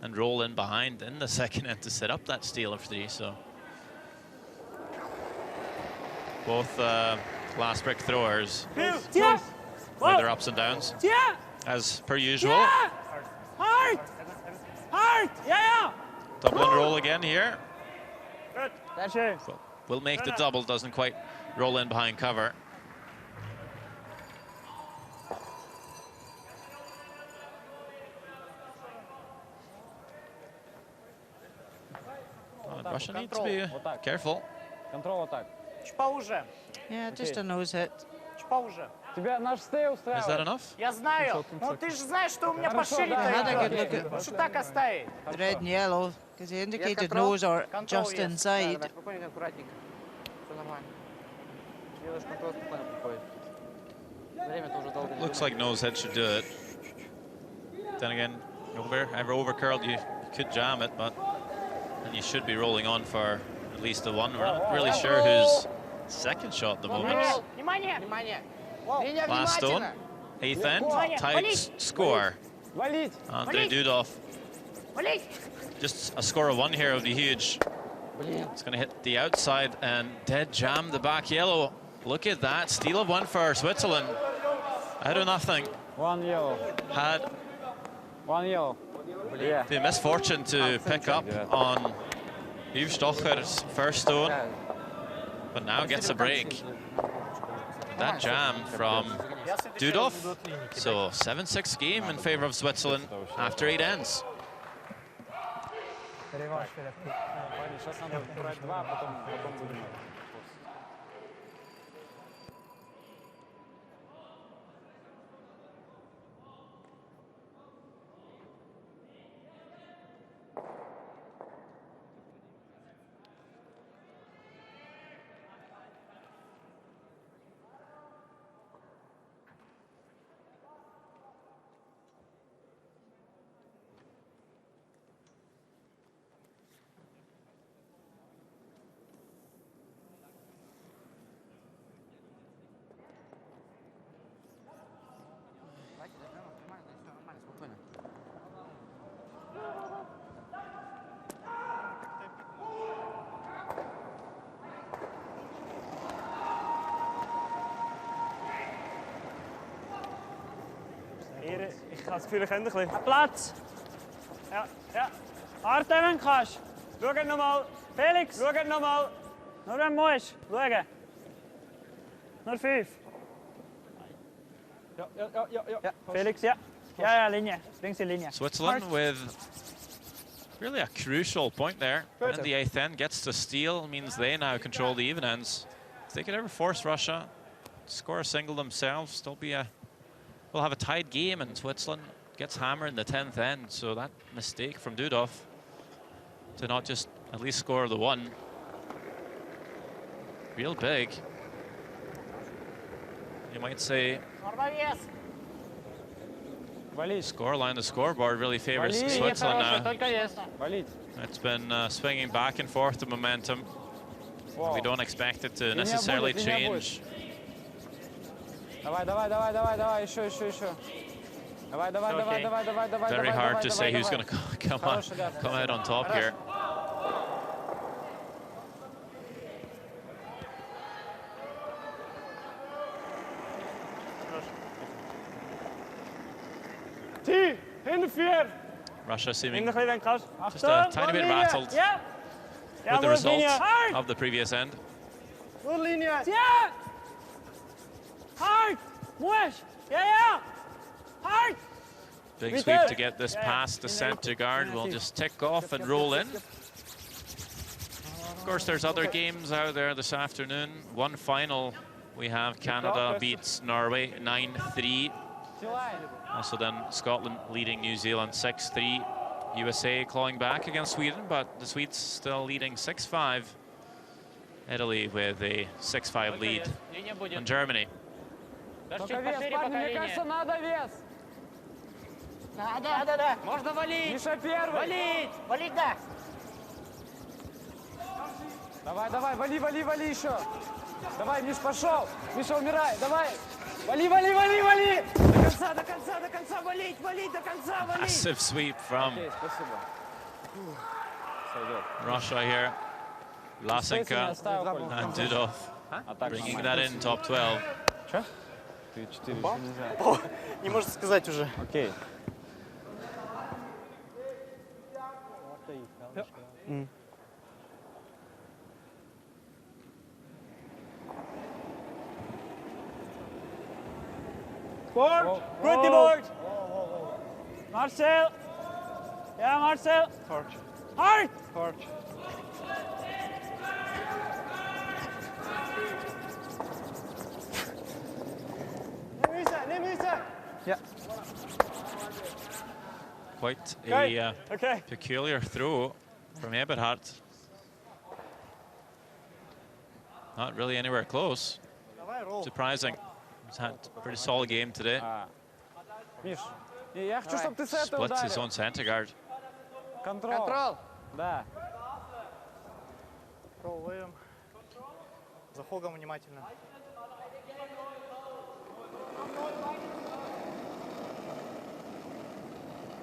and roll in behind in the second end to set up that steal of 3. So both last brick throwers with their ups and downs, as per usual. Hard. Yeah. Double and roll again here. Good. That's it. Will make the double, doesn't quite roll in behind cover. Russia needs to be careful. Control attack. Чуть поуже. Yeah, just a nose hit. Чуть поуже. Тебя наш стей устраивает. Is that enough? Я знаю. Ну ты же знаешь, что у меня пошире-то. Лучше так оставить. Red and yellow, because he indicated nose or just inside. Спокойненько, аккуратненько. Все нормально. Делаешь контроль, спокойно приходит. Время-то уже долго не. Looks like nose head should do it. Then again, ever over curled, you could jam it, but then you should be rolling on for at least the one. We're not really sure whose second shot at the moment. Внимание! Внимание! Last stone, 8th end, tight score. Andrei Dudov. Just a score of 1 here would be huge. It's going to hit the outside and dead jam the back yellow. Look at that, steal of 1 for Switzerland. Out of nothing. 1 yellow. Had 1 yellow. Yeah. the misfortune to pick up on Yves Stocher's first stone, but now gets a break. That jam from Dudov. So 7-6 game in favor of Switzerland after 8 ends. Реванш перед. Ваня, сейчас надо брать 2, потом будем. Ich habe das Gefühl, ich könnte ein bisschen. Platz. Ja, ja. Hart, wenn du kannst. Schau nochmal. Felix, schau nochmal. Nur wenn du musst. Schau. Nur 5. Ja. Felix, ja. Ja, Linie. Bring sie Linie. Switzerland with really a crucial point there. And the 8th end gets to steal, means they now control the even ends. If they could ever force Russia, score a single themselves, still be a... We'll have a tied game, and Switzerland gets hammered in the 10th end. So that mistake from Dudov to not just at least score the 1, real big. You might say scoreline, the scoreboard really favors Switzerland now. It's been swinging back and forth, the momentum. We don't expect it to necessarily change. Давай, еще. Давай. Very hard to say who's going to come out on top here. Russia seeming just a tiny bit rattled with the result of the previous end. Hard! Mush! Yeah! Hard! Big sweep to get this past the center guard. We'll just tick off and roll in. Of course, there's other games out there this afternoon. One final. We have Canada beats Norway 9-3. Also then Scotland leading New Zealand 6-3. USA clawing back against Sweden, but the Swedes still leading 6-5. Italy with a 6-5 lead on Germany. Только вес, парни, мне кажется, надо вес. Да. Можно валить. Миша первый. Валить, да. Давай, вали еще. Давай, Миш, пошел. Миша, умирай, давай. Вали. До конца, валить, до конца, вали. Massive sweep from Russia here. Lasenka and Dudov bringing that in top 12. Ты 4 нельзя. Не можешь сказать уже. Окей. Board! Good board! Marcel! Yeah, Marcel! Hard! Yeah. Quite a peculiar throw from Eberhard. Not really anywhere close. Surprising. He's had a pretty solid game today. Splits his own center guard. Контрол. Да. Пробуем. За Хогом внимательно.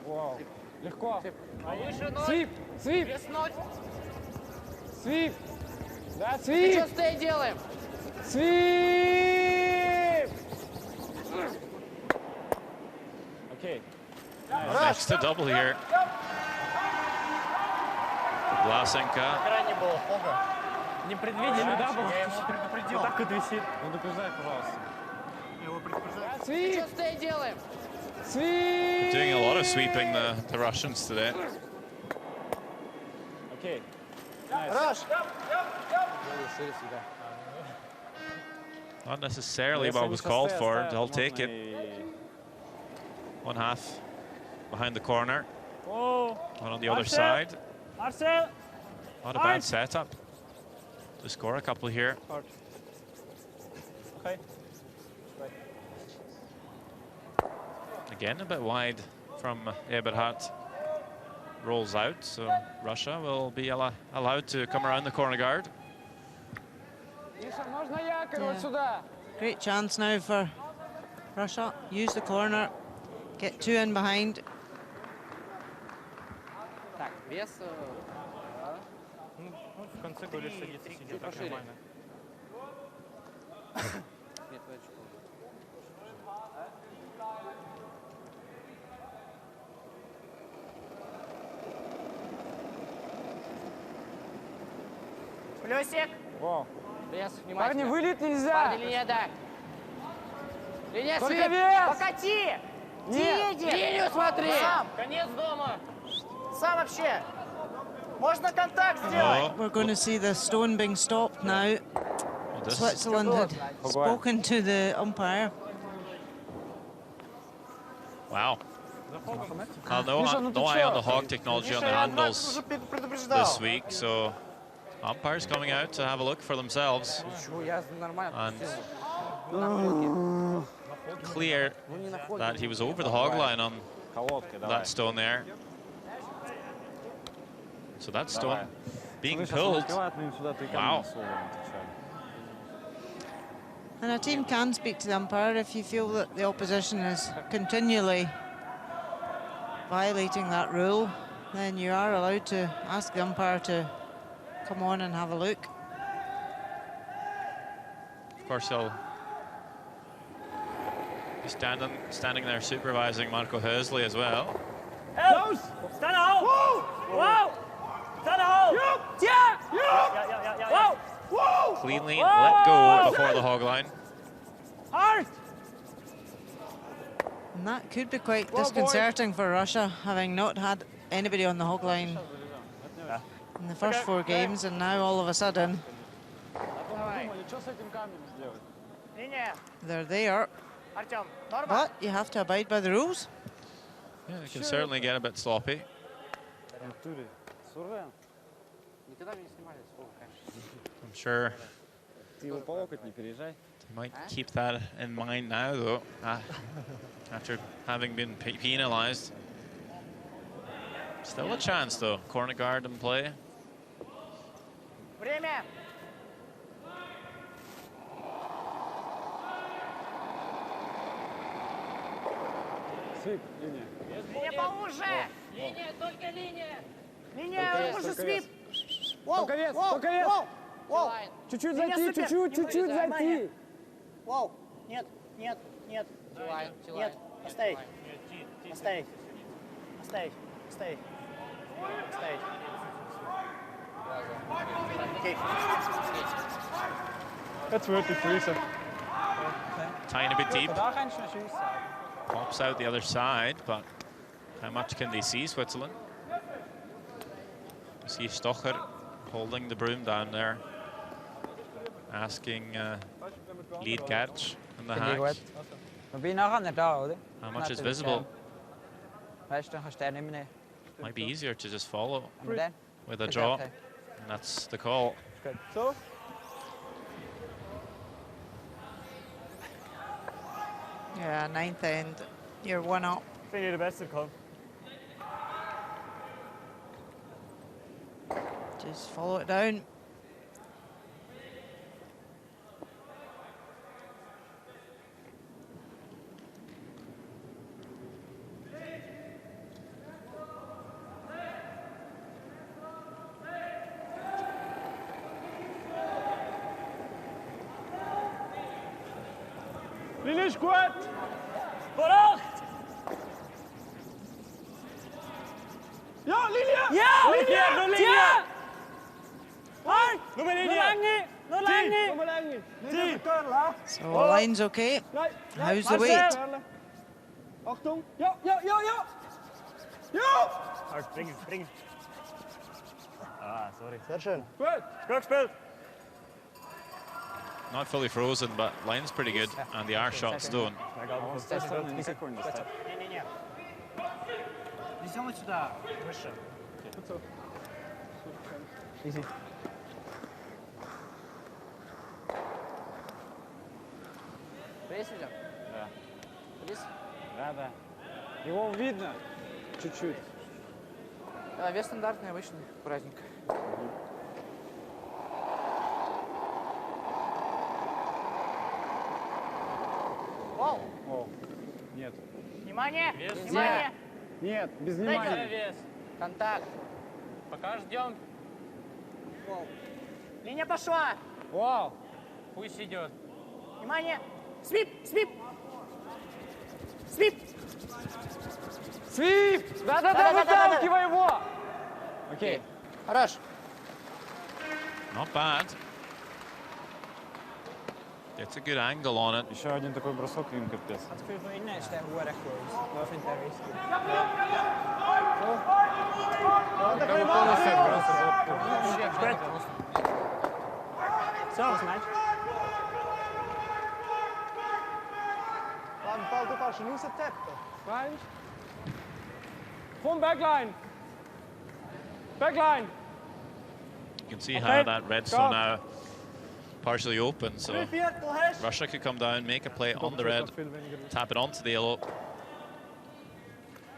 Вау. Легко. Повыше ноль. Свип. Веснуть. Свип. Да, Ты свип. что стей делаем? Свип. Окей. Makes the double here. Lasenka. Не было Хога. Не предвидели, да, был? Я ему предупредил. Так вот висит. Предупреждай, пожалуйста. Я его предупреждаю. Ты что стей делаем? Doing a lot of sweeping, the Russians today. Okay. Rush! Not necessarily what was called for. They'll take it. One half behind the corner. One on the other side. Marcel! Not a bad setup to score a couple here. Okay. Again, a bit wide from Eberhardt. Rolls out, so Russia will be allowed to come around the corner guard. Yeah. Great chance now for Russia. Use the corner, get 2 in behind. Так, вес... В конце года садится, сидит так нормально. Нет, Плюсик. Вау. Вес, Парни, внимательно. вылет нельзя. Парни, линия, да. Линия, Только свет. вес. Покати! Нет. Линию смотри. Сам. Конец дома. Сам вообще. Можно контакт сделать. We're going to see the stone being stopped now. Switzerland had spoken to the umpire. Wow. No eye on the hog technology on the handles this week, so umpires coming out to have a look for themselves. And clear that he was over the hog line on that stone there. So that stone being pulled. Wow. And a team can speak to the umpire if you feel that the opposition is continually violating that rule. Then you are allowed to ask the umpire to come on and have a look. Of course, he'll be standing there supervising Marco Hursley as well. Help! Stand out! Whoa! Stand out! Yeah! Whoa! Whoa! Cleanly let go before the hog line. Hard! And that could be quite disconcerting for Russia, having not had anybody on the hog line in the first 4 games, and now all of a sudden they're there. But you have to abide by the rules. Yeah, it can certainly get a bit sloppy. I'm sure they might keep that in mind now, though, after having been penalised. Still a chance, though. Corner guard in play. Время. Линия поуже. Линия, только линия. Линия уже свип. Только вес, только вес. Чуть-чуть зайти, чуть-чуть зайти. Воу. Нет, нет, нет. Нет, оставить. Оставить. Оставить. Оставить. Оставить. Окей. That's worth the freezer. Tiny bit deep. Pops out the other side, but how much can they see, Switzerland? You see Stocher holding the broom down there, asking lead catch in the hack. How much is visible? Might be easier to just follow with a draw, and that's the call. So? Yeah, 9th end, you're 1 up. Vind je de beste kom? Just follow it down. Finish gut! Vooruit! Ja, Linie! Ja! Linie! Linie! Hard! Nummer Nog linie! lang niet! Nog lang niet! Nummer lang. So line's okay. How's the weight? Achtung! Ja, ja, ja, ja! Ja! Hard, springen, springen. Ah. Sorry. Sehr schön. Gut. Gut gespielt. Not fully frozen, but line's pretty good, and the arc shot's done. Не-не-не. Везем сюда, выше. Easy. Пресс идем? Да. Пресс? Да. Его видно чуть-чуть. Да, вес стандартный, обычный праздник. Воу! О, нет. Внимание! Вес. Внимание! Нет, без Дайте внимания. вес. Контакт. Пока ждем. Линия пошла! Вау! Пусть идет. Внимание! Свип! Свип! Свип! Свип! Да-да-да, выталкивай его! Окей. Хорош. Not bad. Gets a good angle on it. Еще один такой бросок, им капец. Het vuur van innen is heel erg close. Dat vind ik daar risky. Zelfs match. Laat een bal op als je nu zit tappen. Right. From backline. Backline. You can see how that redstone now partially open, so Viertel, Hesch. Russia could come down, make a play on the red, tap it onto the yellow.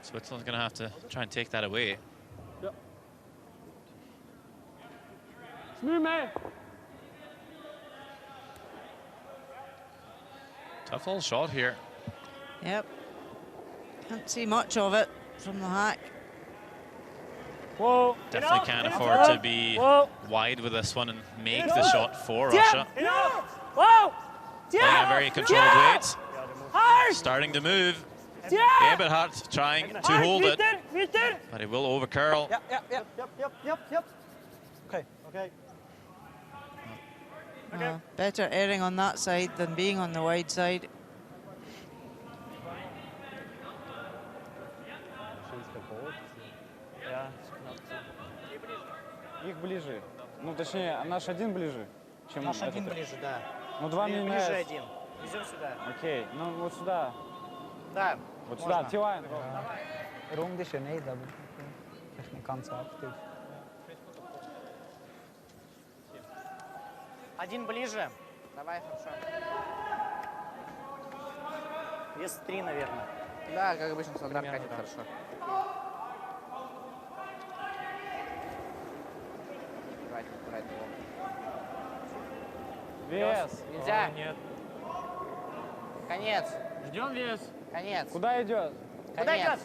Switzerland's going to have to try and take that away. Smuur mee. Tough little shot here. Yep. Can't see much of it from the hack. Whoa. Definitely can't afford to be wide with this one and make the shot for Russia. Whoa. Playing a very controlled weight. Starting to move. Eberhard trying to hold it, but it will overcurl. Yep. Okay. Better erring on that side than being on the wide side. Их ближе. Ну, точнее, наш один ближе, чем Наш этот. один ближе, да. Ну, два Ближе меняются. один. Везем сюда. Окей, ну вот сюда. Да. Вот сюда, Тилайн. Rond is er, nee, dat echt een kans actief. Один ближе. Давай, хорошо. Вес 3, наверное. Да, как обычно, стандарт катит хорошо. Брать его. Вес. Нельзя. Нет. Конец. Ждем вес. Конец. Куда идет? Куда идет?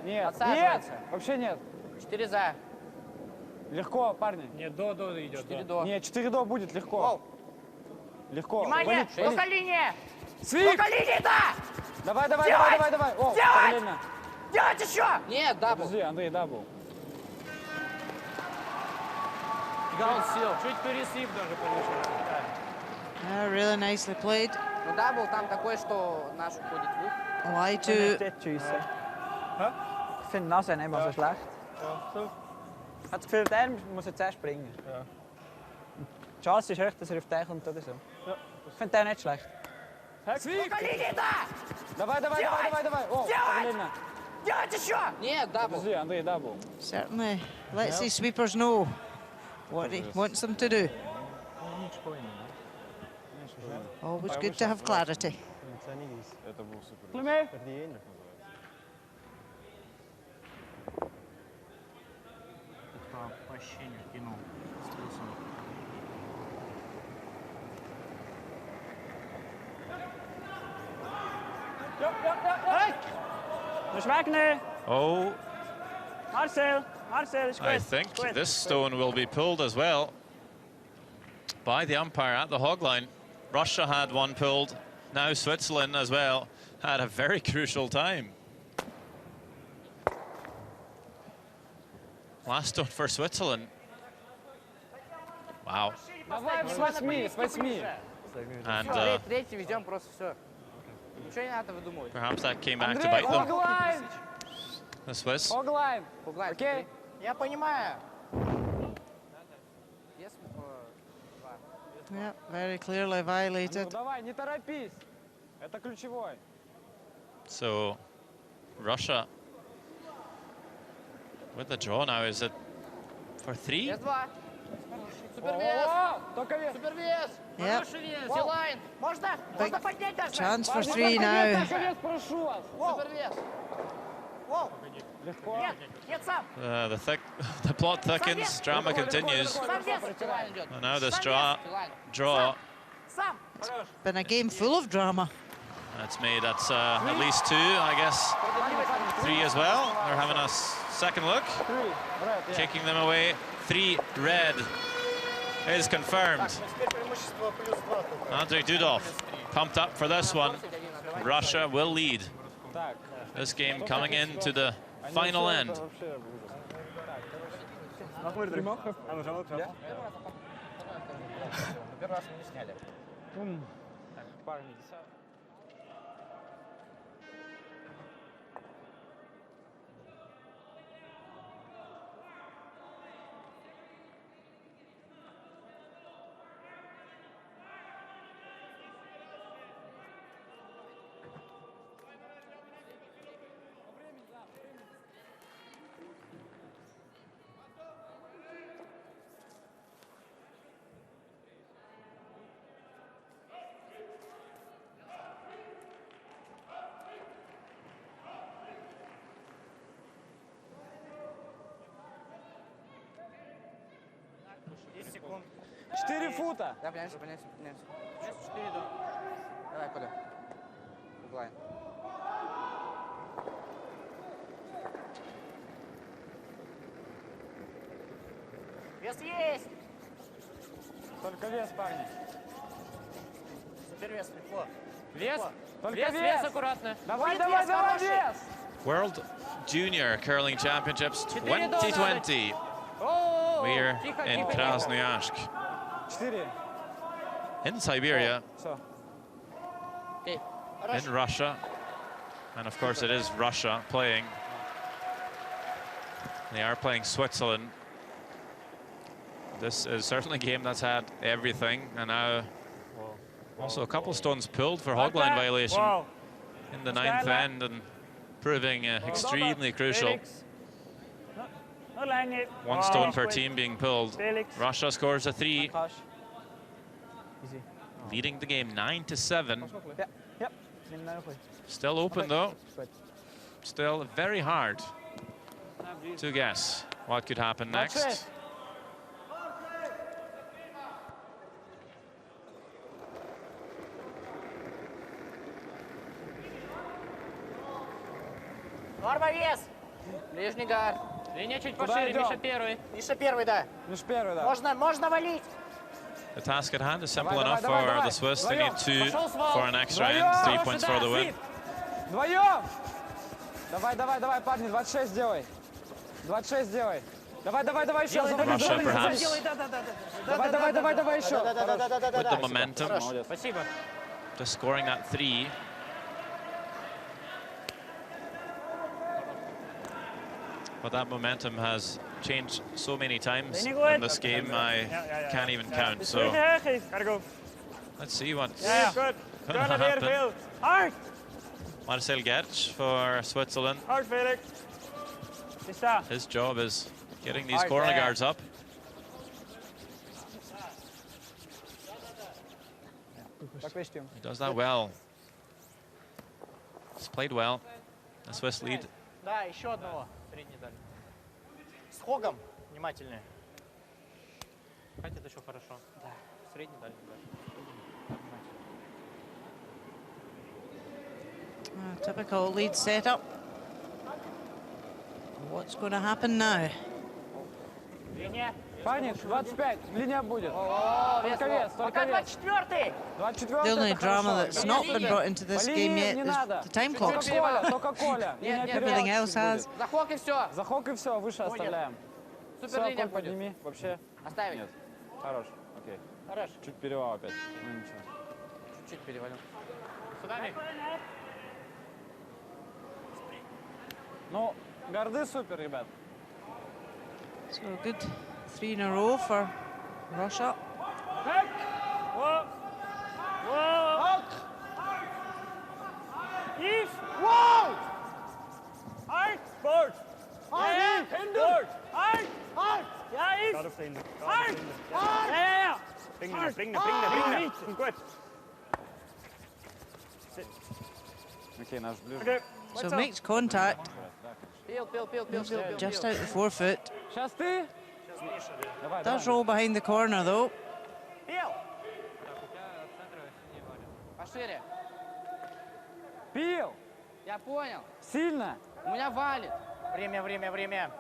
Нет. Подсаживается. Нет, вообще нет. 4 за. Легко, парни. Нет, до идет. 4 до. Нет, 4 до будет легко. Воу. Легко. Внимание! Валить. Сколько линия? Свип! Сколько линий-то? Давай. Делать! О, Делать! параллельно. Делать еще! Нет, дабл. Подожди, Андрей, дабл. Гаун сил. Чуть пересип даже получился. Really nicely played. Ну дабл там такой, что наш уходит в их. Why to... Ik vind Nas en helemaal zo slecht. Ik had het gevoel dat hij moet het zuerst springen. De chance is hoog dat hij op tijd komt oder so. Ik vind hij niet slecht. Сколько линий-то? Давай. О, параллельно. Делать еще! Нет, дабл. Подожди, Андрей, дабл. Certainly lets these sweepers know what he wants them to do. Always good to have clarity. Это был супер. По ощущению кинул. Dus weg nu. Oh, Marcel is I goed. think Goed. this stone will be pulled as well by the umpire at the hog line. Russia had one pulled. Now Switzerland as well had a very crucial time. Last stone for Switzerland. Wow. Давай, с 8. And Третий ведем просто все. Ничего не надо выдумывать. perhaps that came back to bite them. Оглайн! The Swiss. Оглайн! Окей. Окей? Я понимаю. Yeah, very clearly violated. Давай, не торопись. Это ключевой. So, Russia with the draw now. Is it for 3? Вес 2. Супервес. Супервес. Yep. Силайн. Можно? Можно поднять даже. Chance for 3 now. Прошу вас. Супервес. Нет, нет, сам. The plot thickens, drama continues. And now this draw. Сам. Been a game full of drama. That's made at least 2, I guess. 3 as well. They're having a second look. Kicking them away. 3 red is confirmed. Andrei Dudov pumped up for this one. Russia will lead this game coming into the final end. Секунд. 4 фута. Да, понимаешь. Давай, Коля. Углай. Вес есть! Только вес, парни. Супервес, легко. Вес. Только Вес, аккуратно. Давай, вес. World Junior Curling Championships 2020. We're in Krasnoyarsk, 4. in Siberia, Okay. in Russia. And of course it is Russia playing. They are playing Switzerland. This is certainly a game that's had everything, and now also a couple stones pulled for hogline violation in the 9th end, and proving extremely crucial. 1 stone per team being pulled. Russia scores a 3, leading the game 9-7. Still open though. Still very hard to guess what could happen next. Норма вес. Ближний гар. Линия чуть пошире, Миша первый. Миша первый, да. Миша первый, да. Можно валить. The task at hand is simple enough for the Swiss. They need 2 for an extra end, 3 points for the win. Вдвоем! Давай, парни, 26 делай. 26 делай. Давай еще. Russia perhaps Давай еще. with the momentum to scoring that 3. But that momentum has changed so many times in this game, I can't even count. So let's see what's going to happen. Marcel Gertsch for Switzerland. His job is getting these corner guards up. He does that well. He's played well. The Swiss lead. Да, еще одного. Средний даль. С хогом внимательнее. Хватит еще хорошо. Да, средний даль. Typical lead setup. What's going to happen now? Парни, 25, линия будет. Только вес. 24-й. The only drama that's not been brought into this game yet is the time clocks. Только Коля. Everything else has. Захок и все. Захок и все, выше оставляем. Суперлиния будет. Подними, вообще. Оставить. Нет. Хорош, окей. Хорош. Чуть перевал опять. Ну ничего. Чуть-чуть перевалил. Сюда, Мик. Ну, гарды супер, ребят. So good 3 in a row for Russia. Gerade auf der Insel. Ja. Bring ihn. Gut. Okay, nаш ближе. Okay. So makes contact. Just out the forefoot. Сейчас ты. Давай, Does roll behind the corner though. Пошире. Пил. Я понял. Сильно. У меня валит. Время.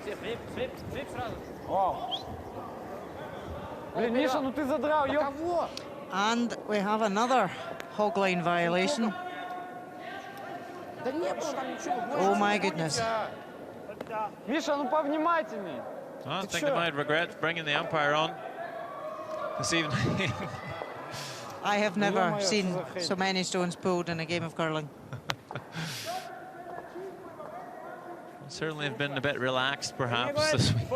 Свип сразу. Вау. Блин, Миша, ну ты задрал, ёп. Кого? And we have another hog line violation. Да не было там ничего. Oh my goodness. Миша, ну повнимательней. I think they might regret bringing the umpire on this evening. I have never seen so many stones pulled in a game of curling. Certainly have been a bit relaxed, perhaps, this week.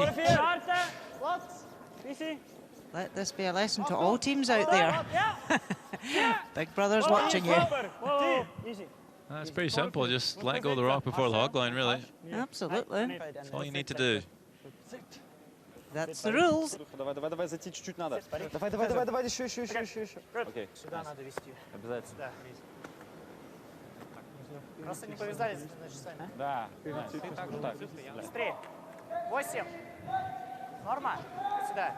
Let this be a lesson to all teams out there. Big Brother's watching you. That's pretty simple. Just let go of the rock before the hog line, really. Absolutely. That's all you need to do. That's the rules. Давай, зайти чуть-чуть надо. Давай, еще. Окей. Сюда надо вести. Обязательно. Просто не повязались за часами. Да. Быстрее. 8. Норма. Сюда.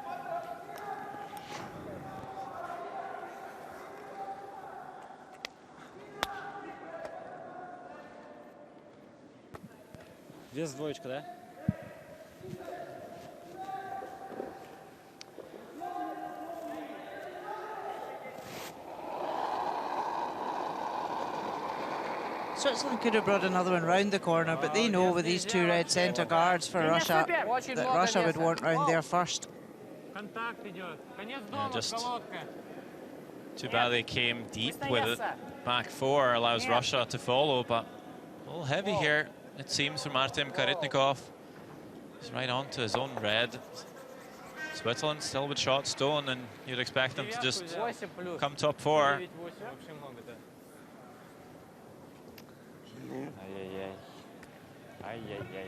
Вес двоечка, да? Switzerland could have brought another one round the corner, but they know with these two red centre guards for Russia that Russia would want round there first. Yeah, just too bad they came deep with it. Back four allows Russia to follow, but a little heavy here, it seems, for Artem Karitnikov. He's right on to his own red. Switzerland still with shot stone, and you'd expect them to just come top four. Ай-яй-яй.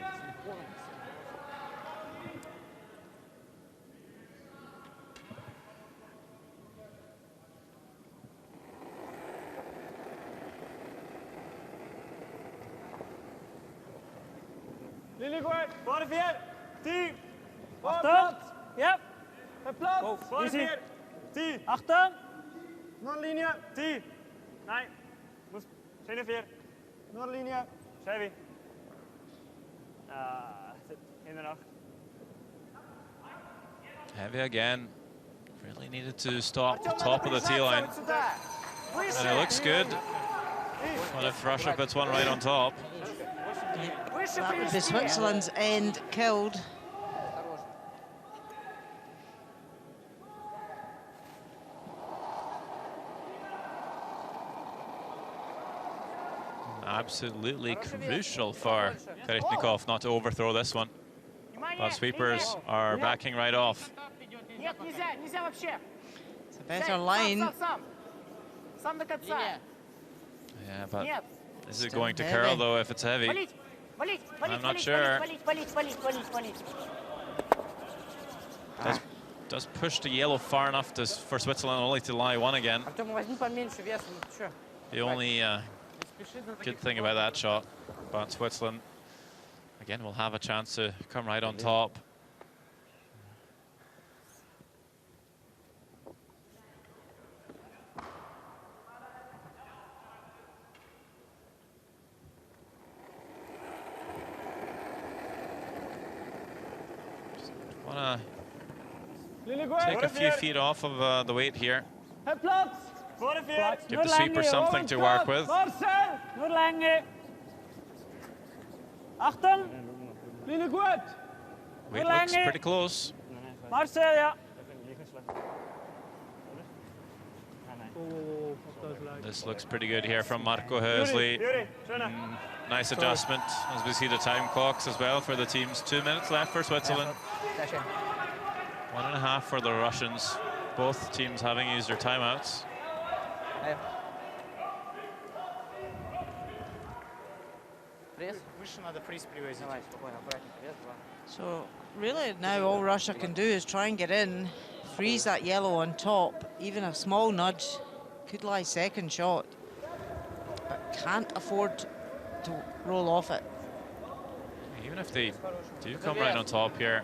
Lillegård, bare 4. 10. Achtung. Ja. Platz. Bare 4. 10. Achtung. Nog linie. 10. Nee. Muss. Schöne 4. Nog linie. Chevy. In the Heavy again. Really needed to stop the top of the tee line. And it looks good. What if Russia puts one right on top? That would be Switzerland's end killed. Absolutely crucial for Karitnikov not to overthrow this one. But sweepers are backing right off. It's a better line. Yeah, but is it going to curl though if it's heavy? I'm not sure. Does push the yellow far enough for Switzerland only to lie one again. The only good thing about that shot, but Switzerland again will have a chance to come right on top. Want to take a few feet off of the weight here. Give the sweeper something to work with. Nur länge. Achtung. Weight looks pretty close. Marcel, ja. This looks pretty good here from Marco Hursley. Nice adjustment as we see the time clocks as well for the teams. 2 minutes left for Switzerland. 1.5 for the Russians. Both teams having used their timeouts. Выше надо фриз привозить. Давай, спокойно, аккуратненько. Вес 2. So really now all Russia can do is try and get in, freeze that yellow on top. Even a small nudge could lie second shot, but can't afford to roll off it. Even if they do come right on top here,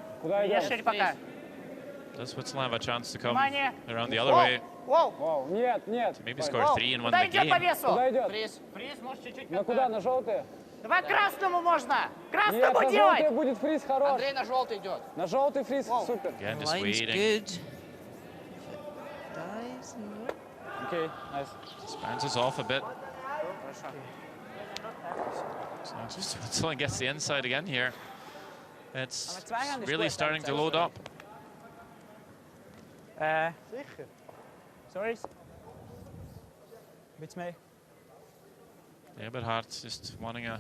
does Whistlin have a chance to come around the other way? To maybe score 3 and win the game. Фриз. Фриз, может чуть-чуть. На куда? На желтые? Давай красному можно! Нет, Красному на делай! желтые будет фриз хорош. Андрей на желтый идет. На желтый фриз, супер. Again, just Line's waiting. good. Dies, no. Okay, nice. Just bounces off a bit. So just Whistlin gets the inside again here. It's really starting to load up. Sorry. Beetje mee. Yeah, but hard, just wanting a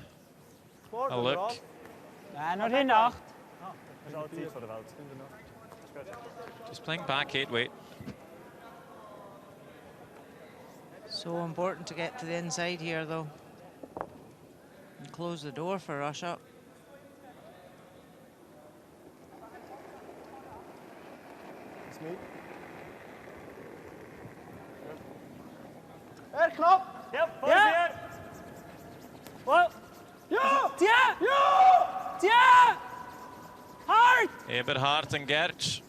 look. Nog in de 8. Just playing back 8 weight. So important to get to the inside here, though. And close the door for Russia. Knop! Yep, Ja! Whoa! Ja! Yeah! Ja! Yeah! Hard! A bit hard and Gertz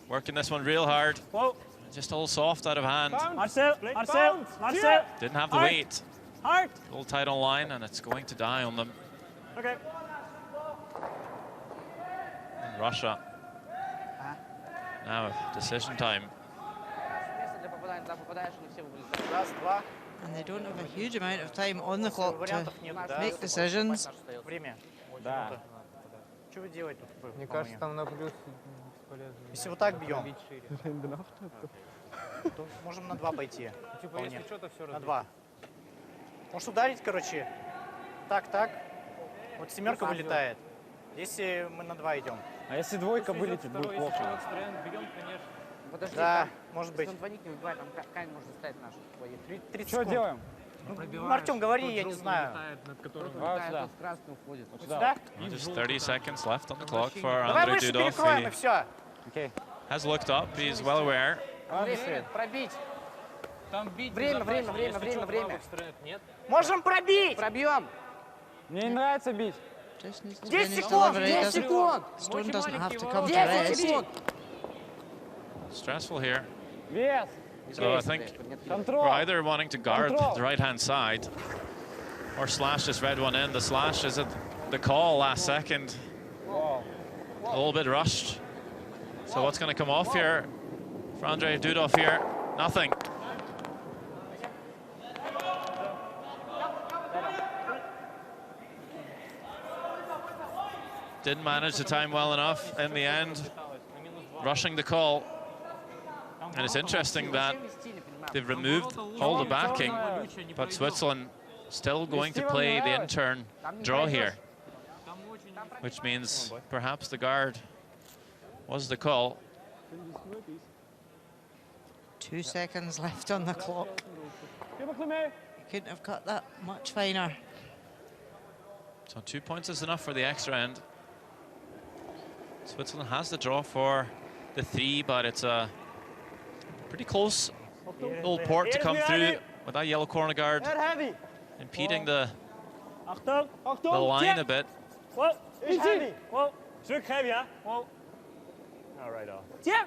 working this one real hard. Whoa! Just all soft out of hand. Marcel! Marcel! Marcel! Didn't have the Hard. weight. Hard! All tight on line, and it's going to die on them. Okay. And Russia. Now decision time. Раз, два. And they don't have a huge amount of time on the clock to make decisions. Время. Да. Что вы делаете тут? Мне кажется, там на плюс бесполезно. Если вот так бьем, Да. то можем на 2 пойти. Типа, Вполне. если что-то все На 2. Можешь ударить, короче. Так, так. Вот семерка вылетает. Если мы на 2 идем. А если двойка вылетит, будет плохо. Бегем, конечно. Подожди, Да, там, может быть. Если он двойник не выбивает, там камень может ставить наш. 30 Что секунд. делаем? Ну, Артем, говори, я не знаю. Да, тут красный уходит. Вот сюда? Just 30 seconds left on the clock for Давай Andrei выше Dudov. перекроем, и He все. Okay. has looked up, he's well aware. Время, пробить. Там бить Время, безопасно, время, если время, что, время. правых сторон нет. Можем пробить! Пробьем. Мне не нравится бить. Just needs to 10 finish секунд, delivery. 10 Doesn't- секунд. Stone doesn't have to come to 10 rest. секунд. Stressful here. Вес. So I think Контроль. we're either wanting to guard Control. the right-hand side or slash this red one in. The slash is at the call last second. A little bit rushed. So what's going to come off here for Andrei Dudov here? Nothing. Didn't manage the time well enough in the end, rushing the call. And it's interesting that they've removed all the backing, but Whistlin still going to play the in-turn draw here, which means perhaps the guard was the call. 2 seconds left on the clock. You couldn't have cut that much finer. So 2 points is enough for the extra end. Whistlin has the draw for the 3, but it's a pretty close little port to come through with that yellow corner guard impeding the line a bit. Whoa! Easy! Whoa! Teruggeven, ja? Whoa! All right, off. Yeah!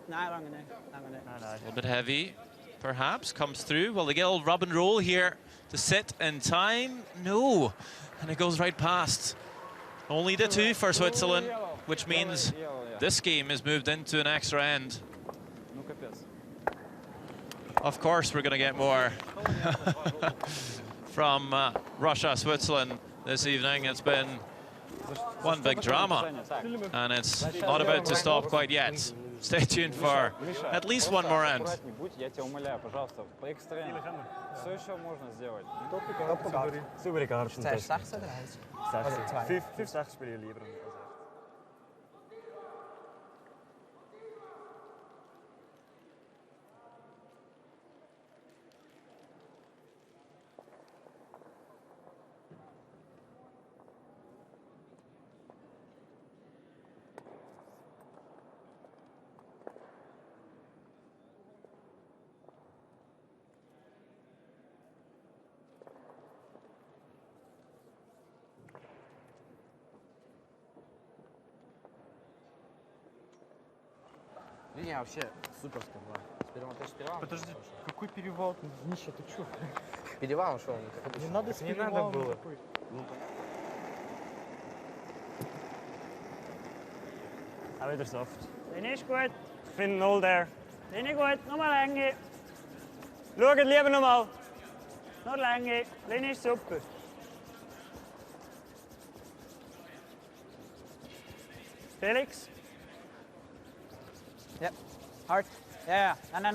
Nee, langer nee. Langer nee. A little bit heavy, perhaps, comes through. Will they get a little rub and roll here to sit in time? No. And it goes right past. Only the 2 for Whistlin, which means this game is moved into an extra end. Of course, we're going to get more from Russia, Whistlin this evening. It's been one big drama, and it's not about to stop quite yet. Stay tuned for at least one more round. Я тебя умоляю, пожалуйста, по экстреме. Все еще можно сделать. Super kaart. 6 eruit. 5 spelen je liever. Линия вообще суперская была. Ты же перевал. Подожди, какой перевал? Миша, ты чё? Перевал шел. Не надо с перевалом. было. Ja, wieder soft. Den ist gut. Ich finde 0 there. Den ist gut. Nochmal Länge. Schaut lieber nochmal. Noch Länge. Den ist super. Felix? Yep. Hard. Yeah. And then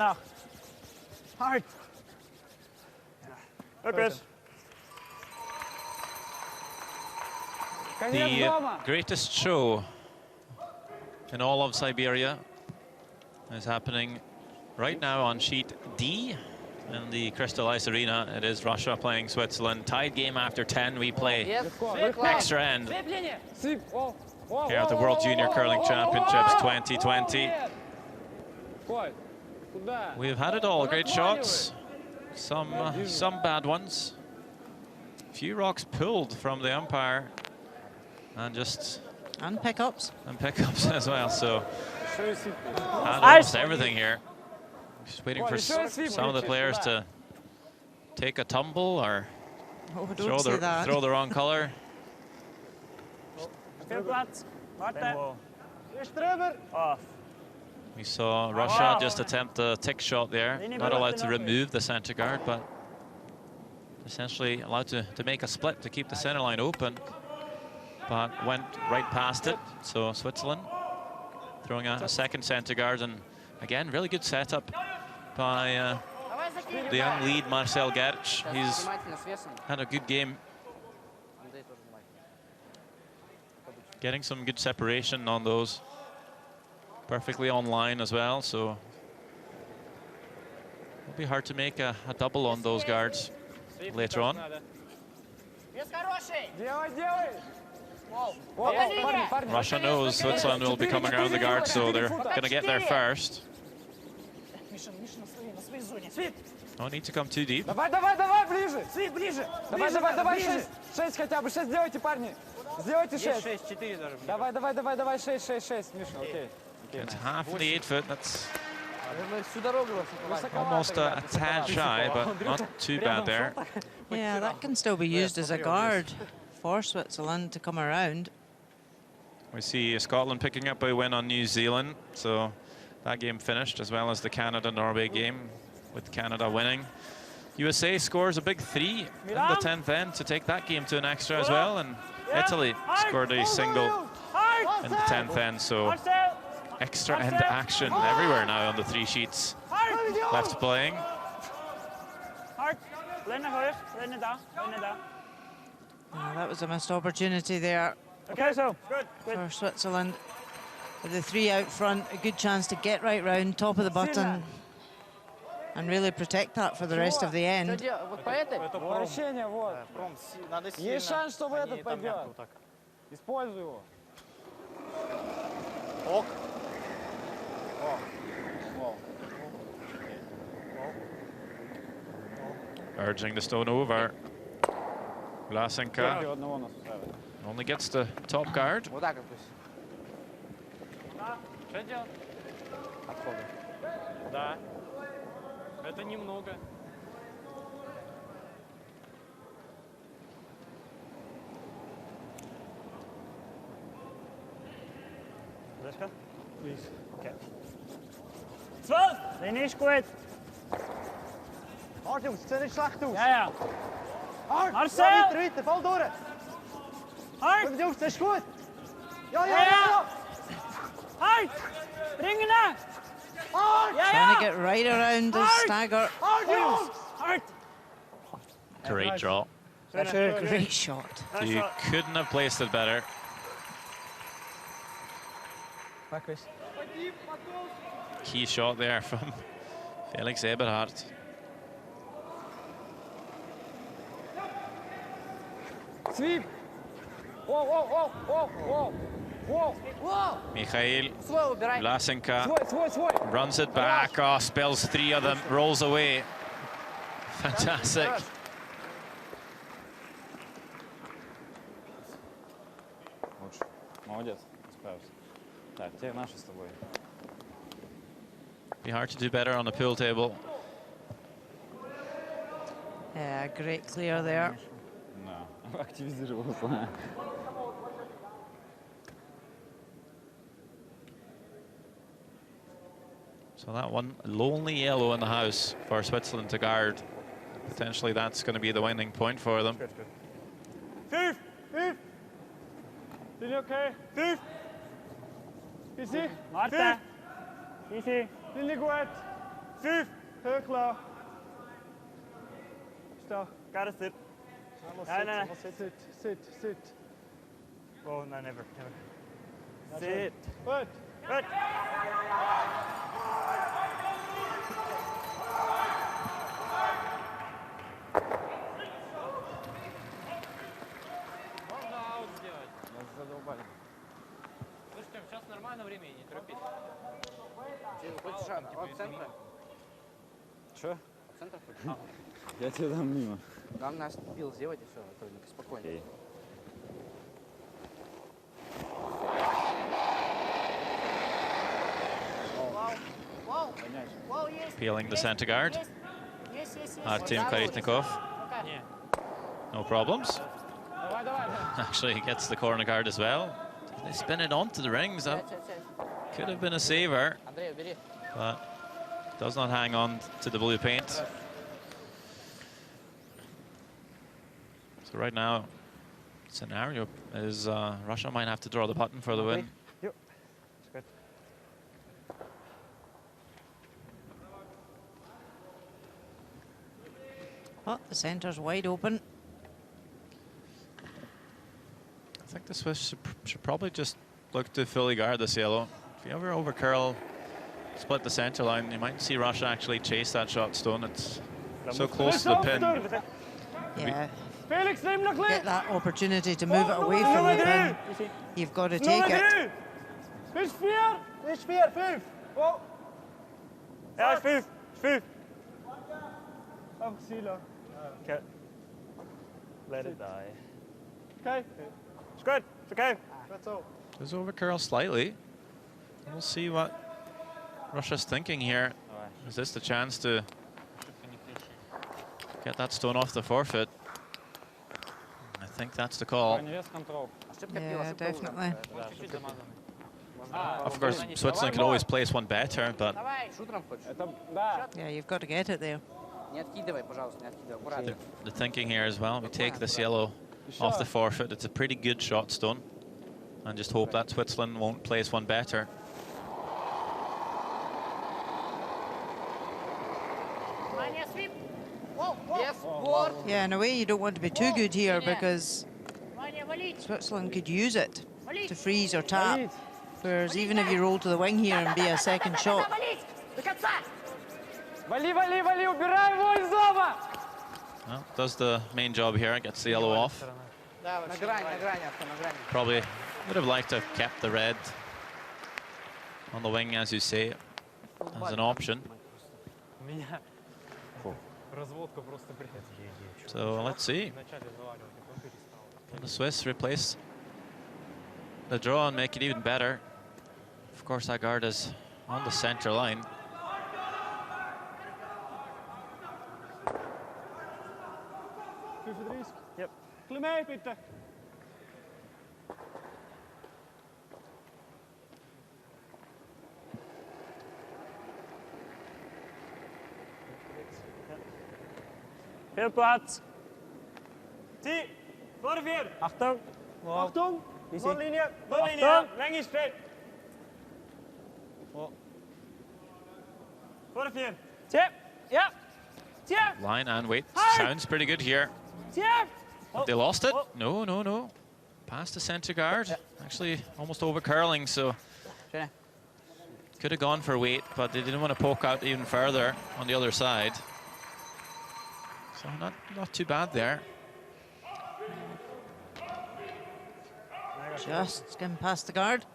hard. Good. The greatest show in all of Siberia is happening right now on sheet D in the Crystal Ice Arena. It is Russia playing Switzerland. Tied game after 10. We play extra end here at the World Junior Curling Championships 2020. We've had it all. Great shots, some bad ones. A few rocks pulled from the umpire, and pickups as well. So had almost everything here. Just waiting for some of the players to take a tumble or throw the wrong color. We saw Russia just attempt a tick shot there. Not allowed to remove the center guard, but essentially allowed to make a split to keep the center line open, but went right past it. So Switzerland throwing a second center guard, and again, really good setup by the young lead, Marcel Gertsch. He's had a good game, getting some good separation on those. Perfectly online as well, so it'll be hard to make a double on those guards later on. Russia knows Switzerland will be coming around the guard, so they're going to get there first. No need to come too deep. Давай, ближе! Давай, 6 хотя бы, 6 сделайте, парни! Сделайте 6. 4 даже. Давай, 6, Миша, окей. It's half of the 8 foot, that's almost a tad shy, but not too bad there. Yeah, that can still be used as a guard for Switzerland to come around. We see Scotland picking up a win on New Zealand, so that game finished, as well as the Canada-Norway game, with Canada winning. USA scores a big 3 in the 10th end to take that game to an extra as well, and Italy scored a single in the 10th end, so extra end action everywhere now on the 3 sheets left playing. That was a missed opportunity there for Switzerland. With the 3 out front, a good chance to get right round, top of the button, and really protect that for the rest of the end. Вращение, вот. Есть шанс, чтобы этот пойдет. Используй его. Ок. Urging the stone over. Vlasenka only gets the top guard. Что делать? Отходы. Да. Это немного. Дашка? Please. Okay. 12! Den ist gut. Hard, Jungs, sieht nicht schlecht aus. Ja. Hard! Marcel! Ja, weiter, voll durch! Hard! Jungs, das ist gut! Ja! Hard! Bring ihn an! Hard! Trying to get right around the stagger. Hard, Jungs! Hard! Great draw. Great shot. You couldn't have placed it better. Key shot there from Felix Eberhardt. Sweep! Whoa! Mikhail Vlasenka Свой! runs it back, spills 3 of them, rolls away. Fantastic. Лучше. Молодец, справился. Так, теперь наши с тобой. Be hard to do better on the pool table. Yeah, great clear there. No, активизировался. So that one lonely yellow in the house for Switzerland to guard. Potentially that's going to be the winning point for them. Fünf! Bin ich okay? Fünf! Easy! Warte! Easy! Bin ich gut? Fünf! Heel klar! Sta. Gotta sit. Nein. Sit. Oh, no, never. Sit. Gut. Good. Слушайте, сейчас нормально времени, не торопитесь. Хочешь от центра? Что? От центра хочешь? Я тебе дам мимо. Главное, пил сделать и все, а то спокойно. Окей. Peeling the centre guard. Artem Karitnikov. No problems. Actually, he gets the corner guard as well. They spin it onto the rings. That could have been a saver, but does not hang on to the blue paint. So right now, scenario is Russia might have to draw the button for the win. Yep. It's good. Oh, the centre's wide open. I think the Swiss should probably just look to fully guard this yellow. If you ever over curl, split the center line, you might see Russia actually chase that shot stone. It's so close to the pin. Yeah. Get that opportunity to move it away from the pin. You've got to take it. Is vier, fünf. Oh. Ja, is fünf. Einfach Sila. Okay. Let it die. Okay. It's good. It's okay. That's all. Does over curl slightly. We'll see what Russia's thinking here. Is this the chance to get that stone off the forefoot? I think that's the call. Yeah, definitely. Of course, Switzerland can always place one better, but yeah, you've got to get it there. the thinking here as well, we take this yellow off the forefoot. It's a pretty good shot stone, and just hope that Switzerland won't place one better. Yeah, in a way you don't want to be too good here because Switzerland could use it to freeze or tap. Whereas even if you roll to the wing here and be a second shot. Well, does the main job here, gets the yellow off. Probably would have liked to have kept the red on the wing, as you say, as an option. So let's see. Can the Swiss replace the draw and make it even better? Of course, that guard is on the center line. Yep. Klimij, bitte. Veel plaats. 10, voor de 4. Achtung. Achtung. Voorlinie. Leng is straight. Voor de 4. Tip. Ja. Line and weight sounds pretty good here. But they lost it. No. Past the center guard. Actually, almost over curling, so could have gone for weight, but they didn't want to poke out even further on the other side. So not too bad there. Just skim past the guard.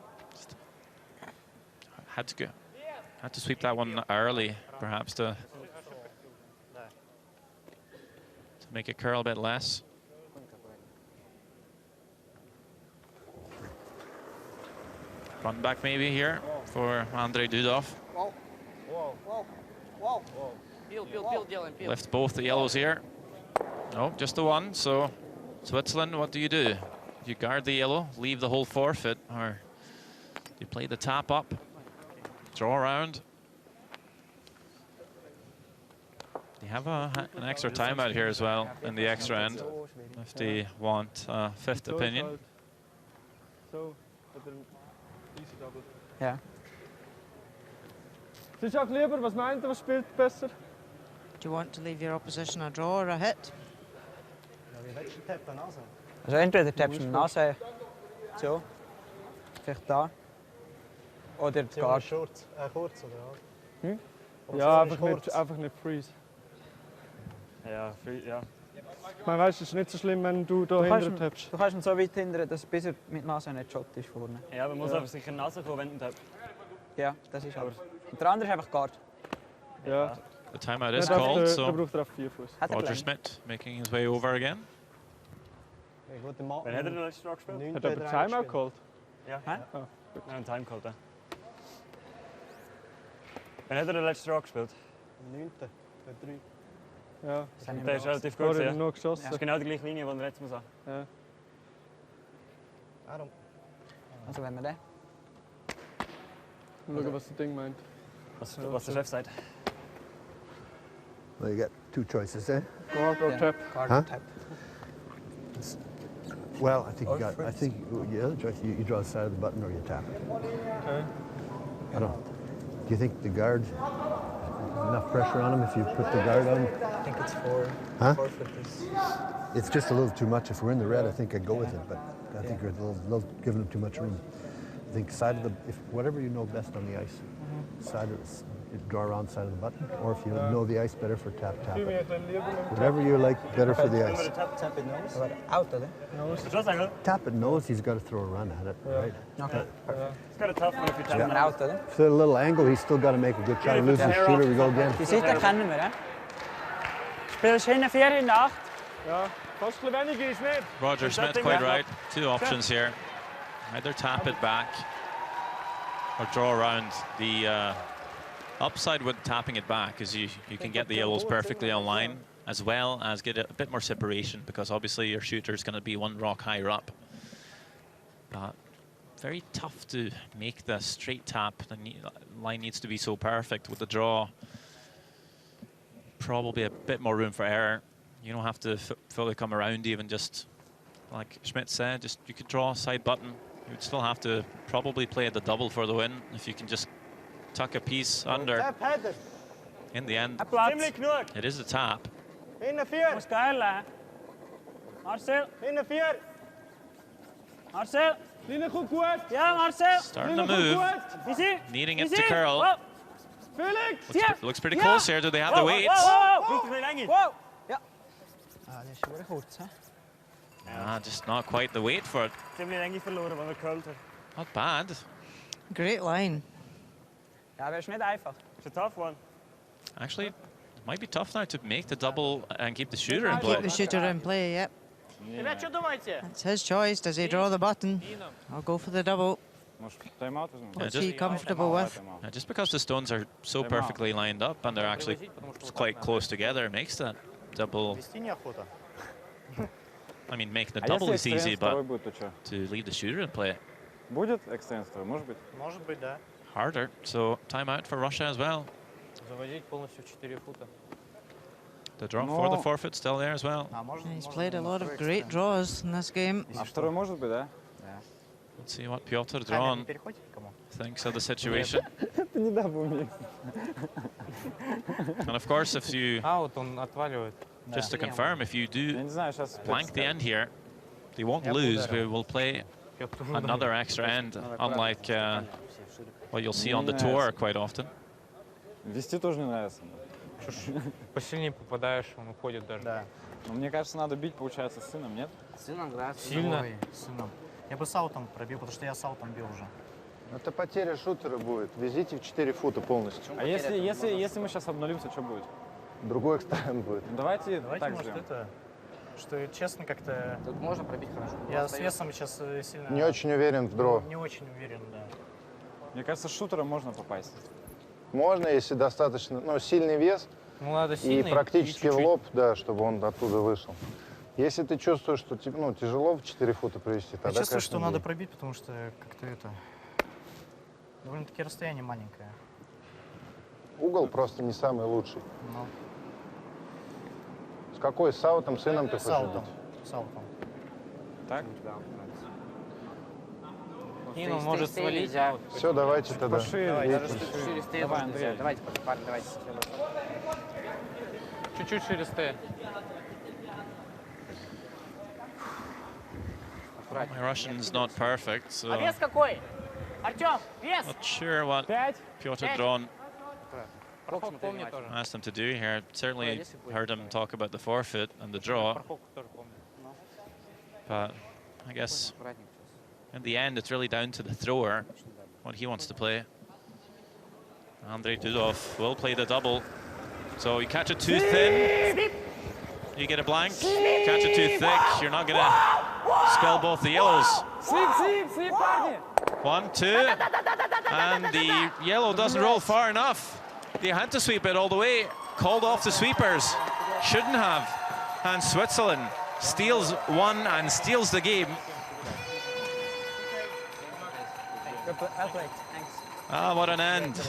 Had to sweep that one early, perhaps to make it curl a bit less. Run back maybe here for Andrei Dudov. Lift both the yellows here. No, just the one. So, Whistlin, what do? You guard the yellow, leave the whole forfeit, or you play the tap up, draw around. You have an extra timeout here as well in the extra end, if they want a fifth opinion. Ja. Sag lieber, was meint ihr, was spielt besser? Do you want to leave your opposition a draw or a hit? Also entweder tappst du eine Nase so, vielleicht da, oder gar. Kurz oder was? Hm? Ja, einfach nicht freeze. Ja, ja. Ich meine, weißt du, es ist nicht so schlimm, wenn du da hinten tappst. Du kannst ihn so weit hindern, dass bis er mit Nase nicht shot ist vorne. Ja, aber man muss einfach sicher in die Nase kommen, wenn du tappst. Ja, das ist aber. Und der andere ist einfach Guard. Ja. The timeout is called, so Roger Schmidt making his way over again. Wann hat er den letzten Tag gespielt? Hat er einen Timeout geholt? Ja. Hä? Oh, Nein, einen Time geholt, ja. Wann hat er den letzten Tag gespielt? Am 9. bei 3. Ja. Der ist relativ gut, ja. Nur geschossen. Das ist genau die gleiche Linie, die er jetzt muss haben. Ja. Warum? Also wenn wir den. Schauen, was das Ding meint. Was der Chef sagt. Well, you got two choices, eh? Guard or tap? Guard Huh? or tap. Well, I think you got. I think the other choice, you draw the side of the button or you tap it. Okay. I don't. Do you think the guard enough pressure on him if you put the guard on? I think it's 4. Huh? Forfeit is. It's just a little too much. If we're in the red, I think I'd go with it, but I think you're giving him too much room. I think side of the, if whatever you know best on the ice, side of draw around side of the button, or if you know the ice better for tap it. Whatever you like better for the ice. Tap it nose. Out of it. Tap it nose, he's got to throw a run at it, right? Okay. It's kind of tough when if you tap it out of it. If there's a little angle, he's still got to make a good shot. He loses the shooter, we go again. Die Seite kennen wir, ja? Spielst hinten 4 in 8. Ja, fast ein bisschen weniger ist nicht. Roger Smith, quite right. Two options here. Either tap it back or draw around. The upside with tapping it back is you can get the yellows perfectly online, as well as get a bit more separation, because obviously your shooter is going to be one rock higher up. But very tough to make the straight tap. The line needs to be so perfect. With the draw, probably a bit more room for error. You don't have to fully come around, even just like Schmidt said, just you could draw a side button. You would still have to probably play the double for the win if you can just tuck a piece under. In the end, it is a tap. Hinten 4. Muss geil sein. Marcel. Hinten 4. Marcel. Linie kommt gut. Ja, Marcel. Starting to move. Needing it to curl. Felix. Looks pretty close here. Do they have the weight? Ja. Ah, das ist sehr kurz, hä? Just not quite the weight for it. Ziemlich enge verloren, weil er geholt hat. Not bad. Great line. Ja, aber ist nicht einfach. It's a tough one. Actually, it might be tough now to make the double and keep the shooter in play. Keep the shooter in play, yep. It's his choice. Does he draw the button? I'll go for the double. What's he comfortable with? Just because the stones are so perfectly lined up and they're actually quite close together makes that double. I mean, make the double is easy, but to leave the shooter in play. Будет экстрем второй, может быть? Может быть, да. Harder. So timeout for Russia as well. Заводить полностью 4 фута. The draw for the forfeit still there as well. He's played a lot of great draws in this game. А второй может быть, да? Let's see what Piotr Dron thinks of the situation. And of course, if you, just to confirm, if you do blank the end here, they won't lose. We will play another extra end, unlike what you'll see on the tour quite often. Вести тоже не нравится. Посильнее попадаешь, он уходит даже. Да. Но мне кажется, надо бить, получается, с сыном, нет? Сыном, да. Сильно. Сыном. Я бы с аутом пробил, потому что я с аутом бил уже. Это потеря шутера будет. Везите в 4 фута полностью. А если мы сейчас обнулимся, что будет? Другой экстрем будет. Давайте так может, сделаем. это... Что, честно, как-то... Тут можно пробить хорошо. Я с весом сейчас сильно... Не очень уверен в дро. Не очень уверен, да. Мне кажется, с шутером можно попасть. Можно, если достаточно, ну, сильный вес и практически в лоб, да, чтобы он оттуда вышел. Если ты чувствуешь, что ну, тяжело в 4 фута провести, тогда, я чувствую, конечно, что надо пробить, потому что как-то это... Довольно-таки расстояние маленькое. Угол просто не самый лучший. С какой? С аутом, с ином ты хочешь быть? С аутом. Так? Ину может свалить. Все, давайте тогда. Давай, даже шире стоит. Давайте, парни, давайте. Чуть-чуть шире стоит. My Russian's not perfect, so А вес какой? Артем, вес! not sure what Piotr Dron Помню тоже. asked him to do here. Certainly heard him talk about the forefoot and the draw. But I guess in the end, it's really down to the thrower, what he wants to play. Andrei Dudov will play the double. So you catch it too thin, you get a blank. Catch it too thick, you're not going to spell both the yellows. 1, 2, and the yellow doesn't roll far enough. They had to sweep it all the way. Called off the sweepers. Shouldn't have. And Switzerland steals one and steals the game. Ah, what an end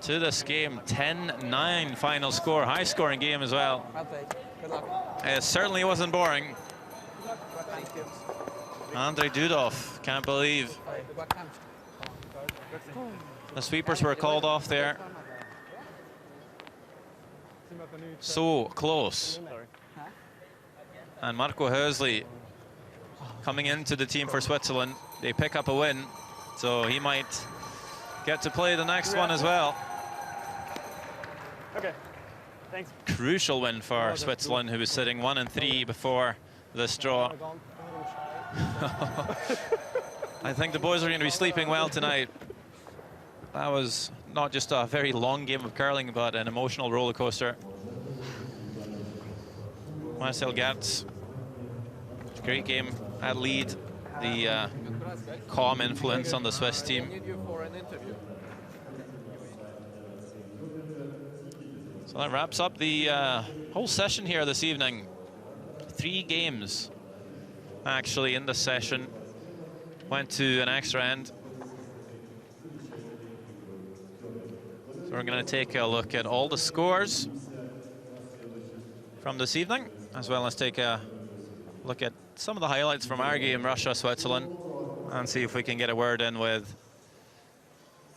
to this game. 10-9 final score. High scoring game as well. It certainly wasn't boring. Andrei Dudov, can't believe the sweepers were called off there. So close. And Marco Hursley coming into the team for Switzerland. They pick up a win, so he might get to play the next one as well. Okay, thanks. Crucial win for Switzerland, who was sitting 1-3 before this draw. I think the boys are going to be sleeping well tonight. That was not just a very long game of curling, but an emotional roller coaster. Marcel Gatz, great game at lead. The calm influence on the Swiss team. So that wraps up the whole session here this evening. 3 games actually in the session. Went to an extra end. So we're going to take a look at all the scores from this evening, as well as take a look at some of the highlights from our game, Russia-Switzerland, and see if we can get a word in with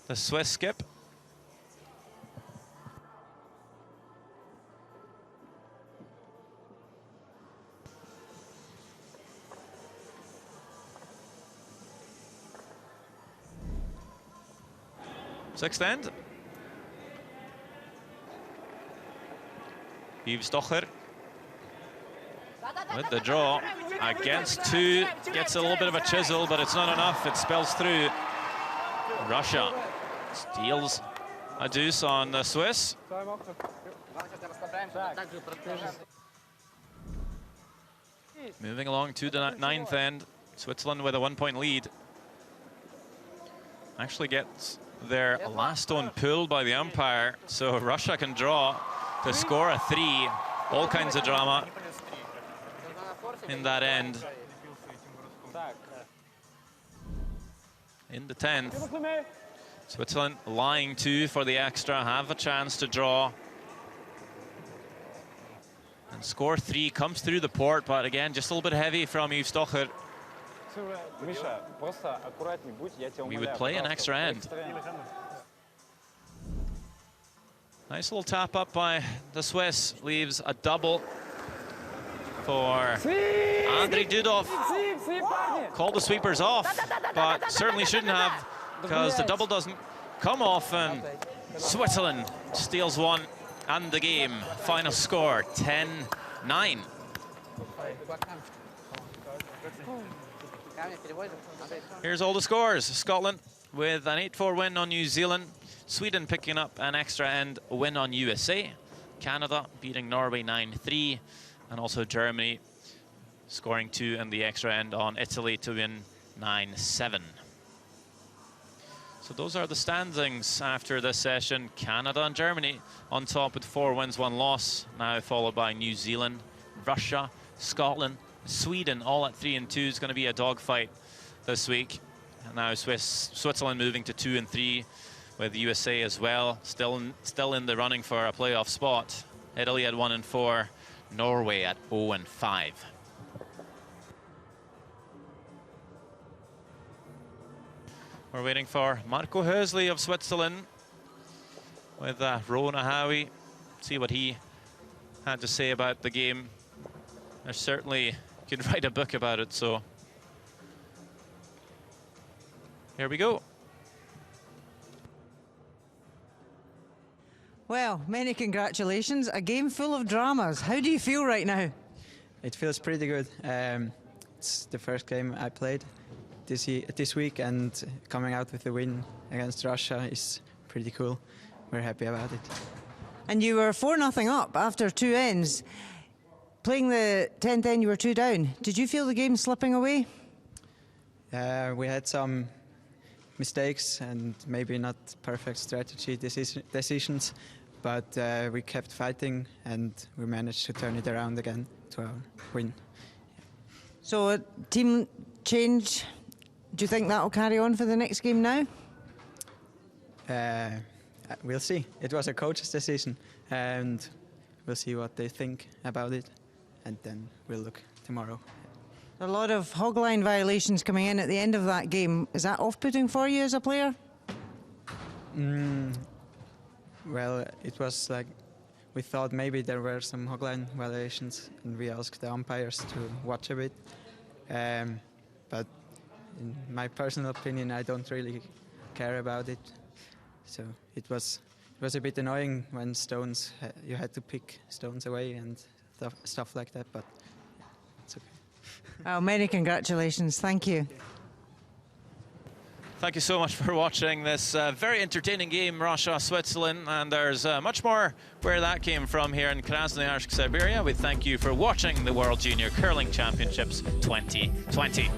the Swiss skip. Sixth end. Yves Stocher with the draw against 2. Gets a little bit of a chisel, but it's not enough. It spills through. Russia steals a deuce on the Swiss. Moving along to the 9th end. Switzerland with a 1-point lead. Actually gets their last stone pulled by the umpire, so Russia can draw to score a 3. All kinds of drama in that end. In the 10th, Switzerland lying 2 for the extra, have a chance to draw. And score 3 comes through the port, but again, just a little bit heavy from Yves Stocher. We would play an extra end. Nice little tap up by the Swiss, leaves a double for Andrei Dudov. Called the sweepers off, but certainly shouldn't have, because the double doesn't come off, and Switzerland steals one and the game. Final score 10-9. Here's all the scores. Scotland with an 8-4 win on New Zealand. Sweden picking up an extra end win on USA. Canada beating Norway 9-3. And also Germany scoring 2 in the extra end on Italy to win 9-7. So those are the standings after this session. Canada and Germany on top with 4 wins, 1 loss. Now followed by New Zealand, Russia, Scotland, Sweden, all at 3 and 2. It's going to be a dogfight this week. And now Switzerland moving to 2 and 3, with the USA as well, still in the running for a playoff spot. Italy at 1 and 4, Norway at 0 and 5. We're waiting for Marco Hursley of Switzerland with Rona Howie. See what he had to say about the game. There's certainly, you could write a book about it, so here we go. Well, many congratulations. A game full of dramas. How do you feel right now? It feels pretty good. It's the first game I played this week, and coming out with a win against Russia is pretty cool. We're happy about it. And you were 4-0 up after 2 ends. Playing the 10th end, you were 2 down. Did you feel the game slipping away? We had some mistakes and maybe not perfect strategy decisions, but we kept fighting and we managed to turn it around again to our win. So a team change, do you think that will carry on for the next game now? We'll see. It was a coach's decision, and we'll see what they think about it, and then we'll look tomorrow. A lot of hogline violations coming in at the end of that game. Is that off-putting for you as a player? Well, it was like we thought maybe there were some hogline violations, and we asked the umpires to watch a bit. But in my personal opinion, I don't really care about it. So it was a bit annoying when stones, you had to pick stones away and stuff like that, but it's okay. Oh, many congratulations. Thank you. Thank you so much for watching this very entertaining game, Russia-Switzerland, and there's much more where that came from here in Krasnoyarsk, Siberia. We thank you for watching the World Junior Curling Championships 2020.